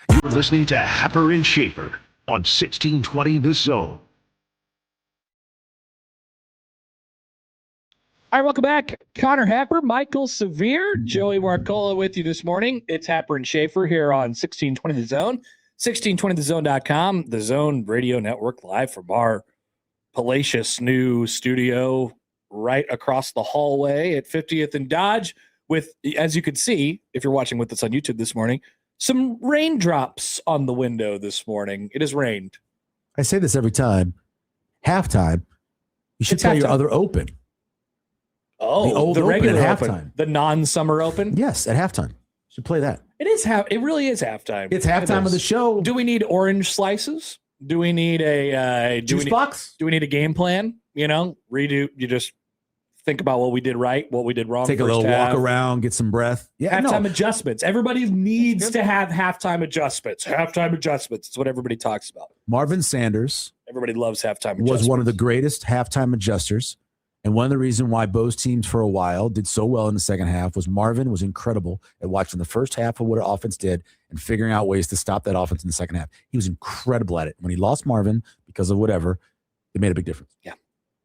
You're listening to Happer and Schaefer on 1620 The Zone. All right, welcome back. Connor Happer, Michael Severe, Joey Marcola with you this morning. It's Happer and Schaefer here on 1620 The Zone, 1620thezone.com, the Zone Radio Network, live from our palatial new studio right across the hallway at 50th and Dodge with, as you could see, if you're watching with us on YouTube this morning, some raindrops on the window this morning. It has rained. I say this every time. Halftime, you should play your other open. Oh, the regular open, halftime. the non-summer open. Yes, at halftime. You should play that. It is it really is halftime. It's halftime of the show. Do we need orange slices? Do we need a juice box? Do we need a game plan? Redo. You just think about what we did right, what we did wrong. Take a little walk around, get some breath. Yeah, halftime adjustments. Everybody needs to have halftime adjustments. Halftime adjustments. It's what everybody talks about. Marvin Sanders. Everybody loves halftime adjustments. Was one of the greatest halftime adjusters. And one of the reasons why both teams for a while did so well in the second half was Marvin was incredible at watching the first half of what our offense did and figuring out ways to stop that offense in the second half. He was incredible at it. When he lost Marvin because of whatever, it made a big difference. Yeah.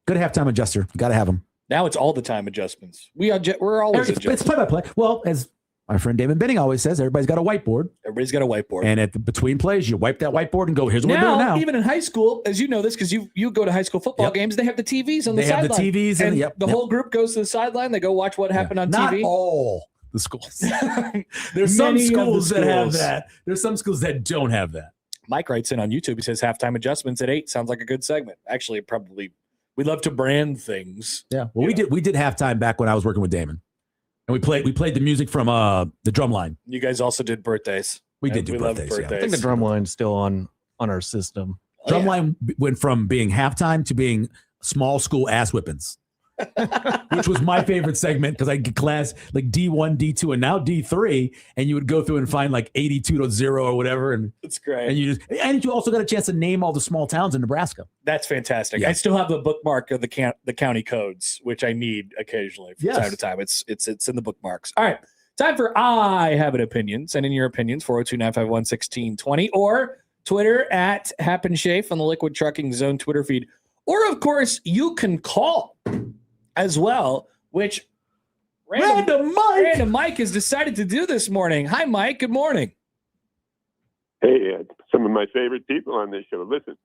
Good halftime adjuster. Got to have him. Now it's all the time adjustments. We're always adjusting. It's play by play. Well, as my friend David Benning always says, everybody's got a whiteboard. Everybody's got a whiteboard. And between plays, you wipe that whiteboard and go, here's what we're doing now. Even in high school, as you know this, because you go to high school football games, they have the TVs on the sideline. They have the TVs. And the whole group goes to the sideline. They go watch what happened on TV. Not all the schools. There's some schools that have that. There's some schools that don't have that. Mike writes in on YouTube. He says halftime adjustments at 8. Sounds like a good segment. Actually, we love to brand things. Yeah. Well, we did halftime back when I was working with Damon. And we played the music from the drum line. You guys also did birthdays. We did do birthdays. Yeah. I think the drum line's still on our system. Drum line went from being halftime to being small school ass whippings, which was my favorite segment because I get class like D1, D2, and now D3, and you would go through and find like 82.0 or whatever. And it's great. And you also got a chance to name all the small towns in Nebraska. That's fantastic. Yeah. I still have the bookmark of the county codes, which I need occasionally from time to time. It's in the bookmarks. All right. Time for I Have an Opinion. Send in your opinions, 402-951-1620, or Twitter at HappenShafe on the Liquid Trucking Zone Twitter feed. Or, of course, you can call as well, which Random Mike has decided to do this morning. Hi, Mike. Good morning. Hey, some of my favorite people on this show. Listen,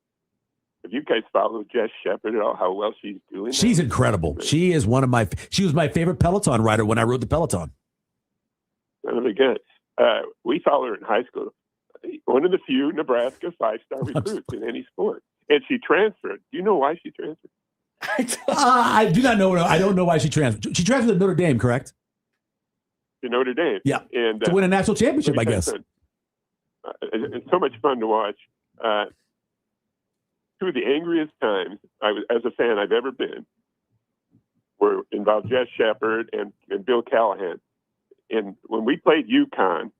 if you guys follow Jess Shepard at all, how well she's doing. She's incredible. She is she was my favorite Peloton rider when I rode the Peloton. Again, we saw her in high school. One of the few Nebraska 5-star recruits in any sport. And she transferred. Do you know why she transferred? I do not know. I don't know why she transferred. She transferred to Notre Dame, correct? To Notre Dame. Yeah. And to win a national championship, I guess. It's so much fun to watch. Two of the angriest times as a fan I've ever been were involved Jess Shepard and Bill Callahan. And when we played UConn,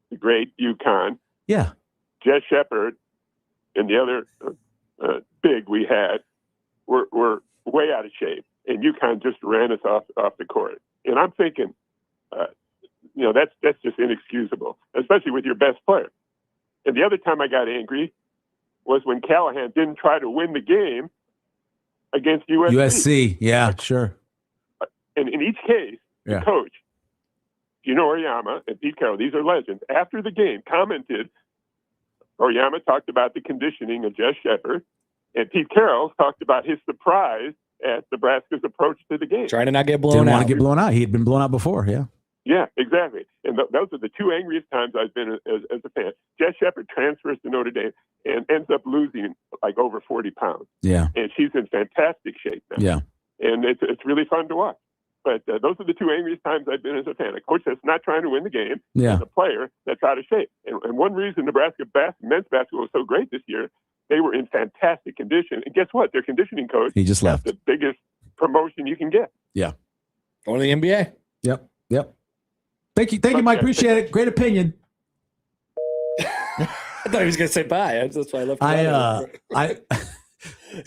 the great UConn, Jess Shepard and the other big we had were way out of shape, and UConn just ran us off the court. And I'm thinking, that's just inexcusable, especially with your best player. And the other time I got angry was when Callahan didn't try to win the game against USC. Yeah, sure. And in each case, the coach, Gino Oyama and Pete Carroll, these are legends, after the game commented, Oyama talked about the conditioning of Jess Shepard, and Pete Carroll talked about his surprise at Nebraska's approach to the game. Trying to not get blown out. Didn't want to get blown out. He had been blown out before, Yeah, exactly. And those are the two angriest times I've been as a fan. Jess Shepard transfers to Notre Dame and ends up losing like over 40 pounds. Yeah. And she's in fantastic shape now. Yeah. And it's really fun to watch. But those are the two angriest times I've been as a fan. A coach that's not trying to win the game, and a player that's out of shape. And one reason Nebraska men's basketball was so great this year, they were in fantastic condition. And guess what? Their conditioning coach, he just left. The biggest promotion you can get. Yeah. Going to the NBA. Yep. Thank you, Mike. Appreciate it. Great opinion. I thought he was going to say bye. That's why I left.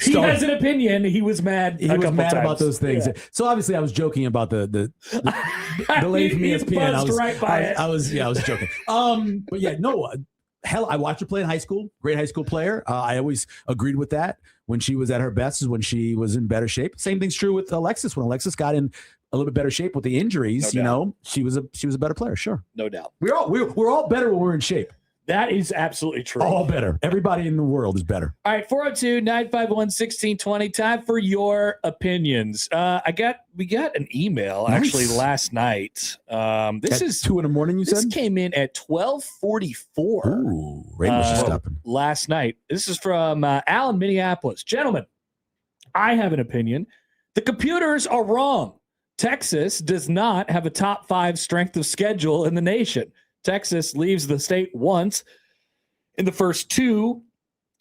He has an opinion. He was mad. He was mad about those things. Yeah. So obviously, I was joking about the lady from ESPN. I was joking. But Hell, I watched her play in high school. Great high school player. I always agreed with that. When she was at her best is when she was in better shape. Same thing's true with Alexis. When Alexis got in a little bit better shape with the injuries, she was a better player. Sure, no doubt. We're all better when we're in shape. That is absolutely true. All better. Everybody in the world is better. All right, 402-951-1620. Time for your opinions. We got an email actually last night. This is 2 a.m. You this said came in at 12:44. Ooh, rain was stopping last night. This is from Al in Minneapolis. Gentlemen, I have an opinion. The computers are wrong. Texas does not have a top 5 strength of schedule in the nation. Texas leaves the state once in the first 2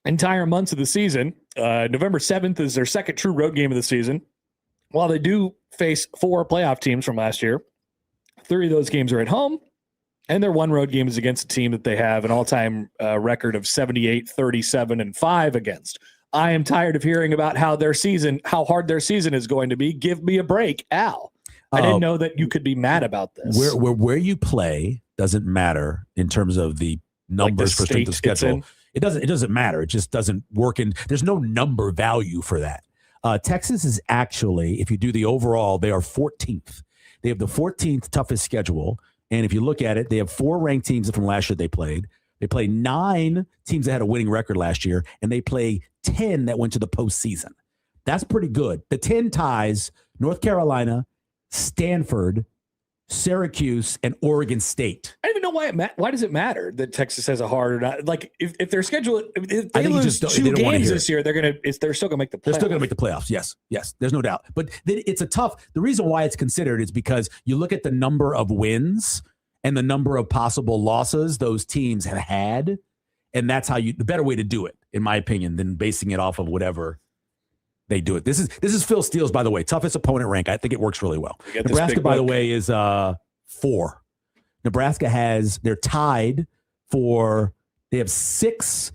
entire months of the season. November 7th is their second true road game of the season. While they do face 4 playoff teams from last year, 3 of those games are at home, and their 1 road game is against a team that they have an all-time record of 78, 37, and 5 against. I am tired of hearing about how hard their season is going to be. Give me a break, Al. I didn't know that you could be mad about this. Where you play doesn't matter in terms of the numbers for strength of schedule. It doesn't matter. It just doesn't work. There's no number value for that. Texas is actually, if you do the overall, they are 14th. They have the 14th toughest schedule. And if you look at it, they have 4 ranked teams from last year they played. They play 9 teams that had a winning record last year, and they play 10 that went to the postseason. That's pretty good. The 10 ties North Carolina, Stanford, Syracuse, and Oregon State. I don't even know why does it matter that Texas has a hard or not? Like if their schedule, if they lose 2 games this year, they're still gonna make the playoffs. They're still gonna make the playoffs. Yes, there's no doubt. But it's the reason why it's considered is because you look at the number of wins and the number of possible losses those teams have had, and that's the better way to do it, in my opinion, than basing it off of whatever they do it. This is Phil Steele's, by the way, toughest opponent rank. I think it works really well. Nebraska, by the way, is 4. Nebraska they're tied they have 6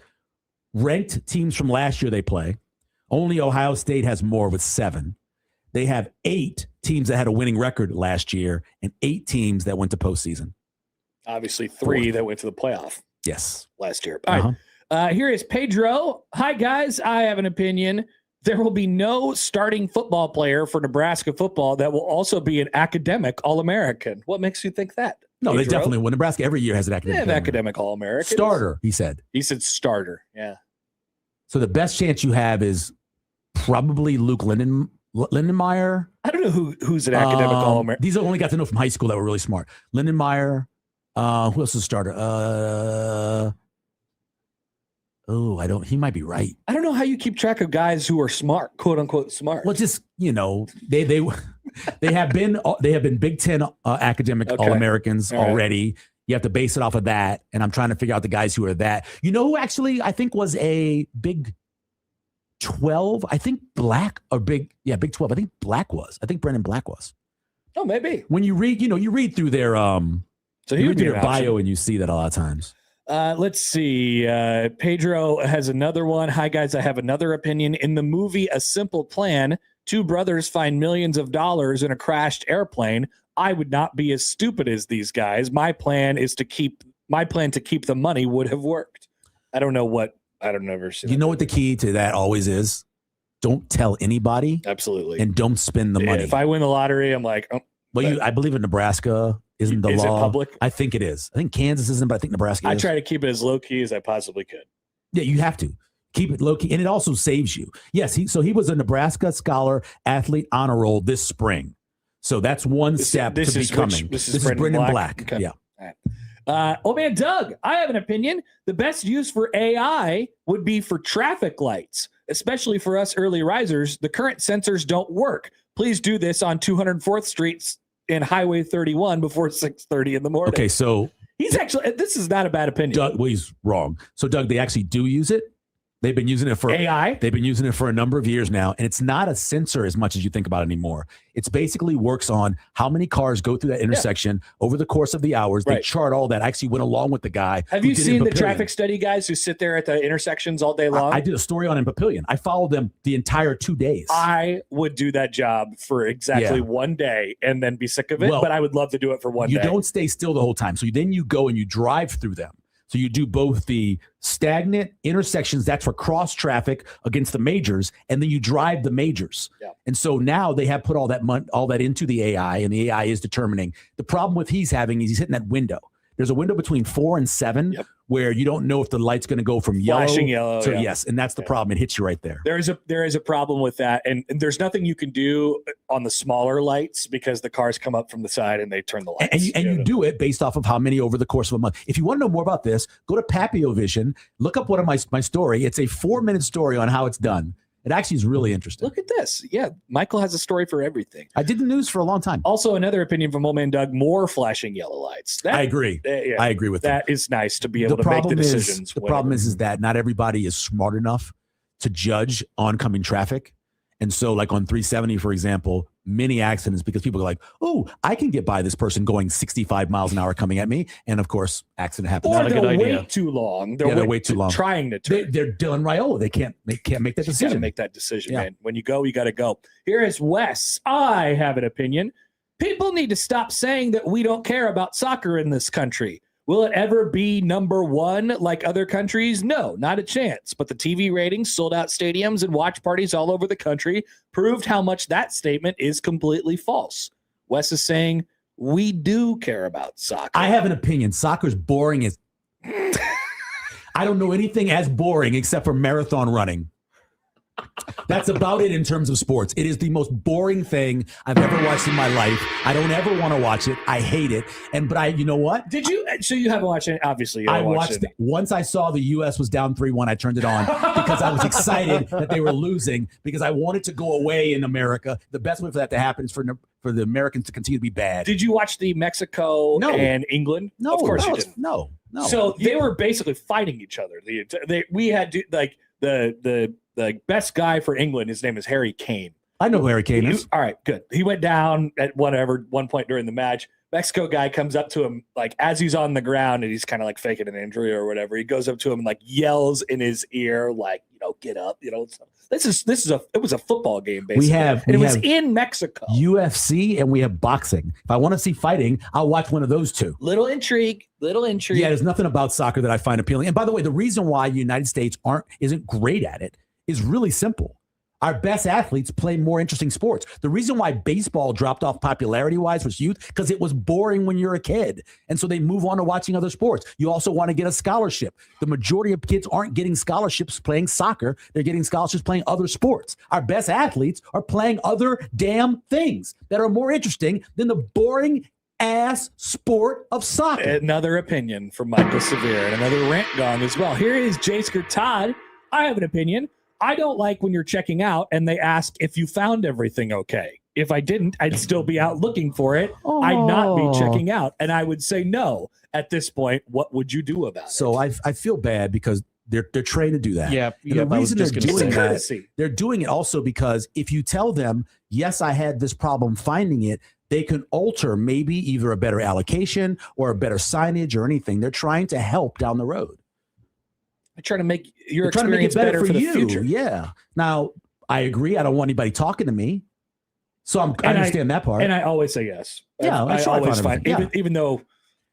ranked teams from last year they play. Only Ohio State has more with 7. They have 8 teams that had a winning record last year and 8 teams that went to postseason. Obviously 3 that went to the playoff. Yes. Last year. All right. Here is Pedro. Hi, guys. I have an opinion. There will be no starting football player for Nebraska football that will also be an academic All-American. What makes you think that? No, Pedro? They definitely will. Nebraska every year has an academic. They have academic All-American. Starter, he said. He said starter, yeah. So the best chance you have is probably Luke Lindenmeyer. I don't know who's an academic All-American. These I only got to know from high school that were really smart. Lindenmeyer. Who else is a starter? He might be right. I don't know how you keep track of guys who are smart, quote unquote smart. Well, just, they have been Big Ten academic All-Americans already. You have to base it off of that. And I'm trying to figure out the guys who are that. You know who actually I think was a Big 12? I think Big 12. I think Black was. I think Brendan Black was. Oh, maybe. When you read, you read through their bio and you see that a lot of times. Let's see. Pedro has another one. Hi, guys. I have another opinion. In the movie A Simple Plan, 2 brothers find millions of dollars in a crashed airplane. I would not be as stupid as these guys. My plan to keep the money would have worked. I don't know what. I don't never see. You know what the key to that always is? Don't tell anybody. Absolutely. And don't spend the money. If I win the lottery, I'm like, oh. Well, I believe in Nebraska. Isn't the law? Is it public? I think it is. I think Kansas isn't, but I think Nebraska is. I try to keep it as low key as I possibly could. Yeah, you have to keep it low key, and it also saves you. Yes, he was a Nebraska Scholar Athlete honor roll this spring, so that's one step to becoming. This is Brendan Black. Okay. Yeah. All right. Doug, I have an opinion. The best use for AI would be for traffic lights, especially for us early risers. The current sensors don't work. Please do this on 204th Street and Highway 31 before 6:30 in the morning. Okay, so he's actually, this is not a bad opinion. Doug, well, he's wrong. So Doug, they actually do use it. They've been using it for AI. They've been using it for a number of years now, and it's not a sensor as much as you think about it anymore. It's basically works on how many cars go through that intersection over the course of the hours. They chart all that. I actually went along with the guy. Have you seen the traffic study guys who sit there at the intersections all day long? I did a story on in Papillion. I followed them the entire 2 days. I would do that job for exactly 1 day and then be sick of it, but I would love to do it for one day. You don't stay still the whole time. So then you go and you drive through them. So you do both the stagnant intersections, that's for cross traffic against the majors, and then you drive the majors. Yeah. And so now they have put all that into the AI, and the AI is determining. The problem with he's having is he's hitting that window. There's a window between 4 and 7 where you don't know if the light's going to go from flashing yellow. So yes, and that's the problem. It hits you right there. There is a problem with that, and there's nothing you can do on the smaller lights because the cars come up from the side and they turn the lights. And you do it based off of how many over the course of a month. If you want to know more about this, go to Papio Vision. Look up one of my story. It's a 4-minute story on how it's done. It actually is really interesting. Look at this. Yeah, Michael has a story for everything. I did the news for a long time. Also, another opinion from Old Man Doug, more flashing yellow lights. I agree. I agree with that. That is nice to be able to make the decisions. The problem is that not everybody is smart enough to judge oncoming traffic. And so like on 370, for example, many accidents because people are like, oh, I can get by this person going 65 miles an hour coming at me. And of course, accident happens. Or they'll wait too long. They'll wait too long. Trying to turn. They're Dylan Raiola. They can't make that decision. You gotta make that decision, man. When you go, you got to go. Here is Wes. I have an opinion. People need to stop saying that we don't care about soccer in this country. Will it ever be number one like other countries? No, not a chance. But the TV ratings, sold out stadiums, and watch parties all over the country proved how much that statement is completely false. Wes is saying we do care about soccer. I have an opinion. Soccer's boring as... I don't know anything as boring except for marathon running. That's about it in terms of sports. It is the most boring thing I've ever watched in my life. I don't ever want to watch it. I hate it. But you know what? Did you? So you haven't watched it? Obviously, I watched it. Once I saw the U.S. was down 3-1, I turned it on because I was excited that they were losing because I wanted to go away in America. The best way for that to happen is for the Americans to continue to be bad. Did you watch the Mexico and England? No, of course you didn't. No. So they were basically fighting each other. We had like the best guy for England, his name is Harry Kane. I know who Harry Kane is. All right, good. He went down at one point during the match. Mexico guy comes up to him like as he's on the ground and he's kind of like faking an injury or whatever. He goes up to him and like yells in his ear, like, get up, It was a football game basically. It was in Mexico. UFC and we have boxing. If I want to see fighting, I'll watch one of those two. Little intrigue. Yeah, there's nothing about soccer that I find appealing. And by the way, the reason why the United States isn't great at it is really simple. Our best athletes play more interesting sports. The reason why baseball dropped off popularity-wise was youth, because it was boring when you're a kid. And so they move on to watching other sports. You also want to get a scholarship. The majority of kids aren't getting scholarships playing soccer. They're getting scholarships playing other sports. Our best athletes are playing other damn things that are more interesting than the boring ass sport of soccer. Another opinion from Michael Severe and another rant gong as well. Here is Jasker Todd. I have an opinion. I don't like when you're checking out and they ask if you found everything okay. If I didn't, I'd still be out looking for it. Oh. I'd not be checking out. And I would say no. At this point, what would you do about it? So I feel bad because they're trained to do that. Yeah. And the reason they're doing that, they're doing it also because if you tell them, yes, I had this problem finding it, they can alter maybe either a better allocation or a better signage or anything. They're trying to help down the road. I try to make your experience better for the future. Yeah. Now, I agree. I don't want anybody talking to me. So I understand that part. And I always say yes. Yeah, I always find, even though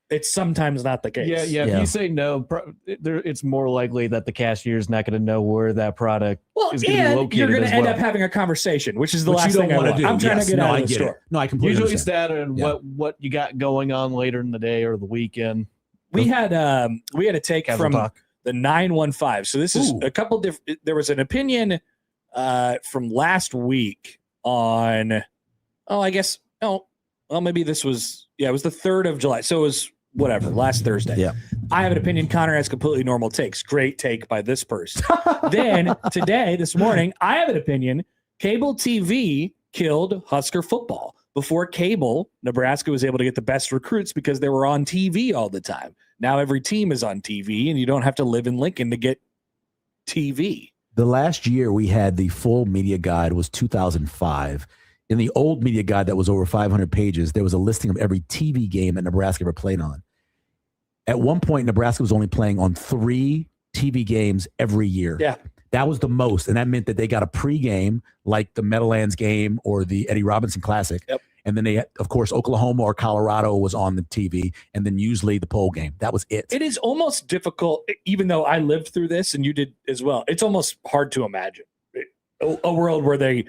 it's sometimes not the case. Yeah. If you say no, it's more likely that the cashier is not going to know where that product is going to be located. You're going to end up having a conversation, which is the last thing I want to do. I'm trying to get out of the store. No, I completely Usually it's that and what you got going on later in the day or the weekend. We had a take from the 915. So this is a couple different. There was an opinion from last week on. Maybe this was. Yeah, it was the 3rd of July. So it was whatever last Thursday. Yeah, I have an opinion. Connor has completely normal takes. Great take by this person. Then this morning, I have an opinion. Cable TV killed Husker football. Before cable, Nebraska was able to get the best recruits because they were on TV all the time. Now every team is on TV, and you don't have to live in Lincoln to get TV. The last year we had the full media guide was 2005. In the old media guide that was over 500 pages, there was a listing of every TV game that Nebraska ever played on. At one point, Nebraska was only playing on 3 TV games every year. Yeah. That was the most, and that meant that they got a pregame like the Meadowlands game or the Eddie Robinson Classic. Yep. And then they, of course, Oklahoma or Colorado was on the TV, and then usually the pole game. That was it. It is almost difficult, even though I lived through this and you did as well. It's almost hard to imagine a world where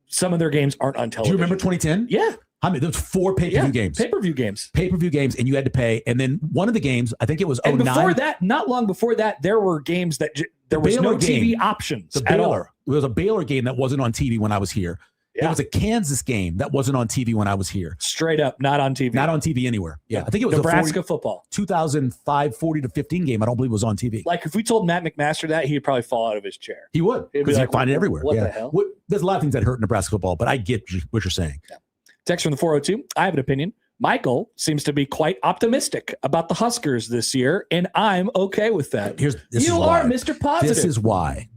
some of their games aren't on television. Do you remember 2010? Yeah. I mean, there was 4 pay-per-view games. Pay-per-view games, and you had to pay. And then one of the games, I think it was 09. And before that, not long before that, there were games that there was no TV options at all. There was a Baylor game that wasn't on TV when I was here. Yeah. There was a Kansas game that wasn't on TV when I was here. Straight up, not on TV. Not on TV anywhere. Yeah, I think it was Nebraska football. 2005 40-15 game. I don't believe was on TV. Like if we told Matt McMaster that, he'd probably fall out of his chair. He would, because he'd find it everywhere. What the hell? There's a lot of things that hurt Nebraska football, but I get what you're saying. Yeah. Text from the 402. I have an opinion. Michael seems to be quite optimistic about the Huskers this year, and I'm okay with that. You are Mr. Positive. This is why.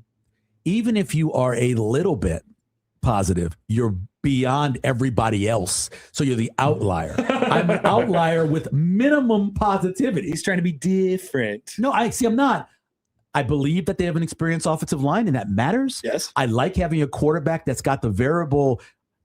Even if you are a little bit positive, you're beyond everybody else. So you're the outlier. I'm an outlier with minimum positivity. He's trying to be different. No, I'm not. I believe that they have an experienced offensive line, and that matters. Yes. I like having a quarterback that's got the variable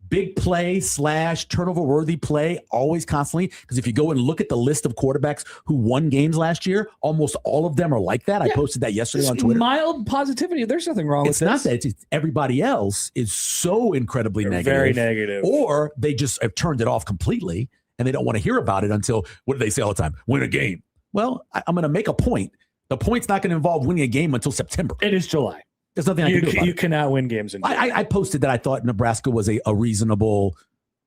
big play / turnover worthy play always constantly. Because if you go and look at the list of quarterbacks who won games last year, almost all of them are like that. I posted that yesterday on Twitter. Mild positivity. There's nothing wrong with this. It's not that. It's everybody else is so incredibly negative. Very negative. Or they just have turned it off completely and they don't want to hear about it until, what do they say all the time? Win a game. Well, I'm going to make a point. The point's not going to involve winning a game until September. It is July. There's nothing I can do about You cannot win games in July. I posted that I thought Nebraska was a reasonable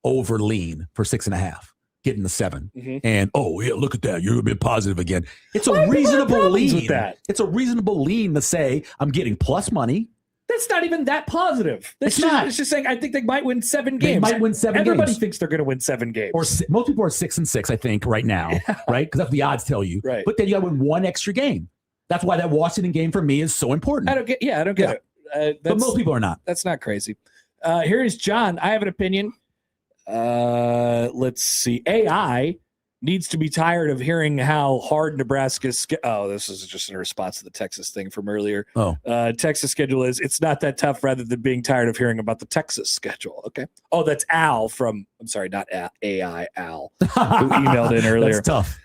over lean for 6.5, getting the 7. Mm-hmm. And, look at that. You're a bit positive again. It's a reasonable lean. With that. It's a reasonable lean to say I'm getting plus money. That's not even that positive. It's just saying I think they might win 7 games. They might win 7 games. Everybody thinks they're going to win 7 games. Or most people are 6-6, I think, right now, right? Because that's what the odds tell you. Right. But then you got to win 1 extra game. That's why that Washington game for me is so important. I don't get it. But most people are not. That's not crazy. Here is John. I have an opinion. Let's see. AI needs to be tired of hearing how hard Nebraska's this is just in response to the Texas thing from earlier. Texas schedule is. It's not that tough rather than being tired of hearing about the Texas schedule. Okay. Oh, that's Al from, I'm sorry, not AI, Al, who emailed in earlier. That's tough.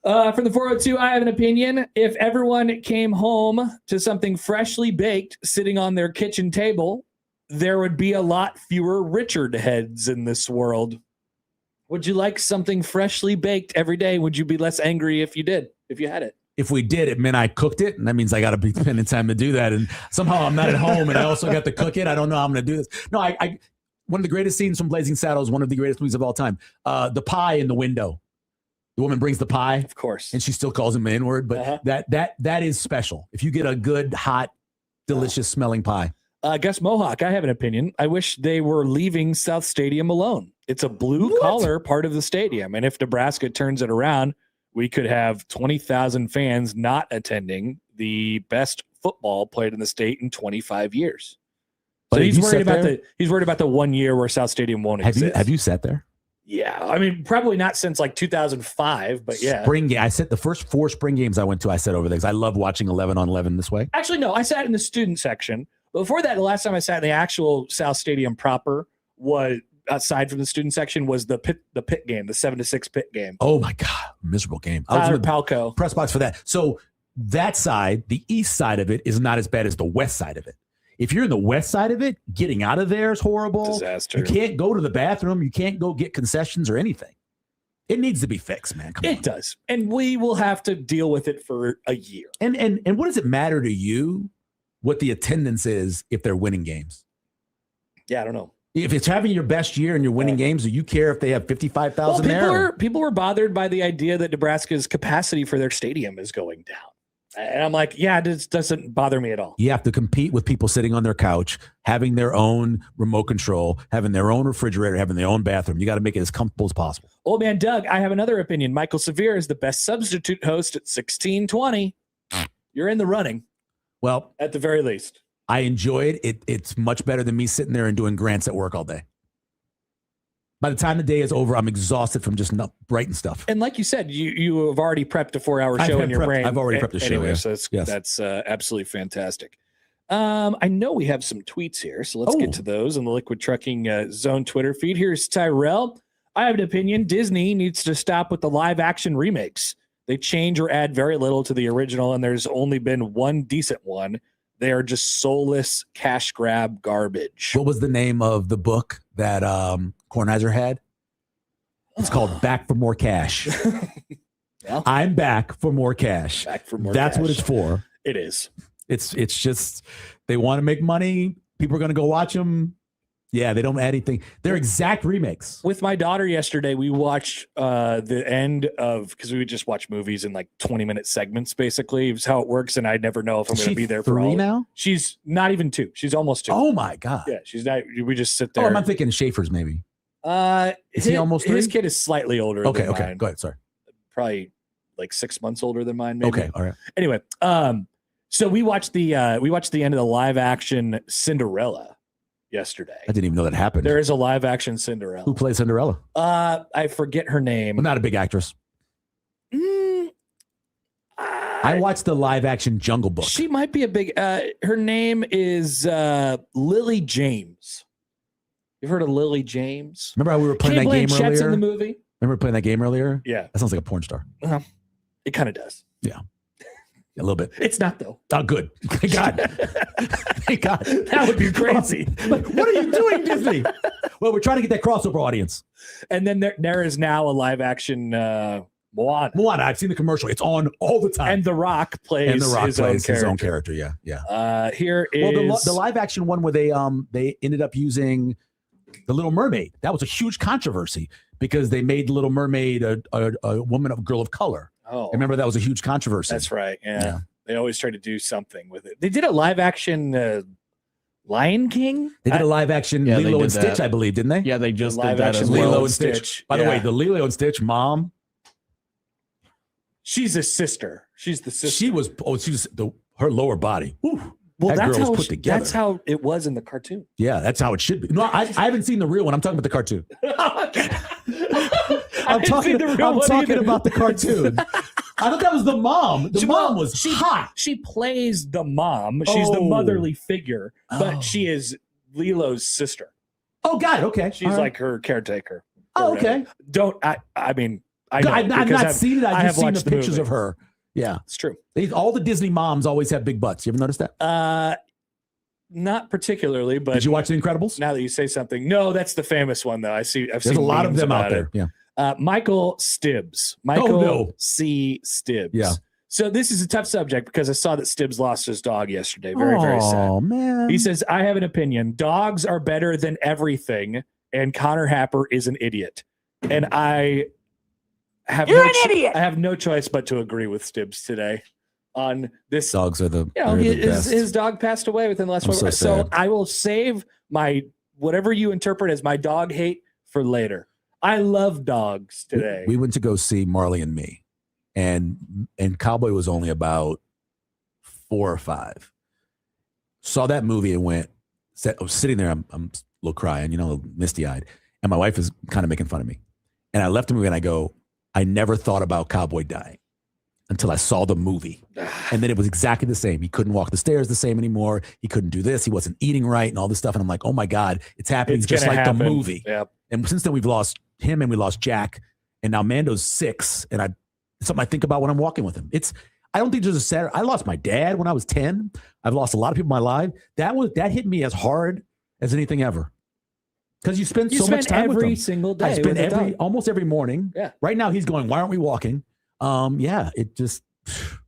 From the 402, I have an opinion. If everyone came home to something freshly baked sitting on their kitchen table, there would be a lot fewer Richard heads in this world. Would you like something freshly baked every day? Would you be less angry if you had it? If we did, it meant I cooked it, and that means I got to be spending time to do that. And somehow I'm not at home, and I also got to cook it. I don't know how I'm going to do this. No, I one of the greatest scenes from Blazing Saddles, one of the greatest movies of all time, the pie in the window. The woman brings the pie, of course, and she still calls him the N-word. But that is special. If you get a good, hot, delicious smelling pie. Gus Mohawk, I have an opinion. I wish they were leaving South Stadium alone. It's a blue-collar part of the stadium, and if Nebraska turns it around, we could have 20,000 fans not attending the best football played in the state in 25 years. So he's worried about the 1 year where South Stadium won't exist. Have you sat there? Yeah, I mean, probably not since like 2005, but yeah. Spring game. I said the first 4 spring games I went to, I sat over there because I love watching 11 on 11 this way. Actually, no, I sat in the student section. Before that, the last time I sat in the actual South Stadium proper was, aside from the student section, was the pit game, the 7-6 pit game. Oh my God, miserable game. I was in the Palco press box for that. So that side, the east side of it, is not as bad as the west side of it. If you're in the west side of it, getting out of there is horrible. Disaster. You can't go to the bathroom. You can't go get concessions or anything. It needs to be fixed, man. Come on. It does. And we will have to deal with it for a year. And what does it matter to you what the attendance is if they're winning games? Yeah, I don't know. If it's having your best year and you're winning games, do you care if they have 55,000 there? People were bothered by the idea that Nebraska's capacity for their stadium is going down. And I'm like, yeah, this doesn't bother me at all. You have to compete with people sitting on their couch, having their own remote control, having their own refrigerator, having their own bathroom. You got to make it as comfortable as possible. Old man Doug, I have another opinion. Michael Severe is the best substitute host at 1620. You're in the running. Well, at the very least. I enjoy it. It's much better than me sitting there and doing grants at work all day. By the time the day is over, I'm exhausted from just not writing stuff. And like you said, you have already prepped a 4-hour show in your brain. I've already prepped a show. Anyway, so that's absolutely fantastic. I know we have some tweets here, so let's get to those in the Liquid Trucking Zone Twitter feed. Here's Tyrell. I have an opinion. Disney needs to stop with the live action remakes. They change or add very little to the original, and there's only been one decent one. They are just soulless cash grab garbage. What was the name of the book that Kornheiser had? It's called Back for More Cash. Well, I'm back for more cash. Back for more That's cash. what it's for. It is. It's just they want to make money. People are going to go watch them. Yeah, they don't add anything. They're exact remakes. With my daughter yesterday, we watched the end of, because we would just watch movies in like 20-minute segments, basically. It's how it works, and I never know if I'm going to be there for all. Now? She's not even 2. She's almost 2. Oh, my God. Yeah, she's not. We just sit there. Oh, I'm thinking Schaefer's maybe. Is he almost 3? His kid is slightly older Okay, than mine. Go ahead. Sorry. Probably like 6 months older than mine, maybe. Okay, all right. Anyway, so we watched the end of the live action Cinderella yesterday. I didn't even know that happened. There is a live action Cinderella. Who plays Cinderella? I forget her name. Well, not a big actress. I watched the live action Jungle Book. She might be a big. Her name is Lily James. You've heard of Lily James? Remember how we were playing Kate that game Blanchett's earlier? in the movie. Remember playing that game earlier? Yeah, That sounds like a porn star. it kind of does. Yeah. A little bit. It's not though. Oh, good. Thank God. Thank God. That would be crazy. Like, what are you doing, Disney? Well, we're trying to get that crossover audience. And then there is now a live action Moana. Moana, I've seen the commercial. It's on all the time. And The Rock plays, his own character. Yeah. Here is Well, the live action one where they ended up using The Little Mermaid. That was a huge controversy because they made The Little Mermaid a woman, a girl of color. Oh, Remember that was a huge controversy. that's right. Yeah. Yeah. They always try to do something with it. They did a live action Lion King. They did a live action Yeah, they Lilo did and Stitch, that. I believe, didn't they? Yeah, they just Live did that action as Lilo well. and Stitch. By the way, the Lilo and Stitch mom, She's a sister. She's the sister. she was her lower body. Ooh, well, that that's girl how was put together. That's how it was in the cartoon. Yeah, that's how it should be. No, I haven't seen the real one. I'm talking about the cartoon. I'm talking about the cartoon. I thought that was the mom. The mom was hot. She plays the mom. She's the motherly figure, but she is Lilo's sister. Oh, got it. Okay. She's like her caretaker. Oh, okay. I mean, I know, I've not seen it. I've just seen the watched pictures movie. of her. Yeah. It's true. All the Disney moms always have big butts. You ever notice that? Not particularly, but Did you watch The Incredibles? now that you say something, no, that's the famous one though. I've There's seen a lot of memes them out about there. it. Yeah. Michael Stibbs. Michael no. C. Stibbs. Yeah. So this is a tough subject because I saw that Stibbs lost his dog yesterday. Very, very sad. Oh, man. He says, I have an opinion. Dogs are better than everything, and Connor Happer is an idiot. And I have idiot. I have no choice but to agree with Stibbs today on this. Dogs are the, His dog passed away within the last 4 months. So I will save my whatever you interpret as my dog hate for later. I love dogs today. We went to go see Marley and Me, and Cowboy was only about 4 or 5. Saw that movie and I was sitting there. I'm a little crying, a little misty eyed, and my wife is kind of making fun of me. And I left the movie and I go, I never thought about Cowboy dying until I saw the movie. And then it was exactly the same. He couldn't walk the stairs the same anymore. He couldn't do this. He wasn't eating right and all this stuff. And I'm like, oh my God, it's happening just like the movie. Yep. And since then we've lost him and we lost Jack. And now Mando's 6. And it's something I think about when I'm walking with him. I don't think there's a sad. I lost my dad when I was 10. I've lost a lot of people in my life. That hit me as hard as anything ever. Because you spend so much time with every them. single day. I spend almost every morning. Yeah. Right now he's going, why aren't we walking? Yeah, it just.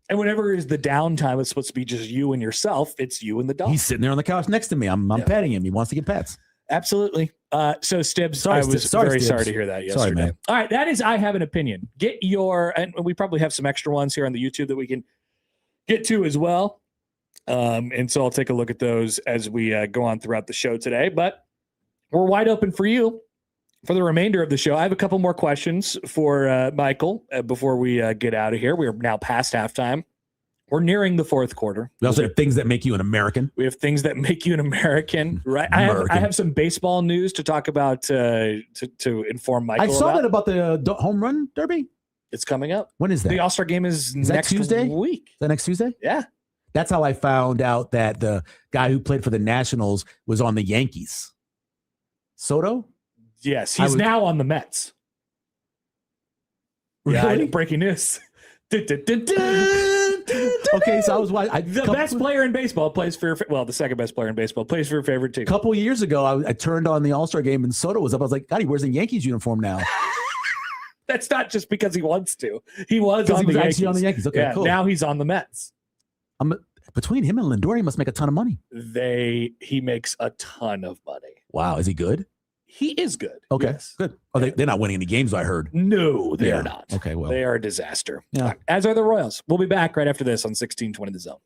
And whenever is the downtime, it's supposed to be just you and yourself. It's you and the dog. He's sitting there on the couch next to me. I'm petting him. He wants to get pets. Absolutely. So Stibbs, Sorry, I was sorry, very Stibbs. sorry to hear that yesterday. Sorry, man. All right, that is I have an opinion. And we probably have some extra ones here on the YouTube that we can get to as well. And so I'll take a look at those as we go on throughout the show today. But we're wide open for you for the remainder of the show. I have a couple more questions for Michael before we get out of here. We are now past halftime. We're nearing the fourth quarter. We also have things that make you an American. We have things that make you an American, right? I have some baseball news to talk about to inform Michael. I saw that about the home run derby. It's coming up. When is that? The All-Star game is that next Tuesday? week. Is that next Tuesday? Yeah. That's how I found out that the guy who played for the Nationals was on the Yankees. Soto? Yes, he's now on the Mets. Yeah, breaking news. Okay, so I was watching. The best player in baseball plays for the second best player in baseball plays for your favorite team. A couple of years ago, I turned on the All-Star game and Soto was up. I was like, God, he wears a Yankees uniform now. That's not just because he wants to. He was actually on the Yankees. Okay, cool. Now he's on the Mets. Between him and Lindor, he must make a ton of money. He makes a ton of money. Wow, is he good? He is good. Okay, yes. good. Oh, they're not winning any games, I heard. No, they are not. Okay, well. They are a disaster. Yeah. As are the Royals. We'll be back right after this on 1620 The Zone.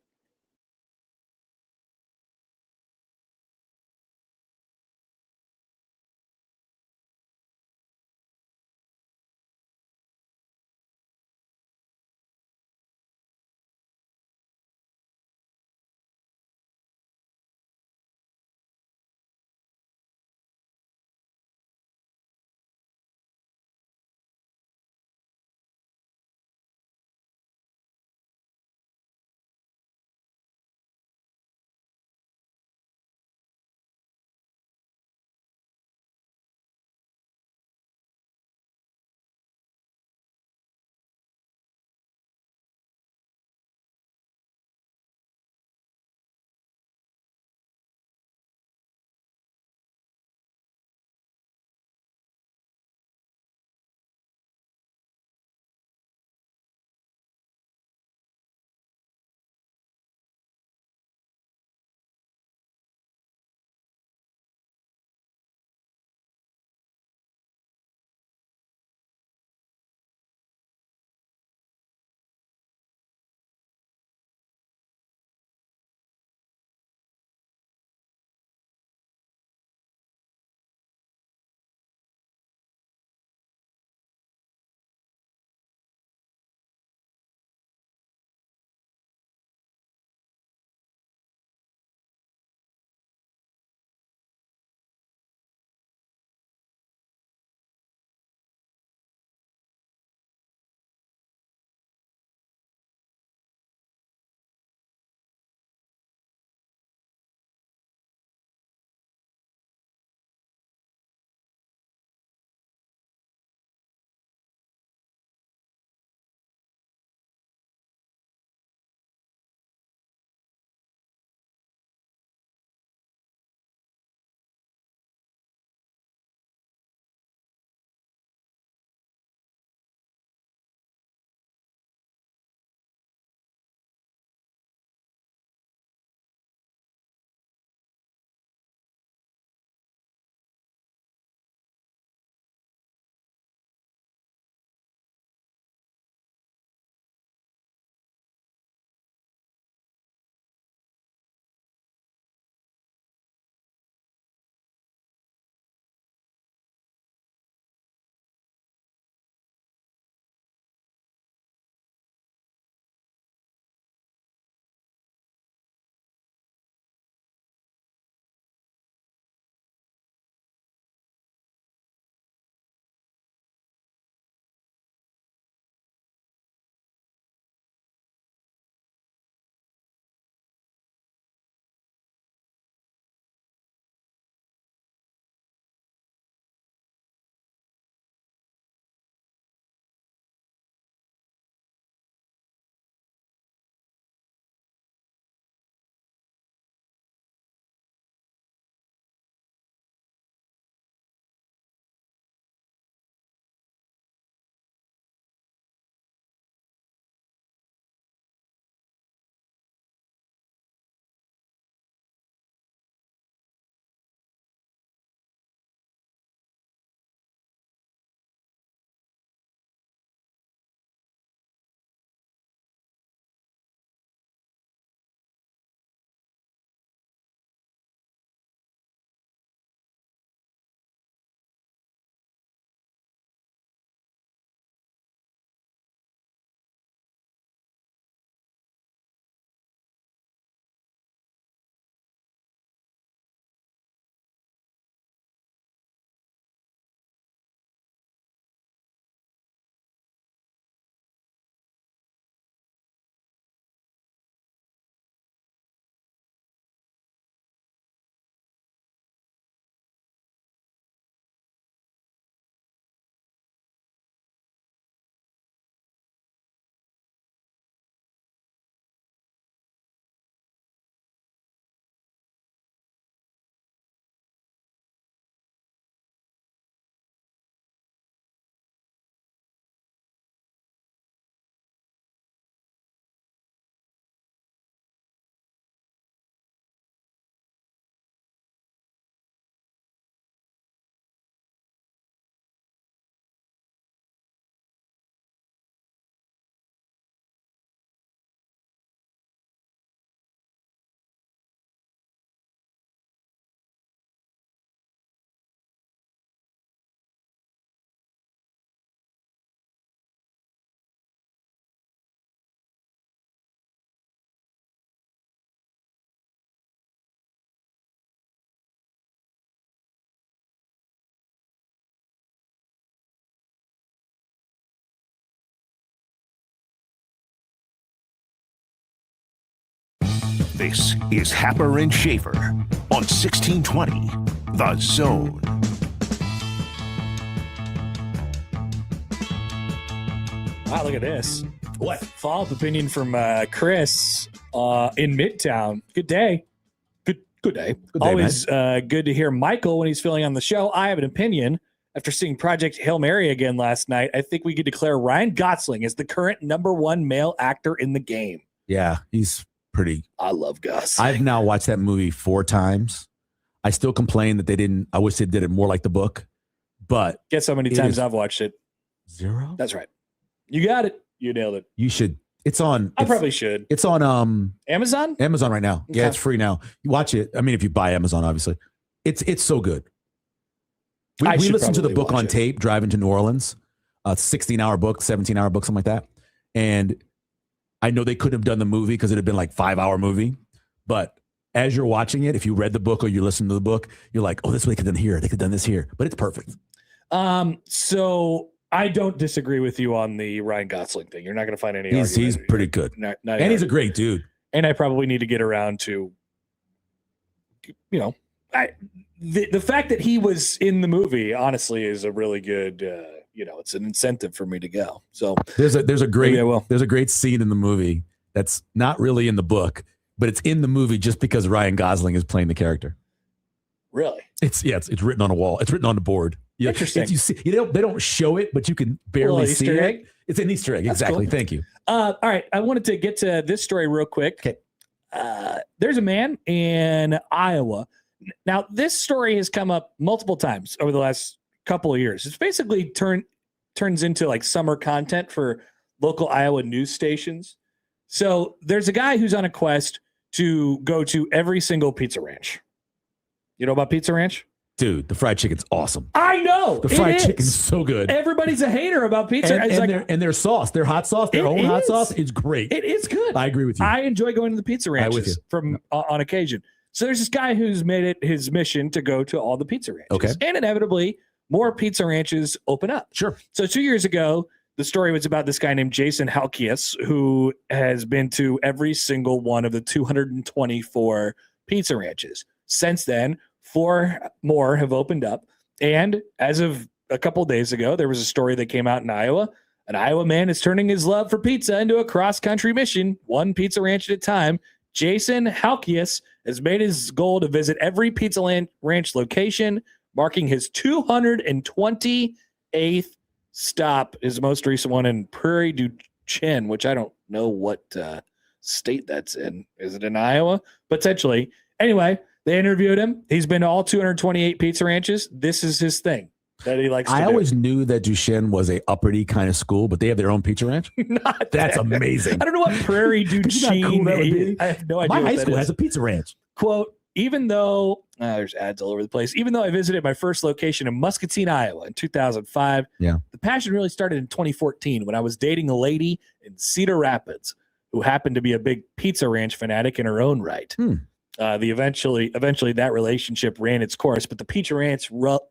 This is Happer and Schaefer on 1620 The Zone. Wow, look at this. What? Follow-up opinion from Chris in Midtown. Good day. Good day. Good day, Always good to hear Michael when he's filling on the show. I have an opinion. After seeing Project Hail Mary again last night, I think we could declare Ryan Gosling as the current #1 male actor in the game. Yeah, he's pretty. I love Gosling. I've now watched that movie 4 times. I still complain that they didn't. I wish they did it more like the book. But Guess how many times I've watched it? 0. That's right. You got it. You nailed it. You should. It's on. I probably should. It's on Amazon? Amazon right now. Okay. Yeah, it's free now. You watch it. I mean, if you buy Amazon, obviously, it's so good. We listened to the book on tape driving to New Orleans, a 16-hour book, 17-hour book, something like that. And I know they couldn't have done the movie because it had been like 5-hour movie. But as you're watching it, if you read the book or you listen to the book, you're like, oh, this is what they could have done here. They could have done this here. But it's perfect. So I don't disagree with you on the Ryan Gosling thing. You're not going to find any He's argument. pretty good. Not And he's a great dude. And I probably need to get around to, the fact that he was in the movie, honestly, is a really good, it's an incentive for me to go. So there's a maybe great scene in the movie that's not really in the book, but it's in the movie just because Ryan Gosling is playing the character. Really? It's written on a wall. It's written on the board. Yeah, interesting. You see, they don't show it, but you can barely see Easter it. egg? It's an Easter egg. That's Exactly. cool. Thank you. All right. I wanted to get to this story real quick. Okay. There's a man in Iowa. Now, this story has come up multiple times over the last couple of years. It's basically turns into like summer content for local Iowa news stations. So there's a guy who's on a quest to go to every single pizza ranch. You know about Pizza Ranch? Dude, the fried chicken's awesome. I know. The fried chicken's so good. Everybody's a hater about pizza. And their sauce, their hot sauce, their own hot sauce is great. It is good. I agree with you. I enjoy going to the pizza ranches on occasion. So there's this guy who's made it his mission to go to all the pizza ranches. Okay. And inevitably, more pizza ranches open up. Sure. So 2 years ago, the story was about this guy named Jason Halkias, who has been to every single one of the 224 pizza ranches. Since then, 4 more have opened up. And as of a couple of days ago, there was a story that came out in Iowa. An Iowa man is turning his love for pizza into a cross-country mission, one pizza ranch at a time. Jason Halkias has made his goal to visit every pizza ranch location, marking his 228th stop, his most recent one in Prairie du Chien, which I don't know what state that's in. Is it in Iowa? Potentially. Anyway, they interviewed him. He's been to all 228 pizza ranches. This is his thing that he likes to do. I always knew that Duchenne was a uppity kind of school, but they have their own pizza ranch. That's amazing. I don't know what Prairie du Chien is. I have no idea. My high school has a pizza ranch. Quote, even though there's ads all over the place, even though I visited my first location in Muscatine, Iowa in 2005, the passion really started in 2014 when I was dating a lady in Cedar Rapids who happened to be a big pizza ranch fanatic in her own right. Eventually that relationship ran its course, but the pizza ranch love,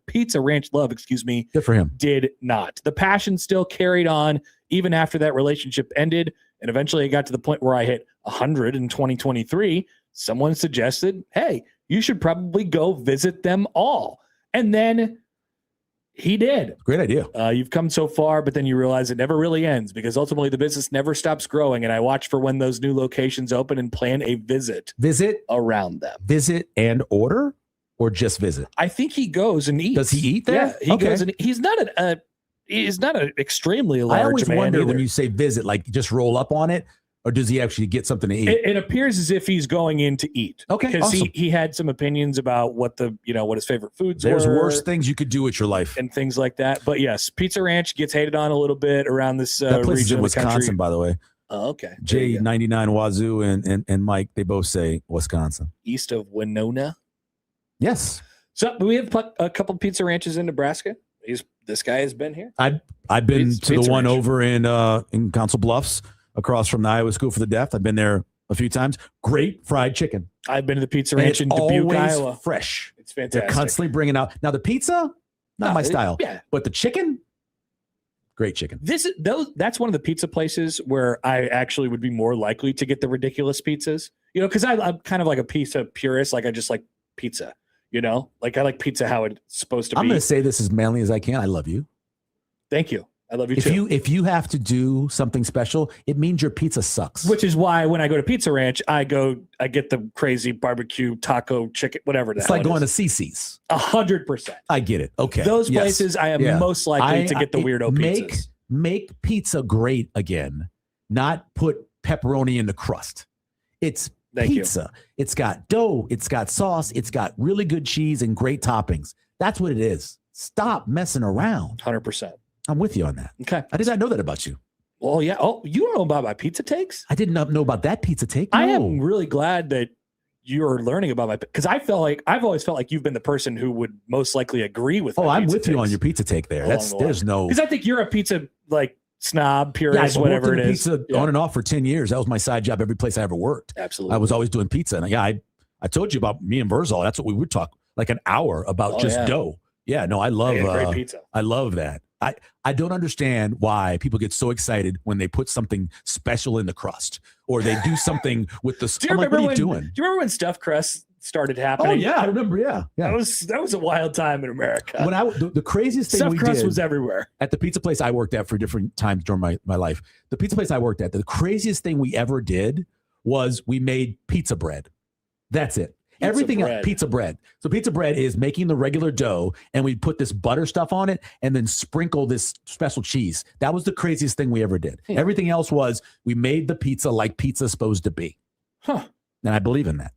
Good for him. did not. The passion still carried on even after that relationship ended, and eventually it got to the point where I hit 100 in 2023. Someone suggested, hey, you should probably go visit them all. And then he did. Great idea. You've come so far, but then you realize it never really ends because ultimately the business never stops growing. And I watch for when those new locations open and plan a visit around them. Visit and order or just visit? I think he goes and eats. Does he eat there? Yeah, he goes and he's not an extremely large man. I always wonder either. when you say visit, like just roll up on it, or does he actually get something to eat? It appears as if he's going in to eat. Okay, because awesome. he had some opinions about what what his favorite foods There's were. worse things you could do with your life and things like that. But yes, Pizza Ranch gets hated on a little bit around this that place is region in of the Wisconsin, country. by the way. Oh, okay. There you go. J99 Wazoo and Mike, they both say Wisconsin. East of Winona. Yes. So we have a couple pizza ranches in Nebraska. This guy has been here. I've been to the one ranch. over in Council Bluffs across from the Iowa School for the Deaf. I've been there a few times. Great fried chicken. I've been to the pizza And ranch it's in Dubuque, always Iowa. fresh. It's fantastic. They're constantly bringing out. Now the pizza, not my style. Yeah. But the chicken, great chicken. That's one of the pizza places where I actually would be more likely to get the ridiculous pizzas. You know, because I'm kind of like a pizza purist. Like I just like pizza. You know, like I like pizza how it's supposed to be. I'm going to say this as manly as I can. I love you. Thank you. I love you too. If you have to do something special, it means your pizza sucks. Which is why when I go to Pizza Ranch, I get the crazy barbecue, taco, chicken, whatever. It's like going to CC's. 100%. I get it. Okay. Those places I am most likely to get the weirdo pizzas. Make pizza great again, not put pepperoni in the crust. It's pizza. It's got dough. It's got sauce. It's got really good cheese and great toppings. That's what it is. Stop messing around. 100%. I'm with you on that. Okay. I did not know that about you. Well, yeah. Oh, you don't know about my pizza takes? I did not know about that pizza take. No. I am really glad that you're learning about my, because I've always felt like you've been the person who would most likely agree with. I'm with you on your pizza take there. There's no, because I think you're a pizza like snob, purist, whatever it is. Pizza on and off for 10 years. That was my side job every place I ever worked. Absolutely. I was always doing pizza. And I told you about me and Verzal. That's what we would talk like an hour about dough. Yeah, no, I love great pizza. I love that. I don't understand why people get so excited when they put something special in the crust or they do something with the. Do you remember when stuffed crust started happening? Oh yeah, I remember. Yeah. That was a wild time in America. When the craziest thing stuffed we crust did was everywhere at the pizza place I worked at for different times during my life. The pizza place I worked at, the craziest thing we ever did was we made pizza bread. That's it. Pizza bread. So pizza bread is making the regular dough and we put this butter stuff on it and then sprinkle this special cheese. That was the craziest thing we ever did. Yeah. Everything else was we made the pizza like pizza's supposed to be. Huh. And I believe in that.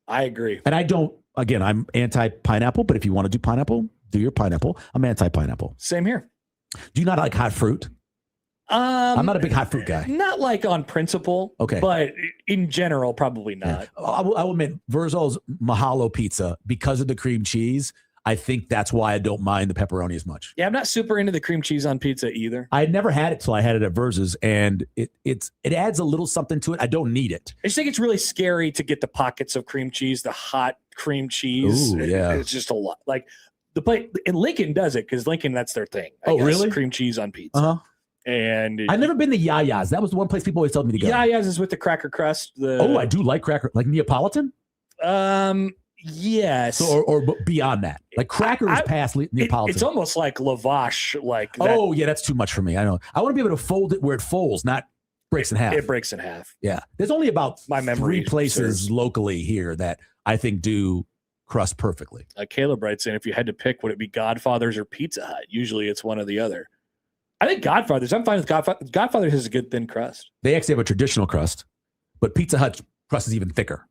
I agree. And I'm anti-pineapple, but if you want to do pineapple, do your pineapple. I'm anti-pineapple. Same here. Do you not like hot fruit? I'm not a big hot fruit guy. Not like on principle, okay, but in general, probably not. Yeah. I will admit, Verzal's Mahalo pizza, because of the cream cheese, I think that's why I don't mind the pepperoni as much. Yeah, I'm not super into the cream cheese on pizza either. I had never had it till I had it at Verz's, and it adds a little something to it. I don't need it. I just think it's really scary to get the pockets of cream cheese, the hot cream cheese. Ooh, yeah. It's just a lot. Like the place in Lincoln does it because Lincoln, that's their thing. I guess, really? Cream cheese on pizza. Uh-huh. And I've never been to Yaya's. That was the one place people always told me to go. Yaya's is with the cracker crust. I do like like Neapolitan. Yes. So, or beyond that, like cracker is past Neapolitan. It's almost like lavash. Like that. Oh yeah, that's too much for me. I know. I want to be able to fold it where it folds, not breaks in half. It breaks in half. Yeah. There's only about my memory 3 places locally here that I think do crust perfectly. Caleb writes in, if you had to pick, would it be Godfather's or Pizza Hut? Usually it's one or the other. I think Godfather's. I'm fine with Godfather's. Godfather's has a good thin crust. They actually have a traditional crust, but Pizza Hut's crust is even thicker.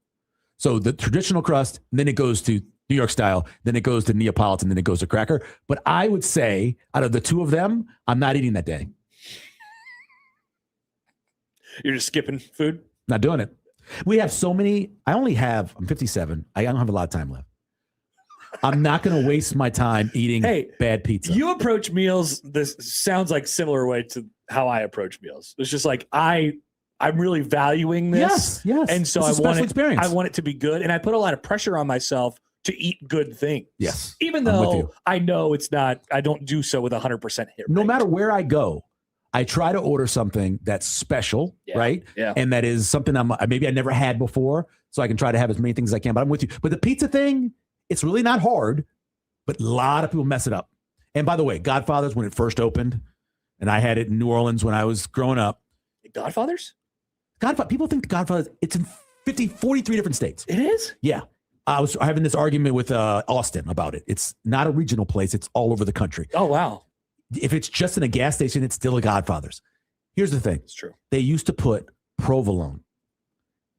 So the traditional crust, then it goes to New York style, then it goes to Neapolitan, then it goes to cracker. But I would say out of the two of them, I'm not eating that day. You're just skipping food? Not doing it. We have so many. I'm 57. I don't have a lot of time left. I'm not going to waste my time eating bad pizza. You approach meals. This sounds like similar way to how I approach meals. It's just like I'm really valuing this. Yes. And so I want it to be good. And I put a lot of pressure on myself to eat good things. Yes. Even though I know it's not, I don't do so with 100% hit rate. No matter where I go, I try to order something that's special, right? Yeah. And that is something maybe I never had before, so I can try to have as many things as I can. But I'm with you. But the pizza thing, it's really not hard, but a lot of people mess it up. And by the way, Godfather's, when it first opened, and I had it in New Orleans when I was growing up. Godfather's? People think Godfather's, it's in 43 different states. It is? Yeah. I was having this argument with Austin about it. It's not a regional place. It's all over the country. Oh, wow. If it's just in a gas station, it's still a Godfather's. Here's the thing. It's true. They used to put provolone.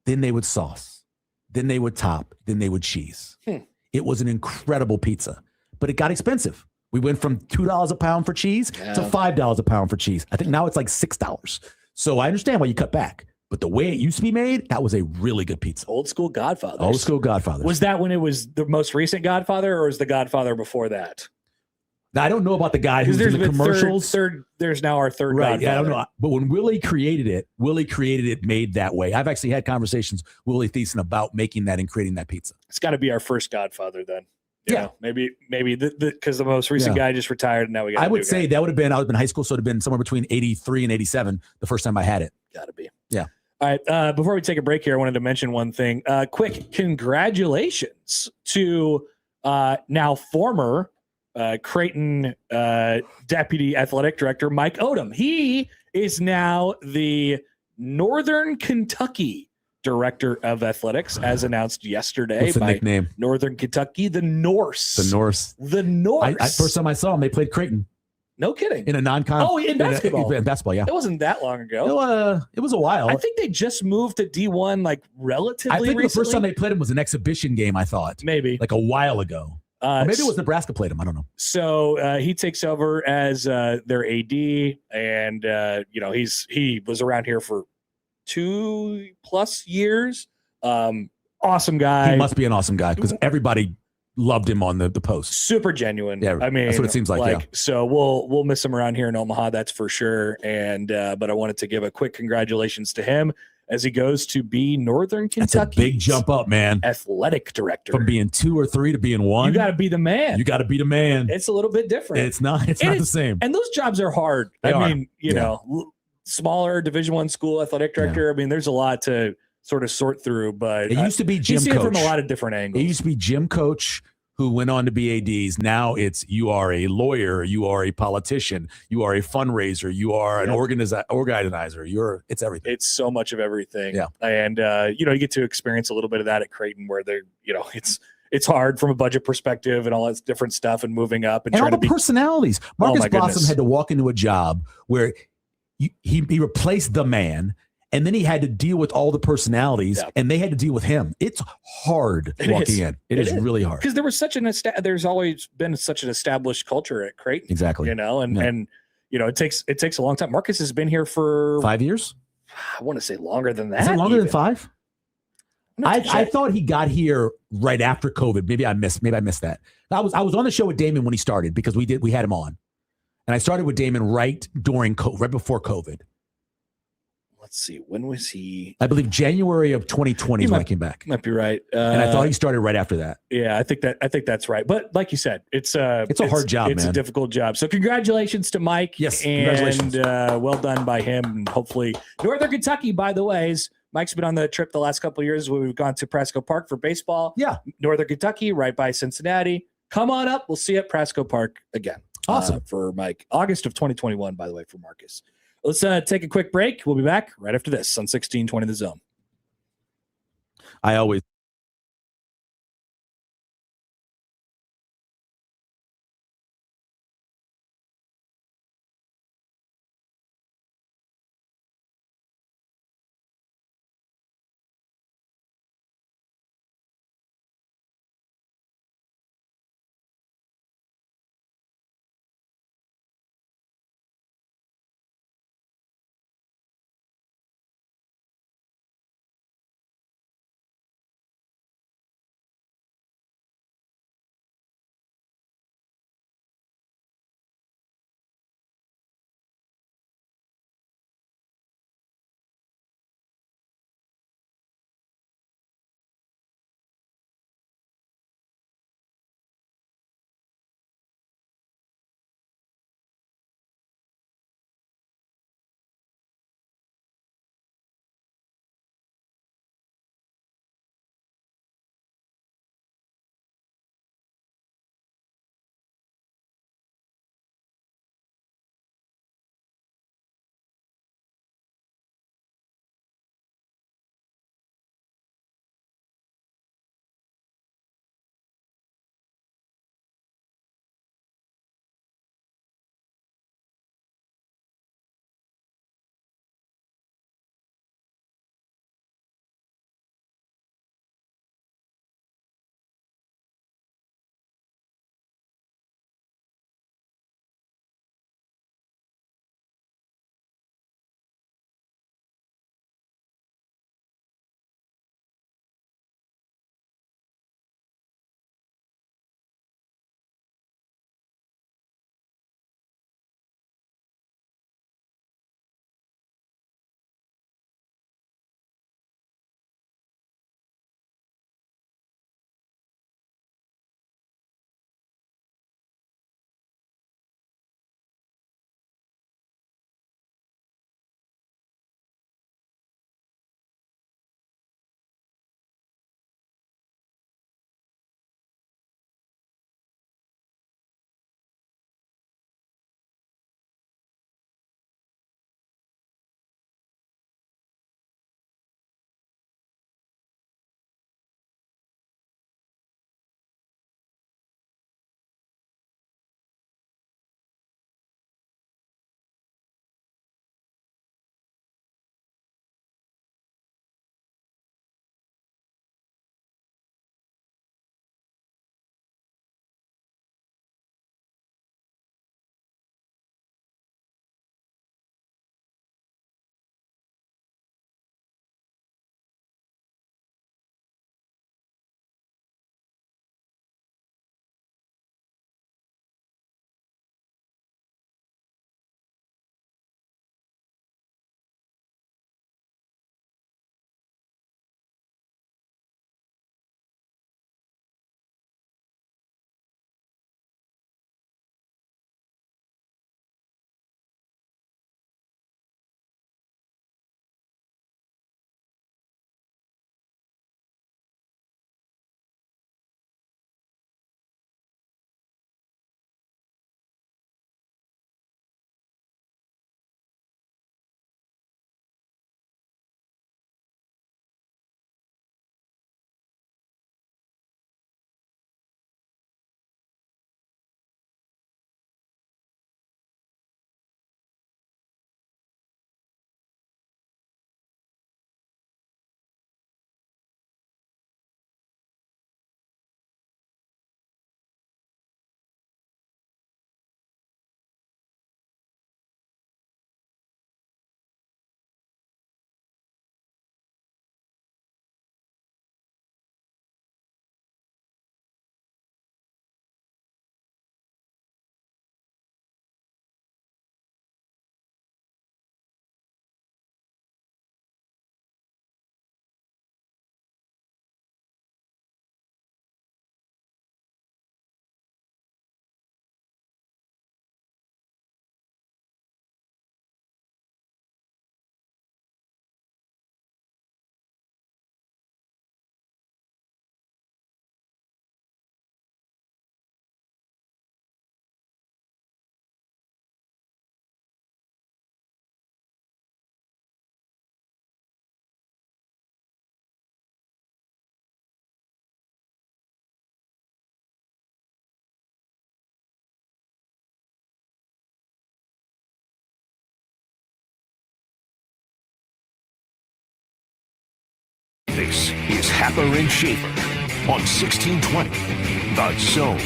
Then they would sauce. Then they would top. Then they would cheese. It was an incredible pizza, but it got expensive. We went from $2 a pound for cheese to $5 a pound for cheese. I think now it's like $6. So I understand why you cut back. But the way it used to be made, that was a really good pizza. Old school Godfather. Old school Godfather. Was that when it was the most recent Godfather, or was the Godfather before that? Now, I don't know about the guy who's in the commercials. There's now our third right, Godfather. Yeah, I don't know. But when Willie created it made that way. I've actually had conversations with Willie Thiessen about making that and creating that pizza. It's got to be our first Godfather then. You know, maybe because the most recent guy just retired, and now we got. I would say that would have been. I would have been high school, so it would have been somewhere between 83 and 87 the first time I had it. Got to be. Yeah. All right. Before we take a break here, I wanted to mention one thing. Quick congratulations to now former Creighton Deputy Athletic Director Mike Odom. He is now the Northern Kentucky Director of Athletics, as announced yesterday. What's the by nickname? Northern Kentucky, the Norse. The Norse. The Norse. First time I saw them, they played Creighton No kidding. in a non-con. Oh, in basketball. In basketball, yeah. It wasn't that long ago. It was a while. I think they just moved to D1 like relatively I think recently. the first time they played him was an exhibition game, I thought. Maybe. Like a while ago. Or maybe it was Nebraska played him. I don't know. So he takes over as their AD, and he was around here for 2+ years. Awesome guy. He must be an awesome guy because everybody loved him on the post. Super genuine. Yeah, I mean, that's what it seems like. Yeah. So we'll miss him around here in Omaha, that's for sure. And but I wanted to give a quick congratulations to him as he goes to be Northern Kentucky. That's a big jump up, man. Athletic director. From being 2 or 3 to being 1. You got to be the man. You got to be the man. It's a little bit different. It's not the same. And those jobs are hard. They are. mean, smaller Division I school athletic director. I mean, there's a lot to sort of sort through, but it used to be gym you see coach. it from a lot of different angles. It used to be gym coach who went on to be ADs. Now it's you are a lawyer, you are a politician, you are a fundraiser, you are an organizer. It's everything. It's so much of everything. Yeah. And you get to experience a little bit of that at Creighton, where they're it's hard from a budget perspective and all that different stuff, and moving up and all trying the to be personalities. Marcus my Blossom goodness. had to walk into a job where he replaced the man. And then he had to deal with all the personalities, and they had to deal with him. It's hard walking in. It is really hard because there was there's always been such an established culture at Creighton. Exactly. And it takes a long time. Marcus has been here for 5 years. I want to say longer than that. Is it longer than 5? I thought he got here right after COVID. Maybe I missed that. I was on the show with Damon when he started because we had him on, and I started with Damon right before COVID. Let's see. When was he? I believe January of 2020 is when I came back. Might be right. And I thought he started right after that. Yeah, I think that's right. But like you said, it's a hard job. It's man. a difficult job. So congratulations to Mike. Yes, congratulations. Well done by him. And hopefully, Northern Kentucky, by the way, Mike's been on the trip the last couple of years where we've gone to Prasco Park for baseball. Yeah, Northern Kentucky, right by Cincinnati. Come on up. We'll see you at Prasco Park again. Awesome for Mike. August of 2021, by the way, for Marcus. Let's take a quick break. We'll be back right after this on 1620 The Zone. I always This is Happer and Schaefer on 1620 The Zone.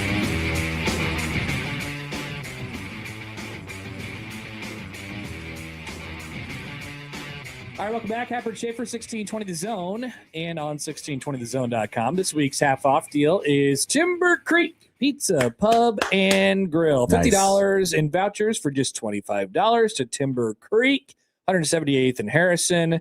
All right, welcome back. Happer and Schaefer, 1620 The Zone, and on 1620thezone.com. This week's half-off deal is Timber Creek Pizza, Pub, and Grill. $50 in vouchers for just $25 to Timber Creek, 178th and Harrison.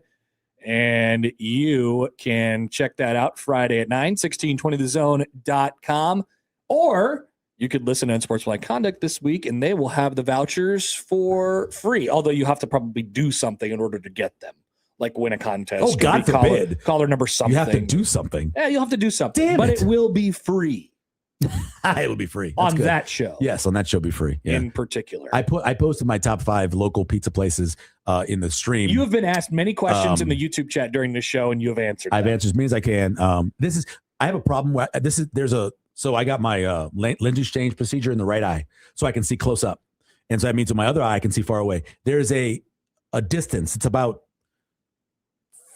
And you can check that out Friday at 9, 1620thezone.com. Or you could listen to Unsportsmanlike Conduct this week, and they will have the vouchers for free, although you have to probably do something in order to get them. Like win a contest. Oh, God forbid. Caller number something. You have to do something. Yeah, you'll have to do something. Damn but it. it will be free. It will be free. That's on good. that show. Yes, on that show, be free. Yeah. In particular. I posted my top 5 local pizza places in the stream. You have been asked many questions in the YouTube chat during the show, and you have answered. I've answered as many as I can. I have a problem where so I got my lens exchange procedure in the right eye, so I can see close up, and so that means with my other eye I can see far away. There's a distance. It's about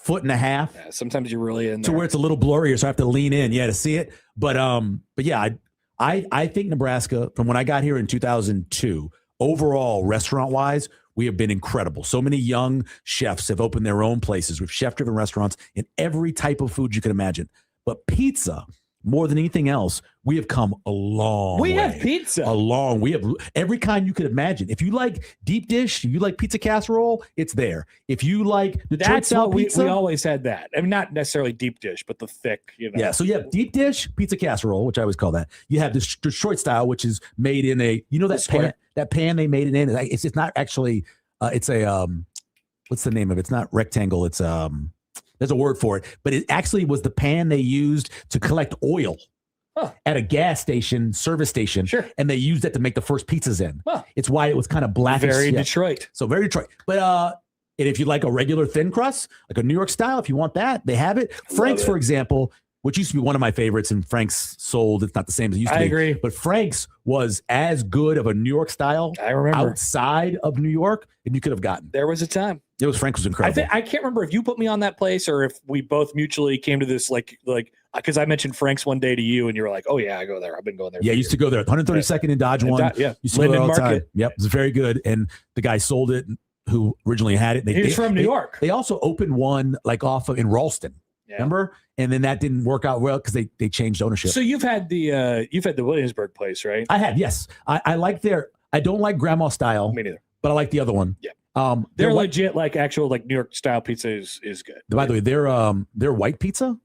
1.5 feet. Yeah, sometimes you're really in there. To where it's a little blurrier, so I have to lean in, to see it. But yeah, I think Nebraska, from when I got here in 2002, overall restaurant wise, we have been incredible. So many young chefs have opened their own places with chef-driven restaurants in every type of food you can imagine. But pizza, more than anything else, we have come a long way. We have pizza. We have every kind you could imagine. If you like deep dish, you like pizza casserole, it's there. If you like That's style what we pizza, always had that. I mean, not necessarily deep dish, but the thick, Yeah, so you have deep dish, pizza casserole, which I always call that. You have the Detroit style, which is made in that pan they made it in. It's not actually it's a what's the name of it? It's not rectangle. It's there's a word for it, but it actually was the pan they used to collect oil at a gas station, service station. Sure. And they used that to make the first pizzas in. It's why it was kind of black. Very Detroit. So very Detroit. But and if you like a regular thin crust, like a New York style, if you want that, they have it. Frank's, for example, which used to be one of my favorites, and Frank's sold. It's not the same as it used to be. I agree. But Frank's was as good of a New York style outside of New York than you could have gotten. There was a time. Frank's was incredible. I can't remember if you put me on that place or if we both mutually came to this like because I mentioned Frank's one day to you and you were like, oh yeah, I go there. I've been going there. Yeah, I used to go there. 132nd and Dodge one. Yeah. Used to go there all the time. Market. Yep. It was very good. And the guy sold it who originally had it. He was from New York. They also opened one like off of in Ralston. Yeah. Remember? And then that didn't work out well because they changed ownership. So you've had the Williamsburg place, right? I have, yes. I like I don't like grandma style. Me neither. But I like the other one. Yeah. They're legit, like actual like New York style pizza is good. By the way, their white pizza,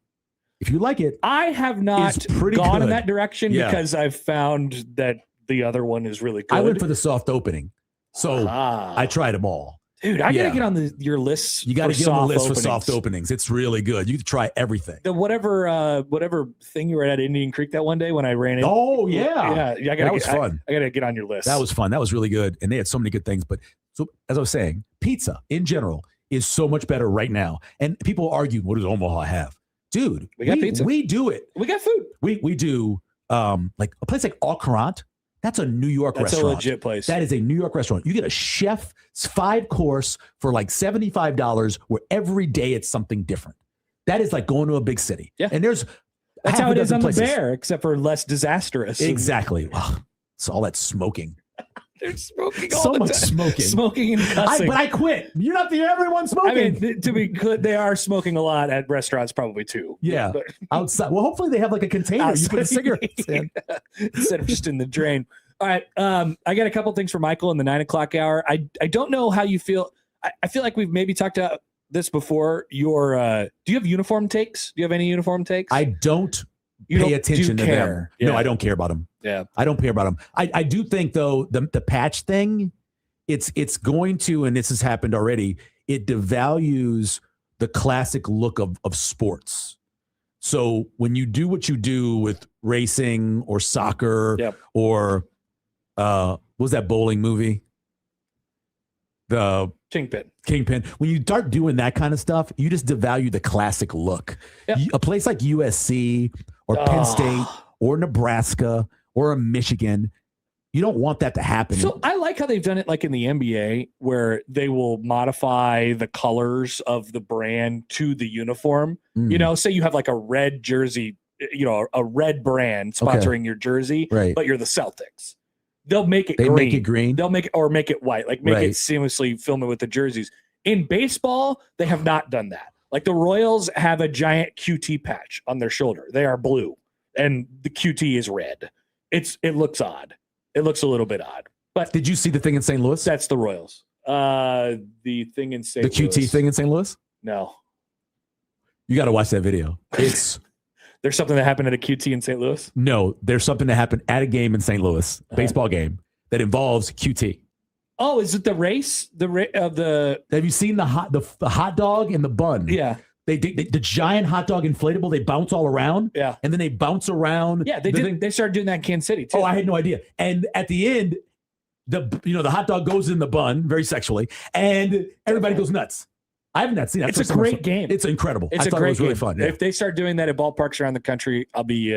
if you like it, I have not gone in that direction because I've found that the other one is really good. I went for the soft opening. So I tried them all. Dude, I gotta get on your list. You got to get on the list for soft openings. It's really good. You can try everything. The whatever thing you were at Indian Creek that one day when I ran in. Oh yeah, that was fun. I gotta get on your list. That was fun. That was really good, and they had so many good things. But so as I was saying, pizza in general is so much better right now. And people argue, what does Omaha have? Dude, we got pizza. We do it. We got food. We do like a place like Au Courant. That's a New York restaurant. That's a legit place. That is a New York restaurant. You get a chef's 5-course for like $75 where every day it's something different. That is like going to a big city. Yeah. And that's how it is on places. The Bear, except for less disastrous. Exactly. It's all that smoking. They're smoking all so the much time. Smoking. Smoking and cussing. But I quit. You're not the everyone smoking. I mean, to be clear, they are smoking a lot at restaurants probably too. Yeah. Outside. Well, hopefully they have like a container you put cigarettes in. Instead of just in the drain. All right. I got a couple things for Michael in the 9 o'clock hour. I don't know how you feel. I feel like we've maybe talked about this before. Do you have uniform takes? Do you have any uniform takes? I don't pay attention to them. Yeah. No, I don't care about them. Yeah. I don't care about them. I do think though, the patch thing, it's going to, and this has happened already, it devalues the classic look of sports. So when you do what you do with racing or soccer or what was that bowling movie? The Kingpin. When you start doing that kind of stuff, you just devalue the classic look. Yep. A place like USC or Penn State or Nebraska or a Michigan, You don't want that to happen. So I like how they've done it like in the NBA where they will modify the colors of the brand to the uniform. You know, say you have like a red jersey, a red brand sponsoring your jersey, but you're the Celtics. They'll make it green. Make it green. They'll make it white, like make it seamlessly film it with the jerseys. In baseball, they have not done that. Like the Royals have a giant QT patch on their shoulder. They are blue and the QT is red. It looks odd. It looks a little bit odd. But did you see the thing in St. Louis? That's the Royals. The thing in St. Louis. The QT thing in St. Louis? No. You got to watch that video. It's there's something that happened at a QT in St. Louis? No, there's something that happened at a game in St. Louis, baseball game, that involves QT. Oh, is it the race? Have you seen the hot dog and the bun? Yeah. The giant hot dog inflatable, they bounce all around. Yeah. And then they bounce around. Yeah, they started doing that in Kansas City too. Oh, I had no idea. And at the end, the hot dog goes in the bun very sexually, and everybody goes nuts. I have not seen that. It's a great game. It's incredible. It's I thought it was really fun. Yeah. If they start doing that at ballparks around the country, I'll be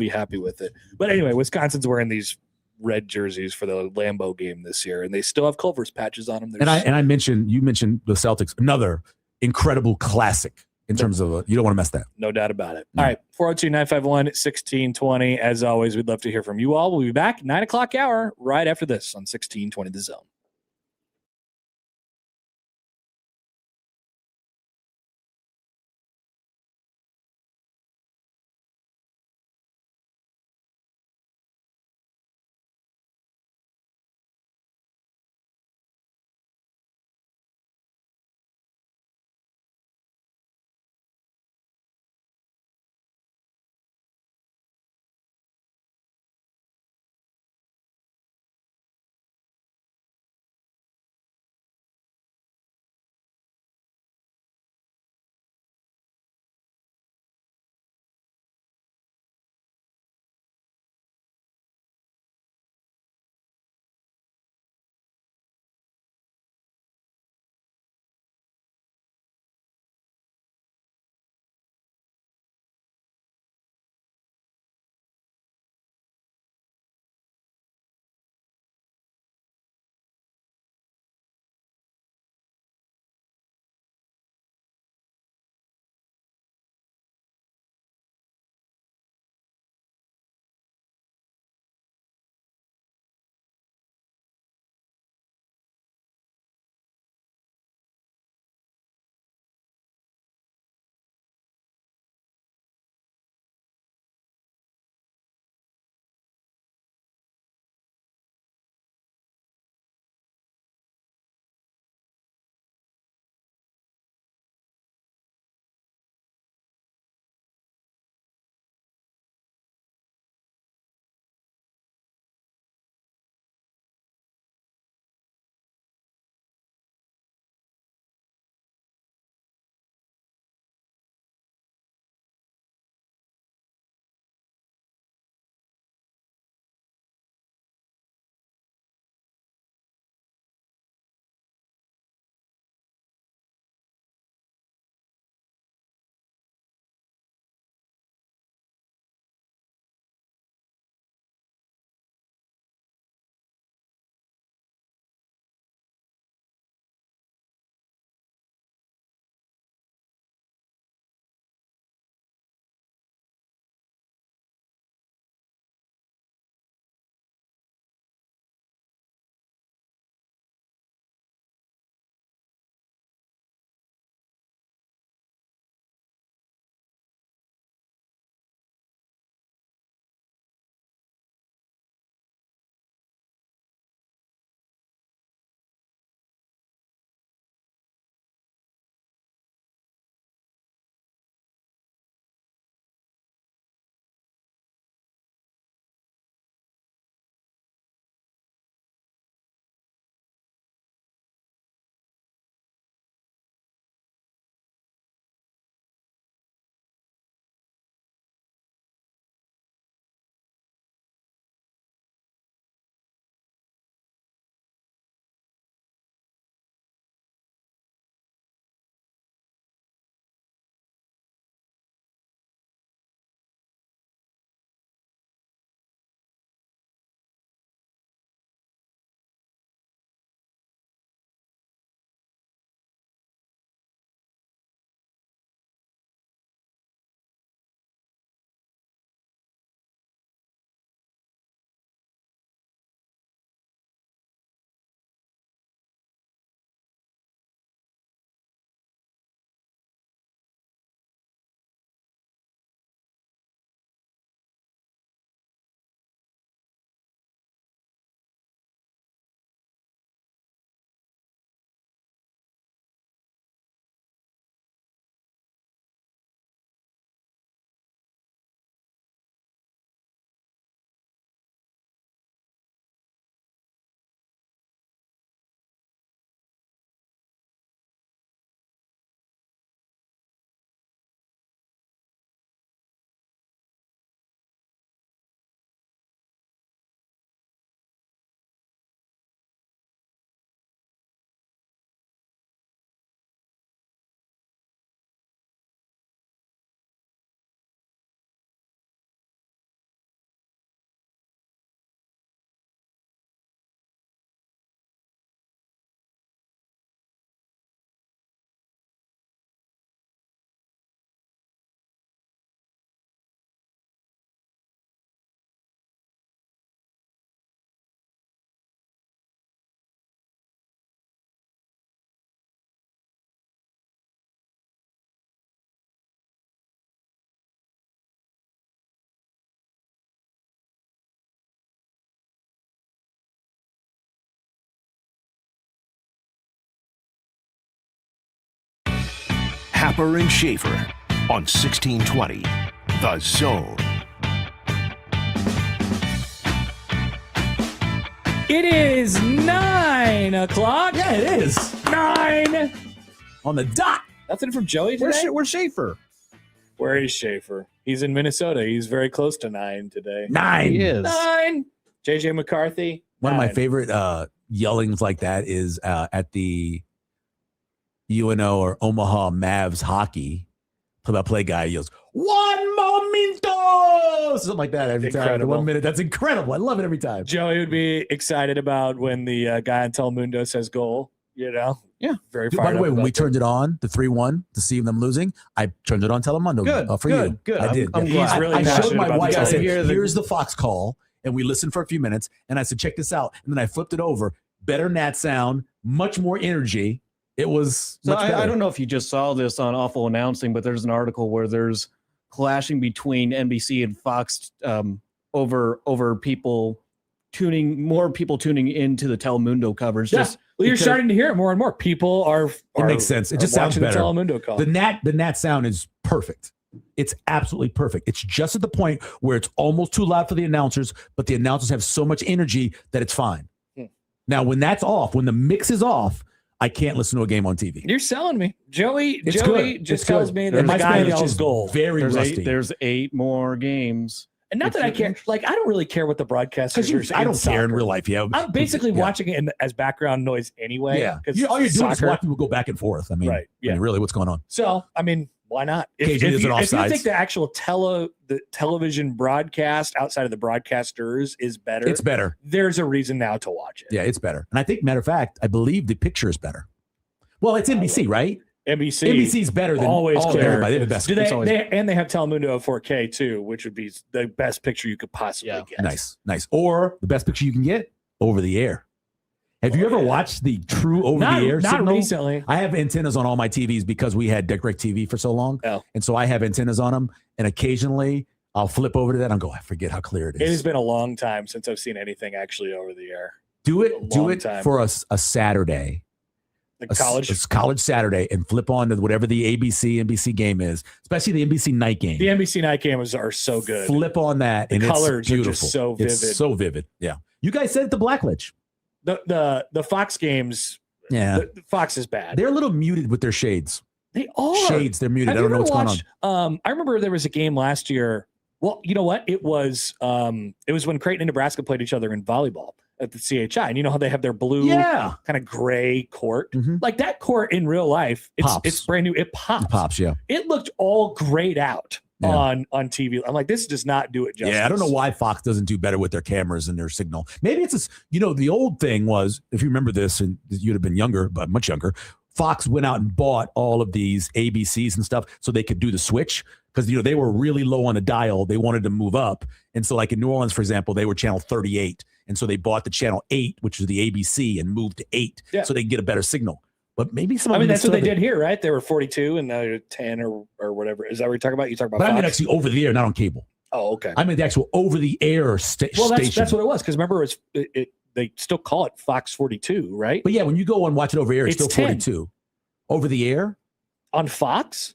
happy with it. But anyway, Wisconsin's wearing these red jerseys for the Lambeau game this year, and they still have Culver's patches on them. You mentioned the Celtics, another incredible classic in terms of you don't want to mess that. No doubt about it. All right, 402-951-1620. As always, we'd love to hear from you all. We'll be back 9 o'clock hour right after this on 1620 The Zone. Happer and Schaefer on 1620 The Zone. It is 9 o'clock. Yeah, it is. 9 On the dot. Nothing from Joey today? Where's Schaefer? Where is Schaefer? He's in Minnesota. He's very close to 9 today. 9. He is. 9. JJ McCarthy. One of my 9. favorite yellings like that is at the UNO or Omaha Mavs hockey. Play-by-play guy yells, "One momento!" Something like that every time. Incredible. 1 minute. That's incredible. I love it every time. Joey would be excited about when the guy on Telemundo says goal. You know? Yeah. Very Dude, fired by the way, up when about we that. turned it on, the 3-1, to see them losing, I turned it on Telemundo Good, for good, you. good. I did. I'm yeah. glad. He's really I showed passionate my about wife, the I said, Telemundo. here's the Fox call. And we listened for a few minutes. And I said, check this out. And then I flipped it over. Better nat sound, much more energy. It was So much better. I don't know if you just saw this on Awful Announcing, but there's an article where there's clashing between NBC and Fox over people tuning into the Telemundo coverage. Yeah. Just Well, you're because- starting to hear it more and more. People are. It makes sense. It just sounds watching better. The Telemundo call. The nat sound is perfect. It's absolutely perfect. It's just at the point where it's almost too loud for the announcers, but the announcers have so much energy that it's fine. Now, when that's off, when the mix is off, I can't listen to a game on TV. You're selling me, Joey. It's Joey good. just It's tells good. me And that my the guy Spanish yells is goal. very rusty. there's 8 more games. And not that I care. Like, I don't really care what the broadcasters Because are. I don't saying care in soccer. real life. Yeah, I'm basically yeah. watching it as background noise anyway. Yeah, 'cause all you're doing is soccer. watching people go back and forth. I mean, Right, yeah. I mean, really, what's going on? So, I mean, why not? KJ If is you an offsides. think the actual the television broadcast outside of the broadcasters is better, It's better. there's a reason now to watch it. Yeah, it's better. And I think, matter of fact, I believe the picture is better. Well, it's NBC, right? NBC NBC's better than always all of care. everybody. They're the best. Do It's they, always- and they have Telemundo 4K too, which would be the best picture you could possibly get. Nice. Or the best picture you can get, over the air. Have you ever watched the true over the air Not signal? recently. I have antennas on all my TVs because we had Direct TV for so long. Oh. And so I have antennas on them. And occasionally I'll flip over to that and go, I forget how clear it It has is. been a long time since I've seen anything actually over the air. Do a it long time. for us a Saturday. The college. It's college Saturday and flip on to whatever the ABC, NBC game is, especially the NBC night game. The NBC night games are so good. Flip on that The and colors it's are beautiful. just so vivid. It's so vivid. Yeah. You guys said it to Blackledge. The Fox games. Yeah. The Fox is bad. They're a little muted with their shades. They are Shades, they're muted. Have I don't you know what's ever going on. watched, I remember there was a game last year. Well, you know what? It was when Creighton and Nebraska played each other in volleyball at the CHI. And you know how they have their blue Yeah. kind of gray court? Mhm. Like that court in real life, Pops. it's brand new. It pops. It pops, yeah. It looked all grayed out Yeah. on TV. I'm like, this does not do it justice. Yeah, I don't know why Fox doesn't do better with their cameras and their signal. Maybe it's just, the old thing was, if you remember this, and you'd have been younger, but much younger, Fox went out and bought all of these ABCs and stuff so they could do the switch because, they were really low on the dial. They wanted to move up. And so like in New Orleans, for example, they were channel 38. And so they bought the channel 8, which is the ABC, and moved to 8 Yeah. so they can get a better signal. But maybe some of I mean, them that's what they still- did here, right? They were 42 and now they're 10 or whatever. Is that what you're talking about? You talk about But I mean Fox? actually over the air, not on cable. Oh, okay. I mean the actual over the air Well, station. that's what it was. Because remember, they still call it Fox 42, right? But yeah, when you go and watch it over air, it's It's still 10. 42. Over the air? On Fox,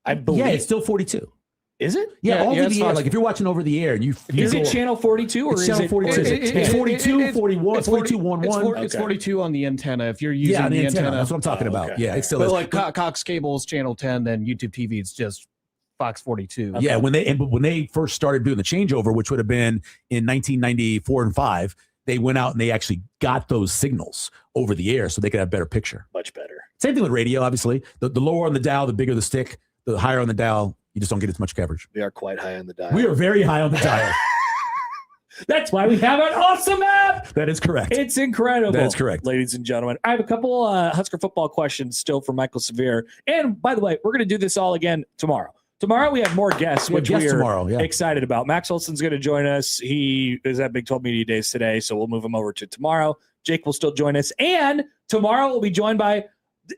I believe. Yeah, it's still 42. Is it? Yeah, over it's the air. Fox. Like if you're watching over the air and you Is go, it channel 42 or it's is channel it 42. It's 42, 41, It's 42, 11. It's 42 on the antenna. If you're using Yeah, the antenna. That's what I'm talking Oh, about. okay. Yeah, it still But is. like Cox Cable's channel 10, then YouTube TV, it's just Fox 42. Yeah, when they first started doing the changeover, which would have been in 1994 and 5, they went out and they actually got those signals over the air so they could have better picture. much better? Same thing with radio, obviously. The lower on the dial, the bigger the stick. The higher on the dial, you just don't get as much coverage. We are quite high on the dial. We are very high on the dial. That's why we have an awesome app. That is correct. It's incredible. That's correct. Ladies and gentlemen. I have a couple Husker football questions still for Michael Severe. And by the way, we're going to do this all again tomorrow. Tomorrow we have more guests, We have which guests we are tomorrow, yeah. excited about. Max Olson's going to join us. He is at Big 12 Media Days today, so we'll move him over to tomorrow. Jake will still join us. And tomorrow we'll be joined by,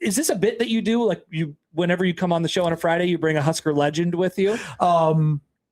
is this a bit that you do? Like whenever you come on the show on a Friday, you bring a Husker legend with you?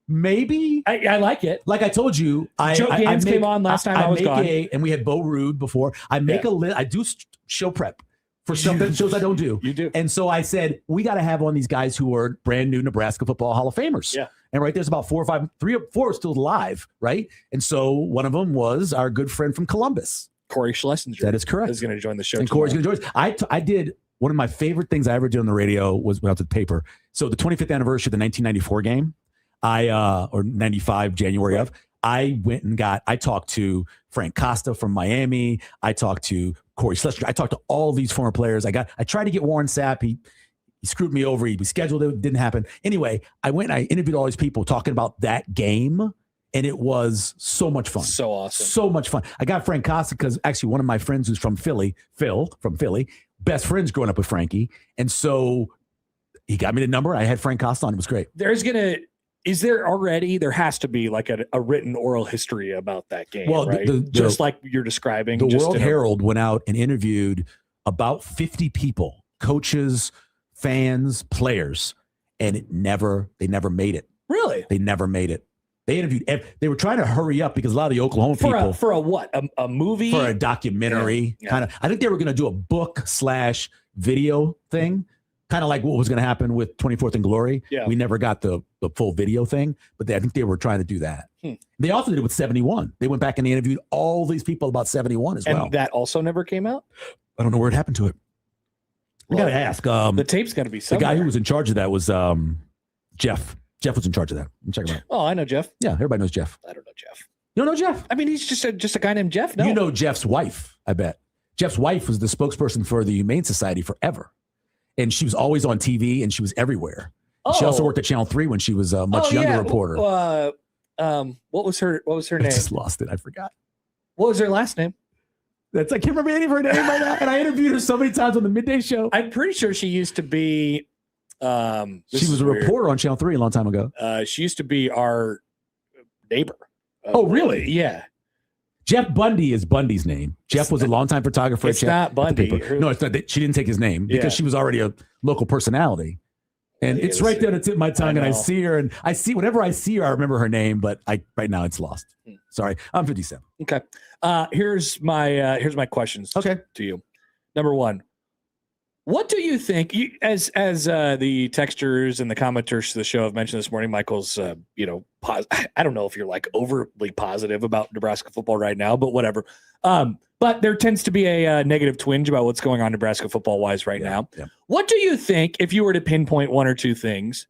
Maybe. I like it. Like I told you, Joe Gans came on last time I was make gone. and we had Bo Rude before. I make a list. I do show prep. for stuff that shows I don't do. You do. And so I said, we got to have one of these guys who are brand new Nebraska football Hall of Famers. Yeah. And right there's about 4 or 5, 3 or 4 are still alive, right? And so one of them was our good friend from Columbus. Corey Schlesinger. That is correct. Is going to join the show. And Corey's going to join us. I did one of my favorite things I ever did on the radio was when I was at the paper. So the 25th anniversary of the 1994 game, or 95 January of, I went and I talked to Frank Costa from Miami. I talked to Corey Schlesinger. I talked to all these former players. I tried to get Warren Sapp. He screwed me over. We scheduled it. It didn't happen. Anyway, I went and I interviewed all these people talking about that game. And it was so much fun. So awesome. So much fun. I got Frank Costa because actually one of my friends who's from Philly, Phil from Philly, best friends growing up with Frankie. And so he got me the number. I had Frank Costa on. It was great. There has to be like a written oral history about that game, well, right? Just like you're describing. The World Herald went out and interviewed about 50 people, coaches, fans, players, and they never made it. Really? They never made it. They interviewed. They were trying to hurry up because a lot of the Oklahoma people for a what? A movie? For a documentary, kind of. I think they were going to do a book/video thing, kind of like what was going to happen with 24th and Glory. Yeah. We never got the full video thing, but I think they were trying to do that. They also did it with 71. They went back and they interviewed all these people about 71 as well. And that also never came out? I don't know where it happened to it. We got to ask. The tape's got to be somewhere. The guy who was in charge of that was Jeff. Jeff was in charge of that. Check him out. Oh, I know Jeff. Yeah, everybody knows Jeff. I don't know Jeff. You don't know Jeff? I mean, he's just a guy named Jeff. No. You know Jeff's wife, I bet. Jeff's wife was the spokesperson for the Humane Society forever. And she was always on TV and she was everywhere. Oh. She also worked at Channel 3 when she was a much younger reporter. What was her name? I just lost it. I forgot. What was her last name? I can't remember any of her name right now. And I interviewed her so many times on the midday show. I'm pretty sure she used to be she was a reporter on Channel 3 a long time ago. She used to be our neighbor. Oh, really? Yeah. Jeff Bundy is Bundy's name. Jeff was a longtime photographer. It's not Bundy. No, it's not. She didn't take his name because she was already a local personality. And it's right there to tip my tongue. And I see her, and whenever I see her, I remember her name. But right now it's lost. Sorry, I'm 57. Okay. Here's my questions. Okay. To you. Number one. What do you think? As the texters and the commenters to the show have mentioned this morning, Michael's, I don't know if you're like overly positive about Nebraska football right now, but whatever. But there tends to be a negative twinge about what's going on Nebraska football wise right now. Yeah. What do you think, if you were to pinpoint one or two things,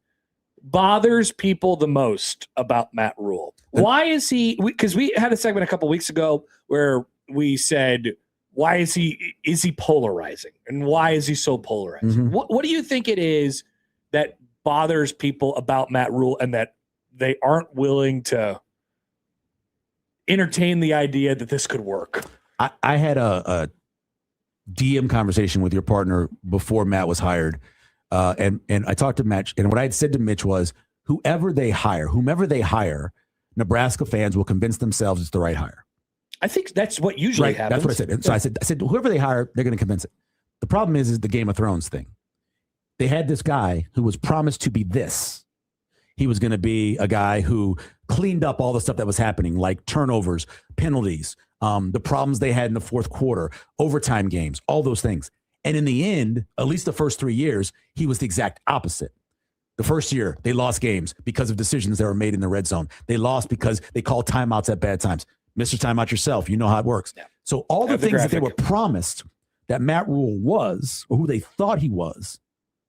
bothers people the most about Matt Rule? Why is he? Because we had a segment a couple weeks ago where we said, why is he polarizing, and why is he so polarizing? Mm-hmm. What do you think it is that bothers people about Matt Rule and that they aren't willing to entertain the idea that this could work? I had a DM conversation with your partner before Matt was hired, and I talked to Matt, and what I had said to Mitch was, whomever they hire, Nebraska fans will convince themselves it's the right hire. I think that's what usually happens. That's what I said. And so I said, whoever they hire, they're going to convince it. The problem is the Game of Thrones thing. They had this guy who was promised to be this. He was going to be a guy who cleaned up all the stuff that was happening, like turnovers, penalties, the problems they had in the fourth quarter, overtime games, all those things. And in the end, at least the first 3 years, he was the exact opposite. The first year, they lost games because of decisions that were made in the red zone. They lost because they called timeouts at bad times. Mr. Timeout yourself, you know how it works. Yeah. So all the things that they were promised that Matt Rule was, or who they thought he was,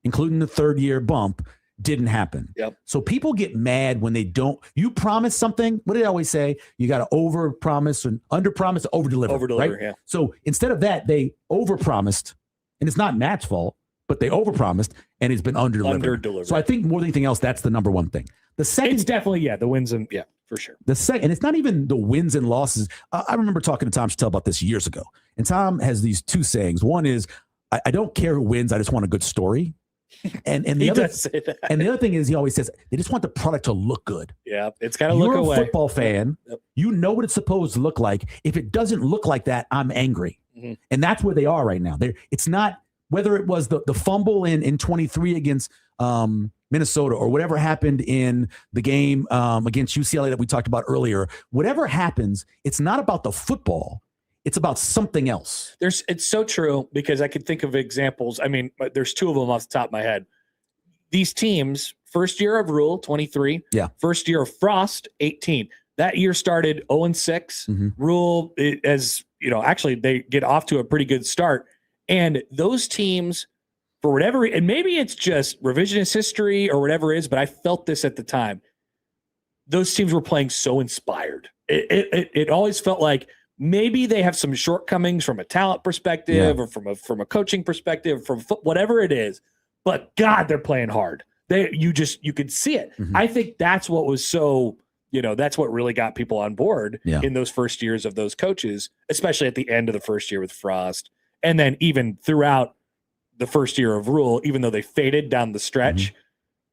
including the third-year bump, didn't happen. Yep. So people get mad when they don't. You promise something. What did I always say? You got to over-promise and under-promise, over-deliver. Over-deliver, right? yeah. So instead of that, they over-promised, and it's not Matt's fault, but they over-promised, and it's been under-delivered. Under-delivered. So I think more than anything else, that's the number one thing. The second, it's definitely, the wins and, for sure. The second, and it's not even the wins and losses. I remember talking to Tom Chattel about this years ago. And Tom has these two sayings. One is, I don't care who wins. I just want a good story. And the other, does say that. And the other thing is, he always says, they just want the product to look good. Yeah, it's got to look away. You're a football fan. Yep. You know what it's supposed to look like. If it doesn't look like that, I'm angry. Mm-hmm. And that's where they are right now. It's not, whether it was the fumble in 23 against Minnesota, or whatever happened in the game against UCLA that we talked about earlier, whatever happens, it's not about the football. It's about something else. It's so true because I could think of examples. I mean, there's two of them off the top of my head. These teams, first year of Rule, 23. Yeah. First year of Frost, 18. That year started 0-6. Rule, actually they get off to a pretty good start. And those teams, for whatever, and maybe it's just revisionist history or whatever it is, but I felt this at the time. Those teams were playing so inspired. It always felt like maybe they have some shortcomings from a talent perspective or from a coaching perspective, from whatever it is. But God, they're playing hard. You could see it. I think that's what was so, that's what really got people on board in those first years of those coaches, especially at the end of the first year with Frost. And then even throughout the first year of Rule, even though they faded down the stretch,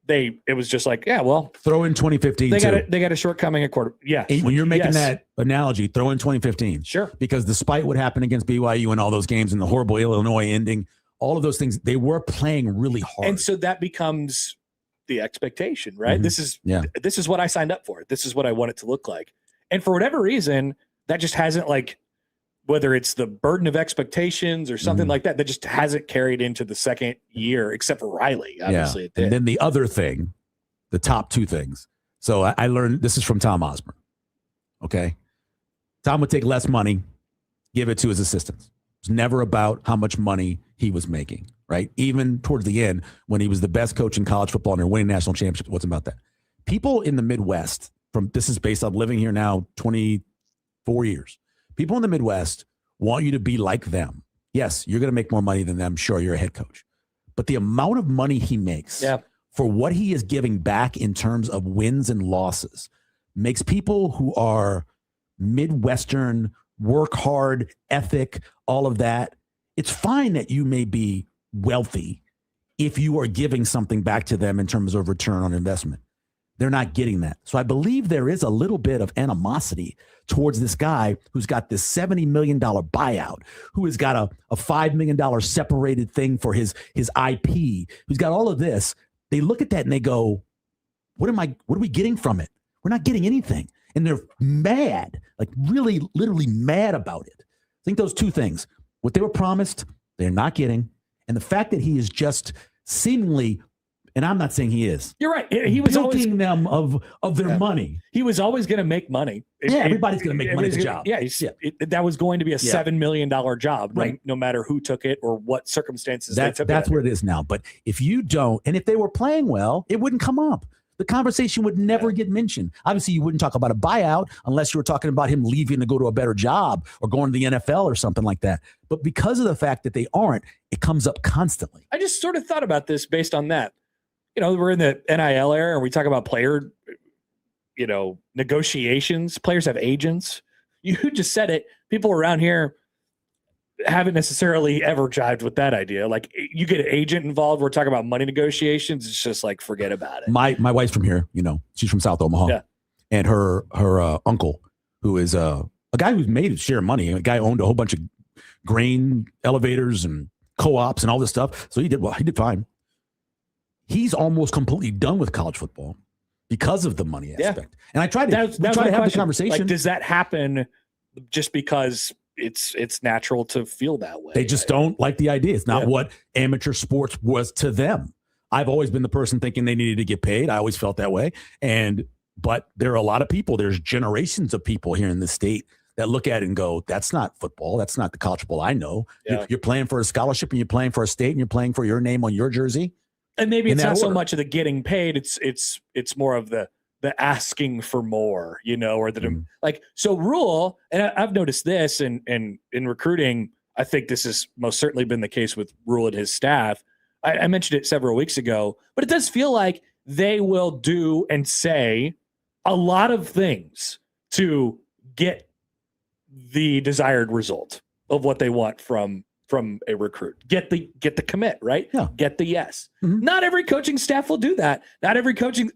it was just like, yeah, well, throw in 2015. They got a shortcoming at quarter. Yeah. When you're making that analogy, throw in 2015. Sure. Because despite what happened against BYU and all those games and the horrible Illinois ending, all of those things, they were playing really hard. And so that becomes the expectation, right? This is what I signed up for. This is what I want it to look like. And for whatever reason, that just hasn't, like, whether it's the burden of expectations or something like that, that just hasn't carried into the second year, except for Riley, obviously. It did. And then the other thing, the top two things. So I learned, this is from Tom Osborne. Okay. Tom would take less money, give it to his assistants. It's never about how much money he was making, right? Even towards the end, when he was the best coach in college football and they're winning national championships, it wasn't about that. People in the Midwest, this is based on living here now 24 years. People in the Midwest want you to be like them. Yes, you're going to make more money than them. Sure, you're a head coach. But the amount of money he makes for what he is giving back in terms of wins and losses makes people who are Midwestern, work hard, ethic, all of that. It's fine that you may be wealthy if you are giving something back to them in terms of return on investment. They're not getting that. So I believe there is a little bit of animosity towards this guy who's got this $70 million buyout, who has got a $5 million separated thing for his IP, who's got all of this. They look at that and they go, what are we getting from it? We're not getting anything. And they're mad, like really, literally mad about it. I think those two things, what they were promised, they're not getting. And the fact that he is just seemingly, and I'm not saying he is. You're right. He was always them of their money. He was always going to make money. Everybody's going to make money at the job. That was going to be a $7 million job, right? No matter who took it or what circumstances they took it. That's where it is now. But if you don't, and if they were playing well, it wouldn't come up. The conversation would never get mentioned. Obviously, you wouldn't talk about a buyout unless you were talking about him leaving to go to a better job or going to the NFL or something like that. But because of the fact that they aren't, it comes up constantly. I just sort of thought about this based on that. We're in the NIL era and we talk about player, negotiations. Players have agents. You just said it. People around here haven't necessarily ever jived with that idea. Like, you get an agent involved, we're talking about money negotiations. It's just like, forget about it. My wife's from here, she's from South Omaha, and her uncle, who is a guy who's made his share of money. A guy owned a whole bunch of grain elevators and co-ops and all this stuff. So he did well. He did fine. He's almost completely done with college football because of the money aspect. And I tried to have the conversation. Like, does that happen just because it's natural to feel that way? They just don't like the idea. It's not what amateur sports was to them. I've always been the person thinking they needed to get paid. I always felt that way. But there are a lot of people, there's generations of people here in the state that look at it and go, that's not football. That's not the college football I know. Yeah. You're playing for a scholarship and you're playing for a state and you're playing for your name on your jersey. And maybe it's not so much of the getting paid. It's more of the asking for more, or the like. So Rule, and I've noticed this in recruiting. I think this has most certainly been the case with Rule and his staff. I mentioned it several weeks ago, but it does feel like they will do and say a lot of things to get the desired result of what they want from a recruit. Get the commit, right? Yeah. Get the yes. Mm-hmm. Not every coaching staff will do that. Not every coaching,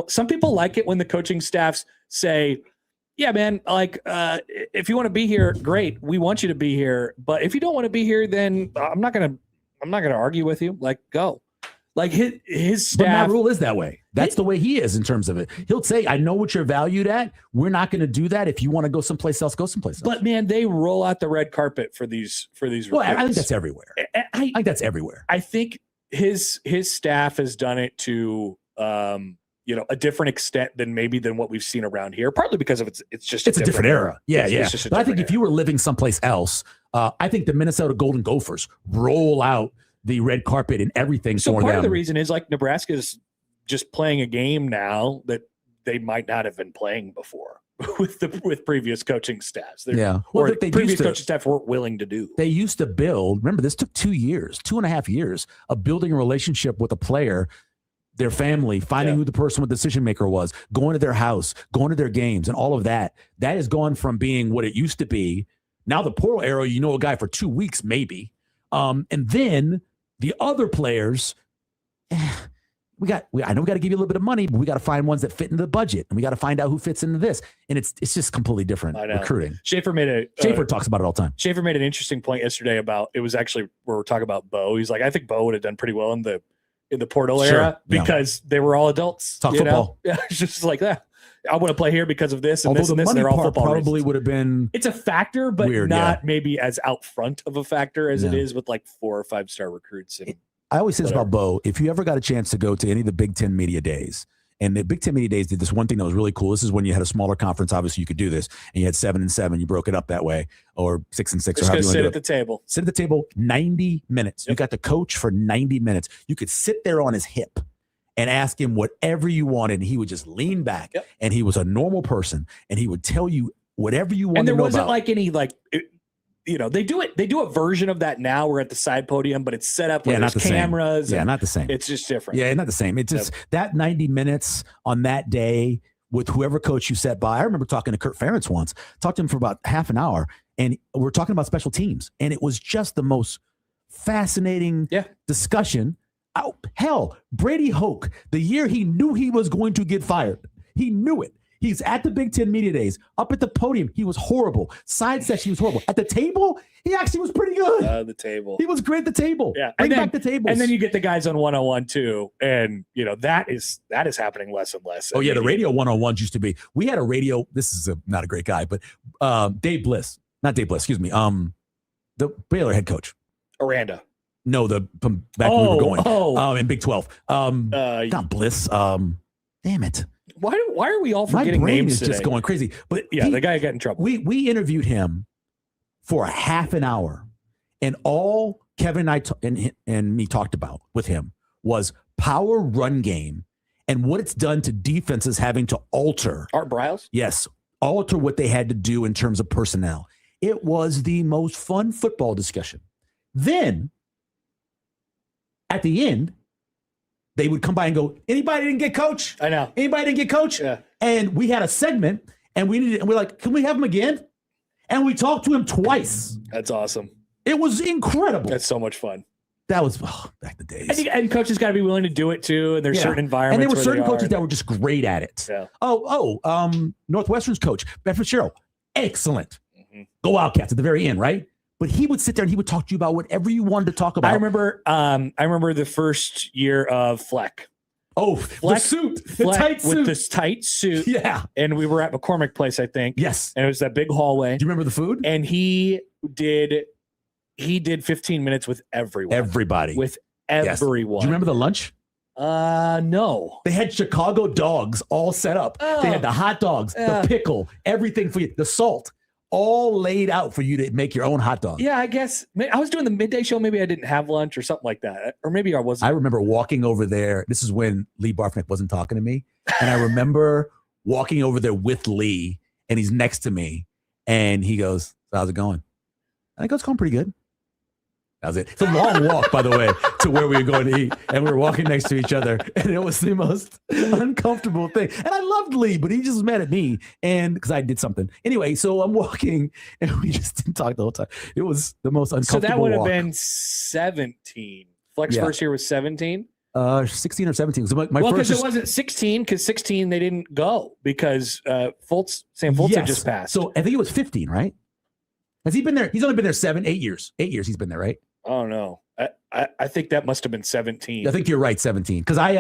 some people like it when the coaching staffs say, yeah, man, like, if you want to be here, great. We want you to be here. But if you don't want to be here, then I'm not going to argue with you. Like, go. Like his But Matt staff. Rule is that way. That's the way he is in terms of it. He'll say, I know what you're valued at. We're not going to do that. If you want to go someplace else, go someplace else. But man, they roll out the red carpet for these recruits. Well, I think that's everywhere. I think that's everywhere. I think his staff has done it to a different extent than what we've seen around here. Partly because of it's a different era. Yeah, It's just a But I think different if you were living someplace else, I think the Minnesota Golden Gophers roll out the red carpet and everything so for part them. of the reason is like Nebraska's just playing a game now that they might not have been playing before with previous coaching staffs. Well, or they previous used to, coaching staff weren't willing to do. They used to build. Remember, this took 2.5 years of building a relationship with a player, their family, finding who the person with the decision maker was, going to their house, going to their games, and all of that. That has gone from being what it used to be. Now the portal era, you know a guy for 2 weeks, maybe. And then the other players, I know we got to give you a little bit of money, but we got to find ones that fit into the budget, and we got to find out who fits into this. And it's just completely different recruiting. Schaefer talks about it all the time. Schaefer made an interesting point yesterday about it was actually where we're talking about Bo. He's like, I think Bo would have done pretty well in the portal era because they were all adults. Talk football. Yeah, it's just like that. I want to play here because of this and Although this and the this. And money they're all part football probably reasons. would have been. It's a factor, but weird, not maybe as out front of a factor as it is with like 4 or 5 star recruits. And I always say this about Bo. If you ever got a chance to go to any of the Big Ten Media Days, and the Big Ten Media Days did this one thing that was really cool. This is when you had a smaller conference. Obviously, you could do this, and you had 7 and 7. You broke it up that way, or 6 and 6, just or however you want to sit do at the table. Sit at the table 90 minutes. You got the coach for 90 minutes. You could sit there on his hip and ask him whatever you wanted, and he would just lean back. And he was a normal person, and he would tell you whatever you wanted. And there to know wasn't about. like any they do a version of that now. We're at the side podium, but it's set up with not the cameras. Same. Yeah, not the same. It's just different. Yeah, not the same. It's just that 90 minutes on that day with whoever coach you sat by. I remember talking to Kurt Ferentz once, talked to him for about half an hour, and we're talking about special teams. And it was just the most fascinating discussion. Oh, hell, Brady Hoke, the year he knew he was going to get fired. He knew it. He's at the Big Ten Media Days. Up at the podium, he was horrible. Side section, he was horrible. At the table, he actually was pretty good. The table. He was great at the table. Yeah. Bring back the tables. And then you get the guys on 101 too. And that is happening less and less. Oh, yeah. The radio 101s used to be. We had a radio. This is not a great guy, but Dave Bliss. Not Dave Bliss, excuse me. The Baylor head coach. Aranda. No, from back when we were going. In Big 12. Not Bliss. Damn it. Why are we all forgetting My brain names is today? just going crazy. But the guy got in trouble. We interviewed him for a half an hour, and all Kevin and I and me talked about with him was power run game and what it's done to defenses having to alter. Art Briles? Yes, alter what they had to do in terms of personnel. It was the most fun football discussion. Then, at the end, they would come by and go, anybody didn't get coach? I know. Anybody didn't get coach? Yeah. And we had a segment, and we're like, can we have him again? And we talked to him twice. That's awesome. It was incredible. That's so much fun. That was back the days. I think, and coaches got to be willing to do it too. And there's certain environments. And there were certain coaches that that were just great at it. Yeah. Northwestern's coach, Bedford Sherrill, excellent. Mm-hmm. Go Wildcats at the very end, right? But he would sit there and he would talk to you about whatever you wanted to talk about. I remember the first year of Fleck. Oh, Fleck, the suit, Fleck the tight suit. with this tight suit. Yeah. And we were at McCormick Place, I think. Yes. And it was that big hallway. Do you remember the food? And he did 15 minutes with everyone. Everybody. With everyone. Do you remember the lunch? No. They had Chicago dogs all set up. They had the hot dogs, the pickle, everything for you, the salt, all laid out for you to make your own hot dog. Yeah, I guess I was doing the midday show. Maybe I didn't have lunch or something like that. Or maybe I wasn't. I remember walking over there. This is when Lee Barfnick wasn't talking to me. And I remember walking over there with Lee, and he's next to me. And he goes, how's it going? And I go, it's going pretty good. That was it. It's a long walk, by the way, to where we were going to eat. And we were walking next to each other. And it was the most uncomfortable thing. And I loved Lee, but he just was mad at me. And because I did something. Anyway, so I'm walking and we just didn't talk the whole time. It was the most uncomfortable So that would have walk. been 17. Fleck's first year was 17. 16 or 17. So my Well, first because it wasn't 16, because 16 they didn't go because Sam Fultz had just passed. So I think it was 15, right? Has he been there? He's only been there 8 years. 8 years he's been there, right? Oh no. I think that must have been 17. I think you're right, 17. Because I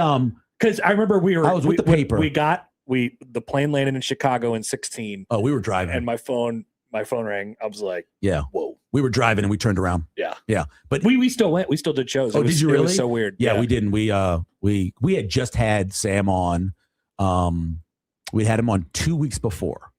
remember I was with the paper. The plane landed in Chicago in 16. Oh, we were driving, and my phone rang. I was like, yeah, whoa. We were driving and we turned around. Yeah. But we still went. We still did shows. Oh, did you really? It was so weird. Yeah, we didn't. We had just had Sam on. We had him on 2 weeks before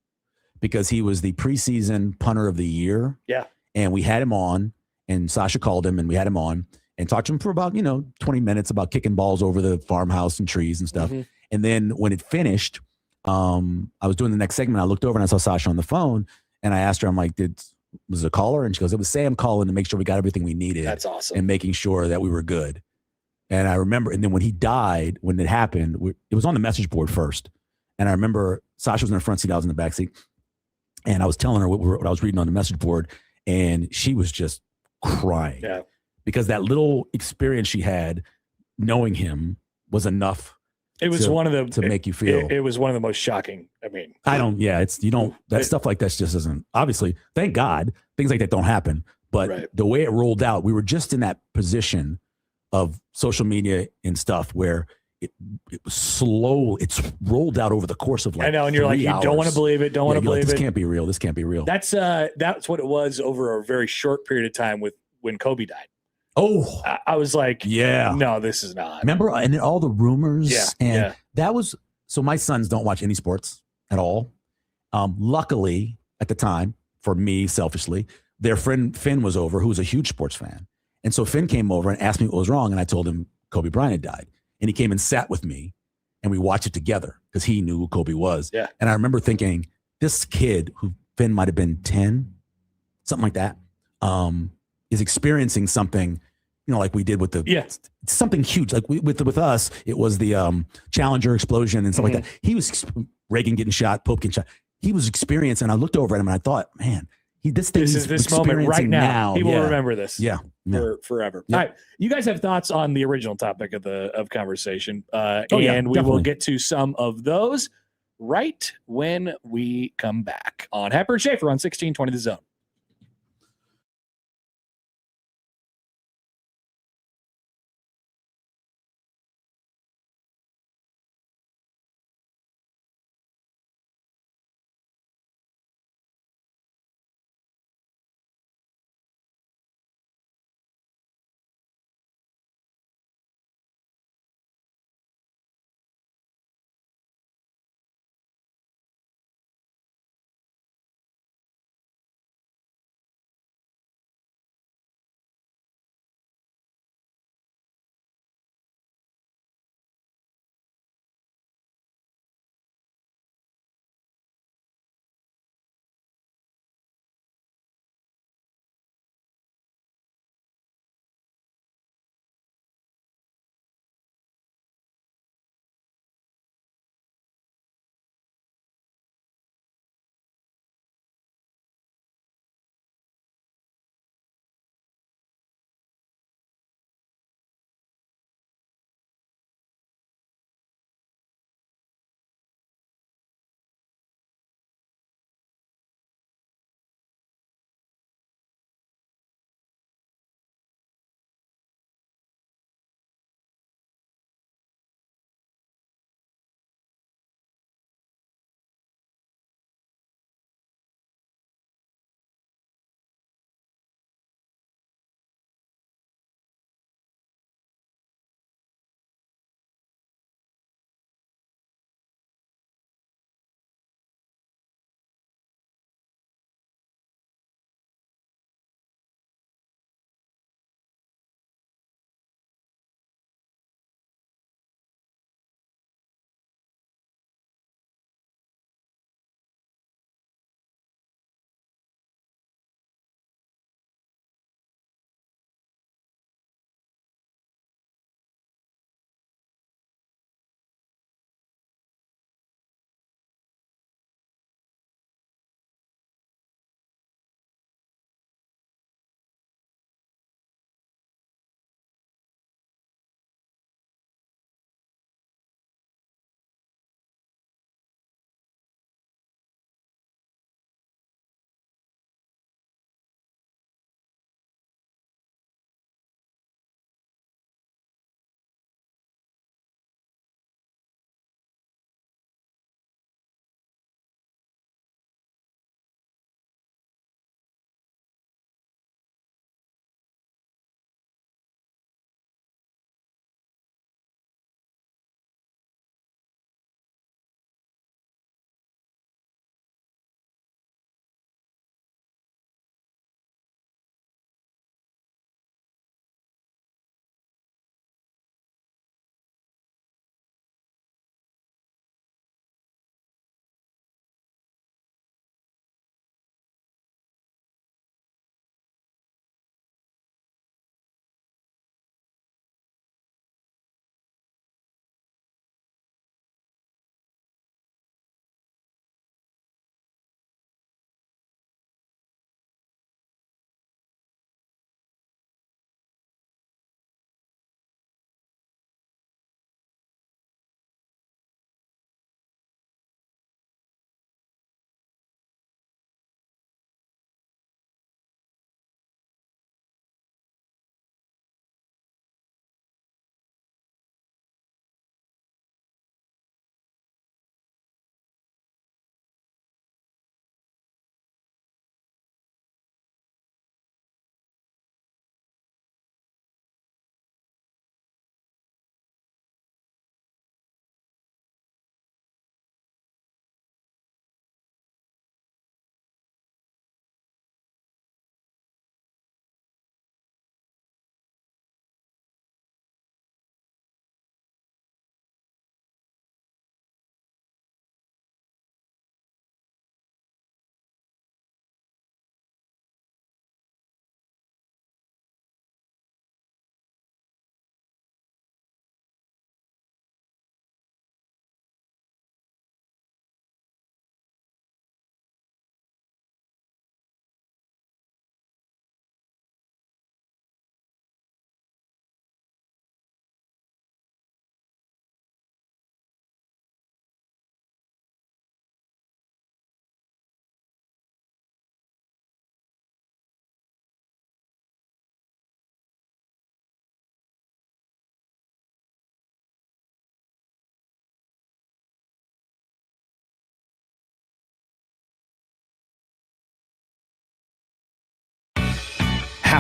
because he was the preseason punter of the year. Yeah. And we had him on, and Sasha called him, and we had him on and talked to him for about 20 minutes about kicking balls over the farmhouse and trees and stuff. Mm-hmm. And then when it finished, I was doing the next segment. I looked over and I saw Sasha on the phone, and I asked her, I'm like, was it a caller? And she goes, it was Sam calling to make sure we got everything we needed. That's awesome. And making sure that we were good. And I remember, and then when he died, when it happened, it was on the message board first. And I remember Sasha was in the front seat, I was in the back seat. And I was telling her what I was reading on the message board, and she was just crying. Yeah. Because that little experience she had knowing him was enough. It was to make you feel. It was one of the most shocking. I mean, stuff like that just doesn't, obviously, thank God, things like that don't happen. But the way it rolled out, we were just in that position of social media and stuff where it was slow. It's rolled out over the course of like, I know, and you're like, you don't want to believe it. Don't want to believe it. This can't be real. This can't be real. That's what it was over a very short period of time when Kobe died. Oh, I was like, yeah, no, this is not. Remember, and all the rumors. Yeah, and that was, so my sons don't watch any sports at all. Luckily, at the time, for me, selfishly, their friend Finn was over, who was a huge sports fan. And so Finn came over and asked me what was wrong. And I told him Kobe Bryant had died. And he came and sat with me and we watched it together because he knew who Kobe was. Yeah. And I remember thinking, this kid who Finn might have been 10, something like that, is experiencing something, like we did with something huge. Like with us, it was the Challenger explosion and stuff like that. He was Reagan getting shot, Pope getting shot. He was experiencing. And I looked over at him and I thought, man, this is this moment right now. He will remember this. Yeah. For forever. Yeah. All right. You guys have thoughts on the original topic of conversation. And we definitely will get to some of those right when we come back on Happer and Schaefer on 1620 The Zone.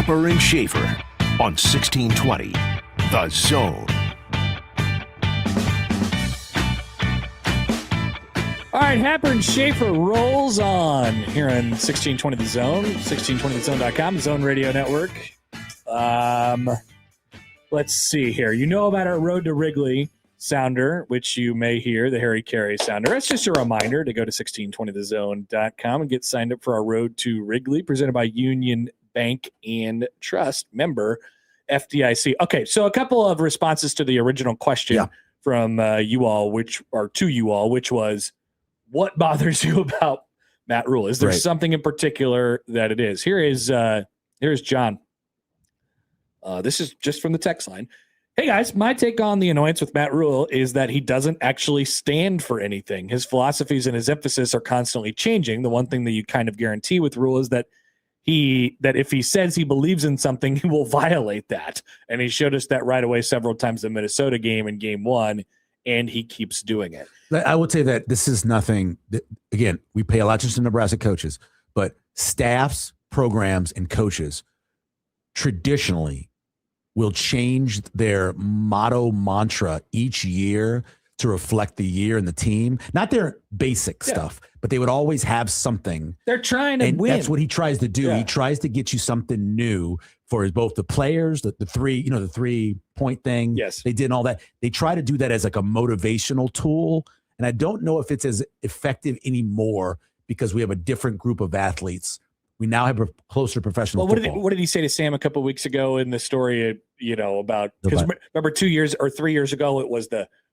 Happer and Schaefer on 1620 The Zone. All right, Happer and Schaefer rolls on here on 1620 The Zone, 1620thezone.com, the Zone Radio Network. Let's see here. You know about our Road to Wrigley sounder, which you may hear, the Harry Carey sounder. It's just a reminder to go to 1620thezone.com and get signed up for our Road to Wrigley, presented by Union Bank and Trust, member FDIC. Okay, so a couple of responses to the original question from you all, which was, what bothers you about Matt Rule? Is there something in particular that it is? Here's John. This is just from the text line. Hey guys, my take on the annoyance with Matt Rule is that he doesn't actually stand for anything. His philosophies and his emphasis are constantly changing. The one thing that you kind of guarantee with Rule is that if he says he believes in something, he will violate that. And he showed us that right away several times in the Minnesota game in game 1, and he keeps doing it. I would say that this is nothing that, again, we pay a lot of attention to Nebraska coaches, but staffs, programs, and coaches traditionally will change their motto mantra each year to reflect the year and the team. Not their basic stuff, but they would always have something. They're trying to win. That's what he tries to do. Yeah. He tries to get you something new for both the players, the 3-point thing. Yes. They did all that. They try to do that as like a motivational tool. And I don't know if it's as effective anymore because we have a different group of athletes. We now have a closer professional football. What did he say to Sam a couple of weeks ago in the story, about, because remember 2 years or 3 years ago, it was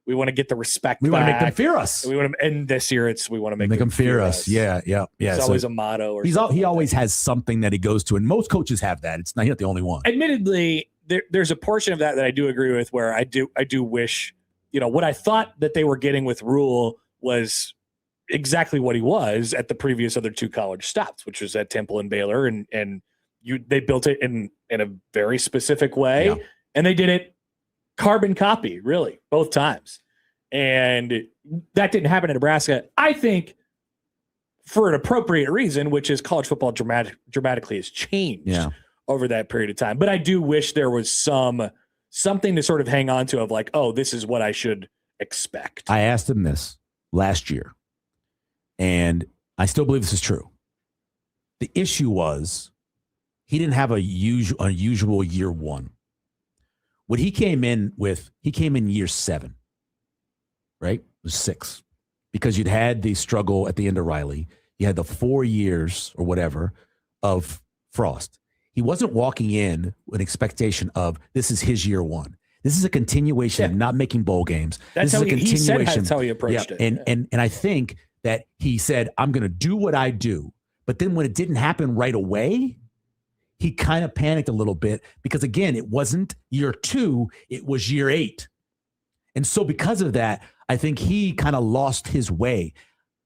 we want to get the respect We back. want to make them fear us. And this year we want to make them fear us. Yeah. It's always a motto. He always has something that he goes to, and most coaches have that. He's not the only one. Admittedly, there's a portion of that I do agree with, where I do wish, what I thought that they were getting with Rule was exactly what he was at the previous other 2 college stops, which was at Temple and Baylor, and they built it in a very specific way, and they did it carbon copy, really, both times. And that didn't happen in Nebraska, I think, for an appropriate reason, which is college football dramatically has changed over that period of time. But I do wish there was something to sort of hang on to, of like, oh, this is what I should expect. I asked him this last year, and I still believe this is true. The issue was he didn't have a unusual year 1. What he came in year 7, right? It was 6, because you'd had the struggle at the end of Riley. You had the 4 years or whatever of Frost. He wasn't walking in with an expectation of this is his year 1. This is a continuation of not making bowl games. That's how he said that's how he approached it. And I think that he said, I'm going to do what I do. But then when it didn't happen right away, he kind of panicked a little bit, because, again, it wasn't year 2, it was year 8. And so because of that, I think he kind of lost his way.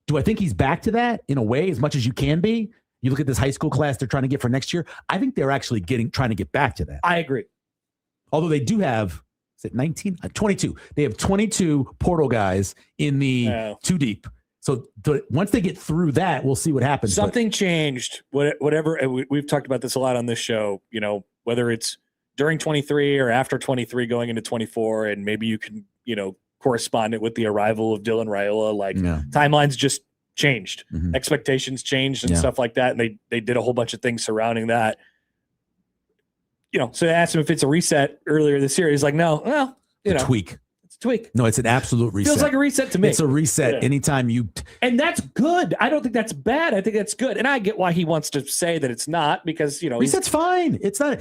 Do I think he's back to that in a way, as much as you can be? You look at this high school class they're trying to get for next year. I think they're actually trying to get back to that. I agree. Although they do have, is it 19? 22. They have 22 portal guys in the 2 deep. So once they get through that, we'll see what happens. Something changed. Whatever. We've talked about this a lot on this show, whether it's during 23 or after 23 going into 24, and maybe you can, correspond it with the arrival of Dylan Raiola. Timelines just changed. Mm-hmm. Expectations changed and stuff like that. And they did a whole bunch of things surrounding that. So I asked him if it's a reset earlier this year. He's like, no, well, tweak. Tweak. No, it's an absolute reset. Feels like a reset to me. It's a reset anytime you... And that's good. I don't think that's bad. I think that's good. And I get why he wants to say that it's not, because, Reset's fine. It's not...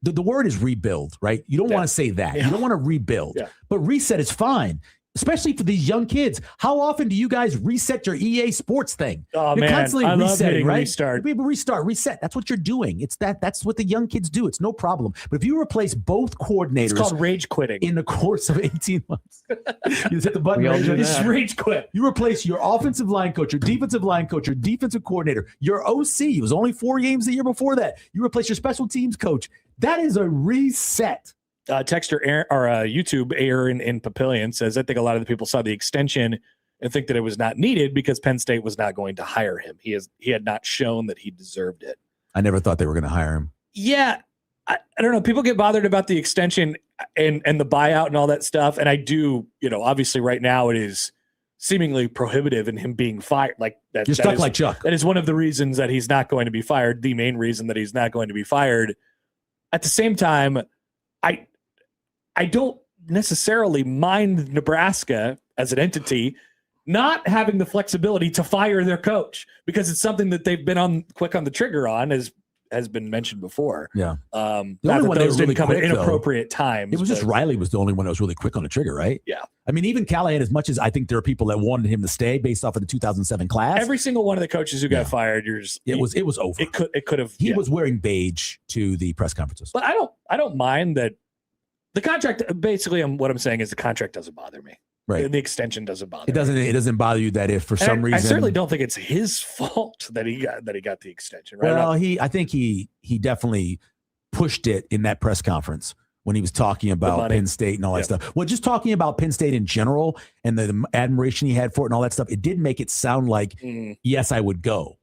The word is rebuild, right? You don't want to say that. You don't want to rebuild. Yeah. But reset is fine. Especially for these young kids. How often do you guys reset your EA Sports thing? Oh, you're man. constantly I resetting, right? Restart. People restart, reset. That's what you're doing. That's what the young kids do. It's no problem. But if you replace both coordinators, it's called rage quitting. In the course of 18 months, you just hit the button. Just rage quit. You replace your offensive line coach, your defensive line coach, your defensive coordinator, your OC. It was only 4 games the year before that. You replace your special teams coach. That is a reset. Texter YouTube Aaron in Papillion says, I think a lot of the people saw the extension and think that it was not needed because Penn State was not going to hire him. He had not shown that he deserved it. I never thought they were going to hire him. Yeah, I don't know. People get bothered about the extension and the buyout and all that stuff. And I do, obviously right now it is seemingly prohibitive in him being fired. Like that, You're stuck like Chuck. That is one of the reasons that he's not going to be fired. The main reason that he's not going to be fired. At the same time, I don't necessarily mind Nebraska as an entity not having the flexibility to fire their coach, because it's something that they've been quick on the trigger on, as has been mentioned before. Yeah. The only one that was really come at inappropriate times. It was just Riley was the only one that was really quick on the trigger, right? Yeah. I mean, even Callahan, as much as I think there are people that wanted him to stay based off of the 2007 class. Every single one of the coaches who got fired, it was over. It could have. He was wearing beige to the press conferences. But I don't mind that the contract. Basically, what I'm saying is the contract doesn't bother me. Right. The extension doesn't bother me. It doesn't bother you that if for some reason. I certainly don't think it's his fault that he got the extension. Right. Well, I think he definitely pushed it in that press conference when he was talking about Penn State and all that stuff. Well, just talking about Penn State in general and the admiration he had for it and all that stuff, it did make it sound like, yes, I would go.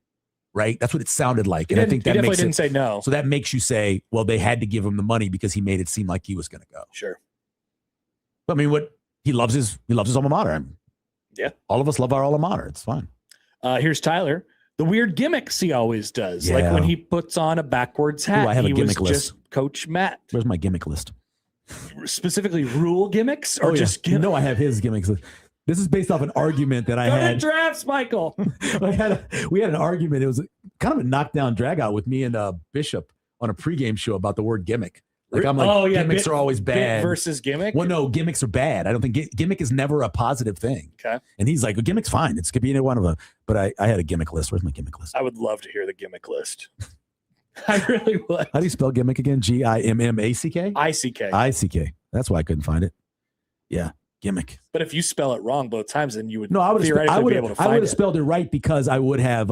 Right. That's what it sounded like. And I think that definitely didn't say no. So that makes you say, well, they had to give him the money because he made it seem like he was going to go. Sure. I mean, he loves his alma mater. Yeah. All of us love our alma mater. It's fine. Here's Tyler. The weird gimmicks he always does. Like when he puts on a backwards hat. Ooh, I have a gimmick list. Just Coach Matt. Where's my gimmick list? Specifically rule gimmicks or just gimmicks? No, I have his gimmicks list. This is based off an argument that I had. Drafts, Michael. we had an argument. It was kind of a knockdown drag out with me and Bishop on a pregame show about the word gimmick. Like I'm like, gimmicks are always bad. Versus gimmick? Well, no, gimmicks are bad. I don't think gimmick is never a positive thing. Okay. And he's like, a gimmick's fine. It's could be any one of them. But I had a gimmick list. Where's my gimmick list? I would love to hear the gimmick list. I really would. How do you spell gimmick again? Gimmack? Ick. That's why I couldn't find it. Yeah, gimmick. But if you spell it wrong both times, then you would be able to find it. I would have spelled it right because I would have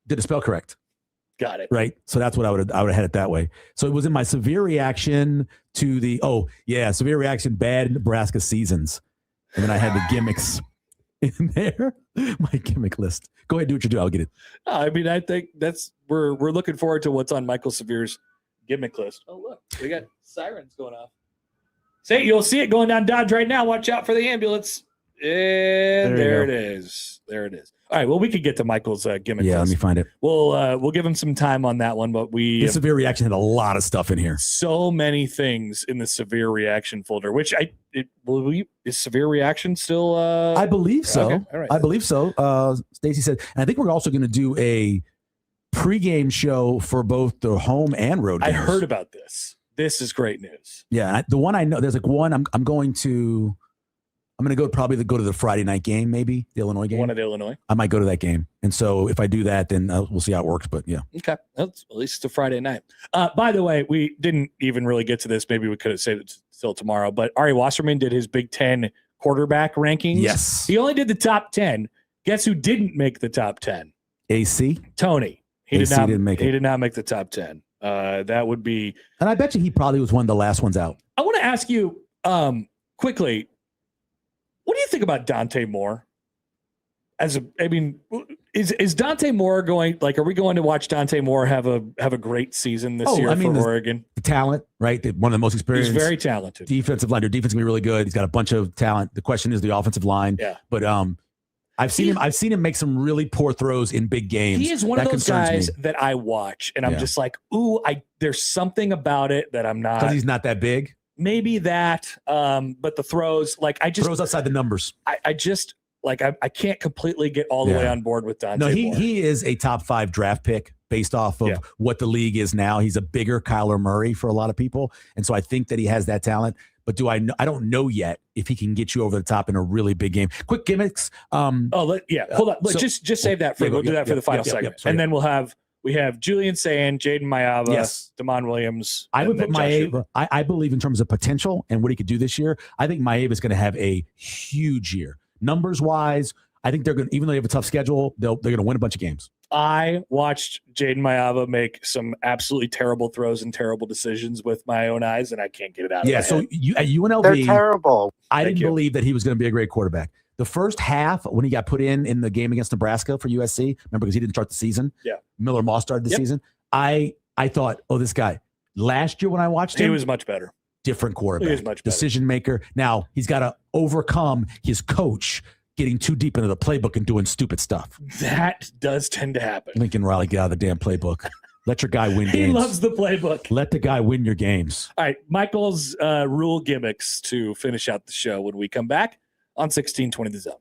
did it spell correct. Got it. Right. So that's what I would have had it that way. So it was in my severe reaction to severe reaction, bad Nebraska seasons. And then I had the gimmicks in there. My gimmick list. Go ahead, do what you do. I'll get it. I mean, I think we're looking forward to what's on Michael Severe's gimmick list. Oh, look, we got sirens going off. You'll see it going down Dodge right now. Watch out for the ambulance. And there it is. There it is. All right. Well, we could get to Michael's gimmick. Yeah, list. let me find it. We'll give him some time on that one, but the severe reaction had a lot of stuff in here. So many things in the severe reaction folder, which is severe reaction still? I believe so. Okay. All right. I believe so. Stacy said, and I think we're also going to do a pregame show for both the home and road games. I heard about this. This is great news. Yeah, the one I know. There's like one. I'm going to go to the Friday night game, maybe the Illinois game. One of the Illinois. I might go to that game, and so if I do that, then we'll see how it works. But yeah, okay. At least it's a Friday night. By the way, we didn't even really get to this. Maybe we could have saved it till tomorrow. But Ari Wasserman did his Big Ten quarterback rankings. Yes, he only did the top 10. Guess who didn't make the top 10? AC Tony. He didn't make it. He did not make the top 10. That would be, and I bet you he probably was one of the last ones out. I want to ask you quickly, what do you think about Dante Moore? Is Dante Moore going? Like, are we going to watch Dante Moore have a great season this year for Oregon? The talent, right? One of the most experienced. He's very talented. Defensive line. Their defense can be really good. He's got a bunch of talent. The question is the offensive line. Yeah. But I've seen him make some really poor throws in big games. He is one of those guys that I watch, and I'm just like, ooh, there's something about it that I'm not. Because he's not that big. Maybe that, but the throws, throws outside the numbers. I can't completely get all the way on board with Dante. No, Moore. he is a top 5 draft pick based off of what the league is now. He's a bigger Kyler Murray for a lot of people, and so I think that he has that talent. But I don't know yet if he can get you over the top in a really big game. Quick gimmicks. Hold on. Just save that for we'll do that for the final segment, and then we have Julian Sand, Jaden Mayava, Damon Williams. I would put Mayava. I believe in terms of potential and what he could do this year. I think Mayava is going to have a huge year. Numbers wise, I think they're going to, even though they have a tough schedule, they're going to win a bunch of games. I watched Jaden Mayava make some absolutely terrible throws and terrible decisions with my own eyes, and I can't get it out of my head. So at UNLV, they're terrible. I didn't believe that he was going to be a great quarterback. The first half, when he got put in the game against Nebraska for USC, remember, because he didn't start the season. Yeah. Miller Moss started the season. I I thought, oh, this guy. Last year when I watched him, He was much better. different quarterback, He was much better. decision maker. Now he's got to overcome his coach getting too deep into the playbook and doing stupid stuff. That does tend to happen. Lincoln Riley, get out of the damn playbook. Let your guy win games. He loves the playbook. Let the guy win your games. All right, Michael's rule gimmicks to finish out the show when we come back on 1620 The Zone.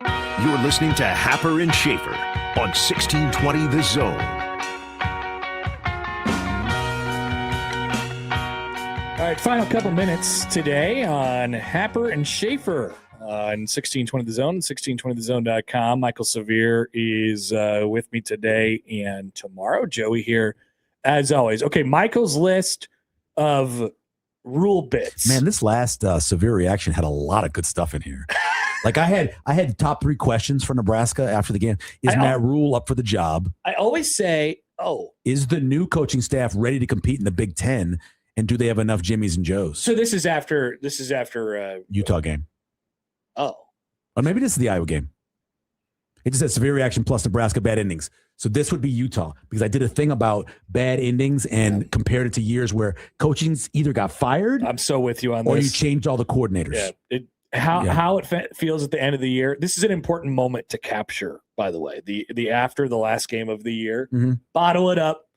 You're listening to Happer and Schaefer on 1620 The Zone. All right, final couple minutes today on Happer and Schaefer on 1620 The Zone, 1620thezone.com. Michael Severe is with me today and tomorrow. Joey here, as always. Okay, Michael's list of rule bits. Man, this last Severe Reaction had a lot of good stuff in here. Like I had top 3 questions for Nebraska after the game. Is Matt Rule up for the job? I always say, is the new coaching staff ready to compete in the Big Ten? And do they have enough Jimmies and Joes? So this is after Utah game. Oh. Or maybe this is the Iowa game. It just says Severe Reaction plus Nebraska bad endings. So this would be Utah because I did a thing about bad endings and compared it to years where coaching's either got fired. I'm so with you on or this. You changed all the coordinators. Yeah. How it feels at the end of the year. This is an important moment to capture, by the way. The after the last game of the year, bottle it up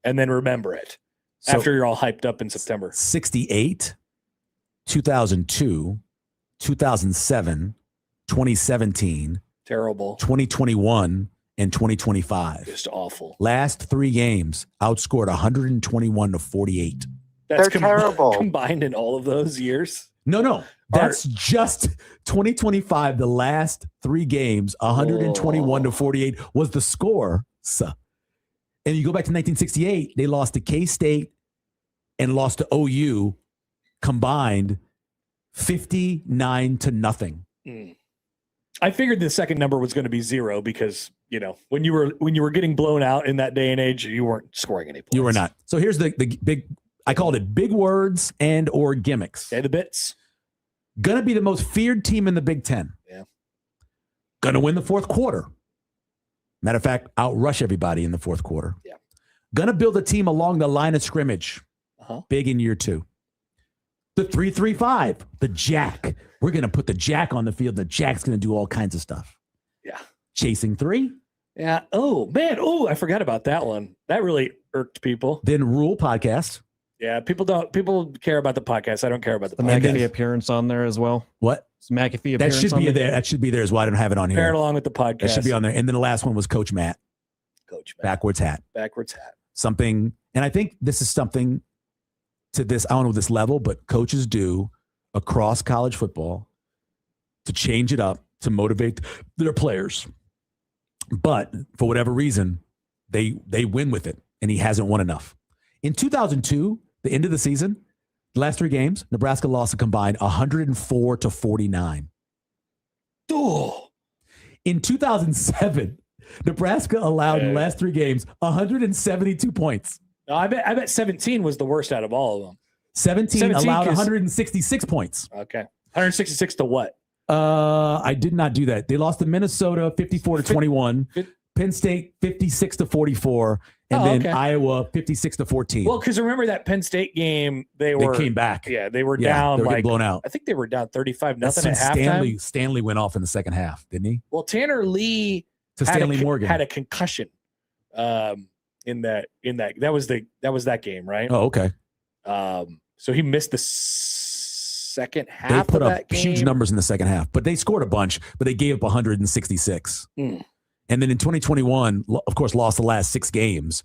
and then remember it. So after you're all hyped up in September. 68, 2002, 2007, 2017. Terrible. 2021 and 2025. Just awful. Last 3 games outscored 121 to 48. That's terrible. Combined in all of those years? No. That's just 2025. The last 3 games, 121 to 48 was the score. And you go back to 1968, they lost to K-State and lost to OU combined 59 to nothing. I figured the second number was going to be 0 because, when you were getting blown out in that day and age, you weren't scoring any points. You were not. So here's the big, I called it big words and or gimmicks. Okay, the bits. Gonna be the most feared team in the Big Ten. Yeah. Gonna win the fourth quarter. Matter of fact, outrush everybody in the fourth quarter. Yeah. Gonna build a team along the line of scrimmage. Big in year 2. The 3-3-5, the jack. We're gonna put the jack on the field. The jack's gonna do all kinds of stuff. Yeah. Chasing 3. Yeah. Oh man. Oh, I forgot about that one. That really irked people. Then Rule podcast. Yeah, people care about the podcast. I don't care about the podcast. McAfee appearance on there as well. What? McAfee appearance. That should be there. That should be there as well. I don't have it on here. Pair it along with the podcast. That should be on there. And then the last one was Coach Matt. Backwards hat. Something, and I think this is something to this, I don't know this level, but coaches do across college football to change it up, to motivate their players. But for whatever reason, they win with it, and he hasn't won enough. In 2002, the end of the season, the last 3 games, Nebraska lost a combined 104 to 49. Oh. In 2007, Nebraska allowed in the last 3 games 172 points. No, I bet 17 was the worst out of all of them. 17 allowed 166 points. Okay. 166 to what? I did not do that. They lost to Minnesota 54 to 21. Penn State 56 to 44. And then Iowa 56 to 14. Well, because remember that Penn State game, they came back. Yeah, they were down. They were blown out. I think they were down 35-0 at halftime. Stanley went off in the second half, didn't he? Well, Tanner Lee Morgan had a concussion. In that was that game, right? Oh, okay. So he missed the second half. They put of up that game. Huge numbers in the second half, but they scored a bunch. But they gave up 166. And then in 2021, of course, lost the last 6 games.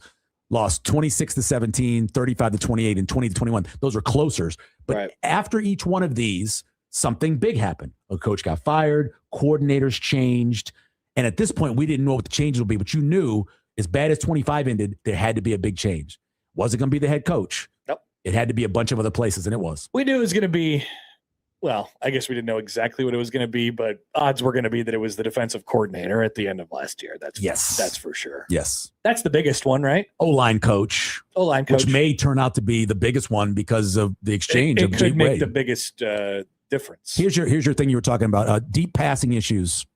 Lost 26 to 17, 35 to 28, and 20 to 21. Those were closers. But after each one of these, something big happened. A coach got fired, coordinators changed, and at this point, we didn't know what the changes would be. But you knew, as bad as 25 ended, there had to be a big change. Was it going to be the head coach? Nope. It had to be a bunch of other places, and it was. We knew it was going to be. Well, I guess we didn't know exactly what it was going to be, but odds were going to be that it was the defensive coordinator at the end of last year. That's for sure. Yes. That's the biggest one, right? O-line coach. Which may turn out to be the biggest one because of the exchange of It could make the biggest difference. Here's your thing you were talking about. Deep passing issues.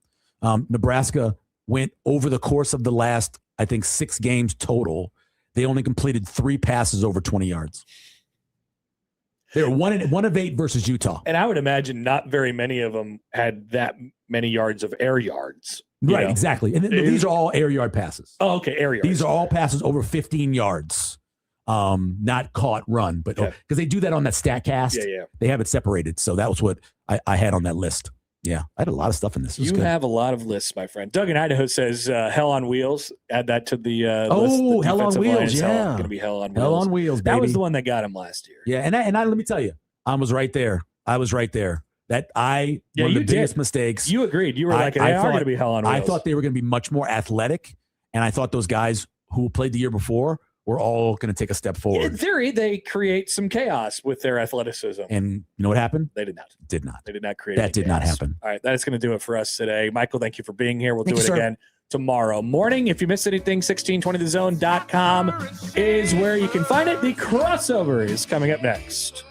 Nebraska went over the course of the last, I think, 6 games total. They only completed 3 passes over 20 yards. They were 1 of 8 versus Utah. And I would imagine not very many of them had that many yards of air yards. Right, exactly. And these are all air yard passes. Oh, okay, air yards. These are all passes over 15 yards. Not caught run, but because they do that on that StatCast. Yeah. They have it separated. So that was what I had on that list. Yeah, I had a lot of stuff in this. You have a lot of lists, my friend. Doug in Idaho says Hell on Wheels. Add that to the list. Oh, Hell on Wheels, yeah. Going to be Hell on Wheels. Hell on Wheels, baby. That was the one that got him last year. Yeah, and I let me tell you, I was right there. One of the biggest mistakes. You agreed. You were like, they are going to be Hell on Wheels. I thought they were going to be much more athletic, and I thought those guys who played the year before were all going to take a step forward. In theory, they create some chaos with their athleticism. And you know what happened? They did not. Did not. They did not create that. Did chaos. not happen. All right, that is going to do it for us today. Michael, thank you for being here. We'll do it sir. again tomorrow morning. If you missed anything, 1620thezone.com is where you can find it. The crossover is coming up next.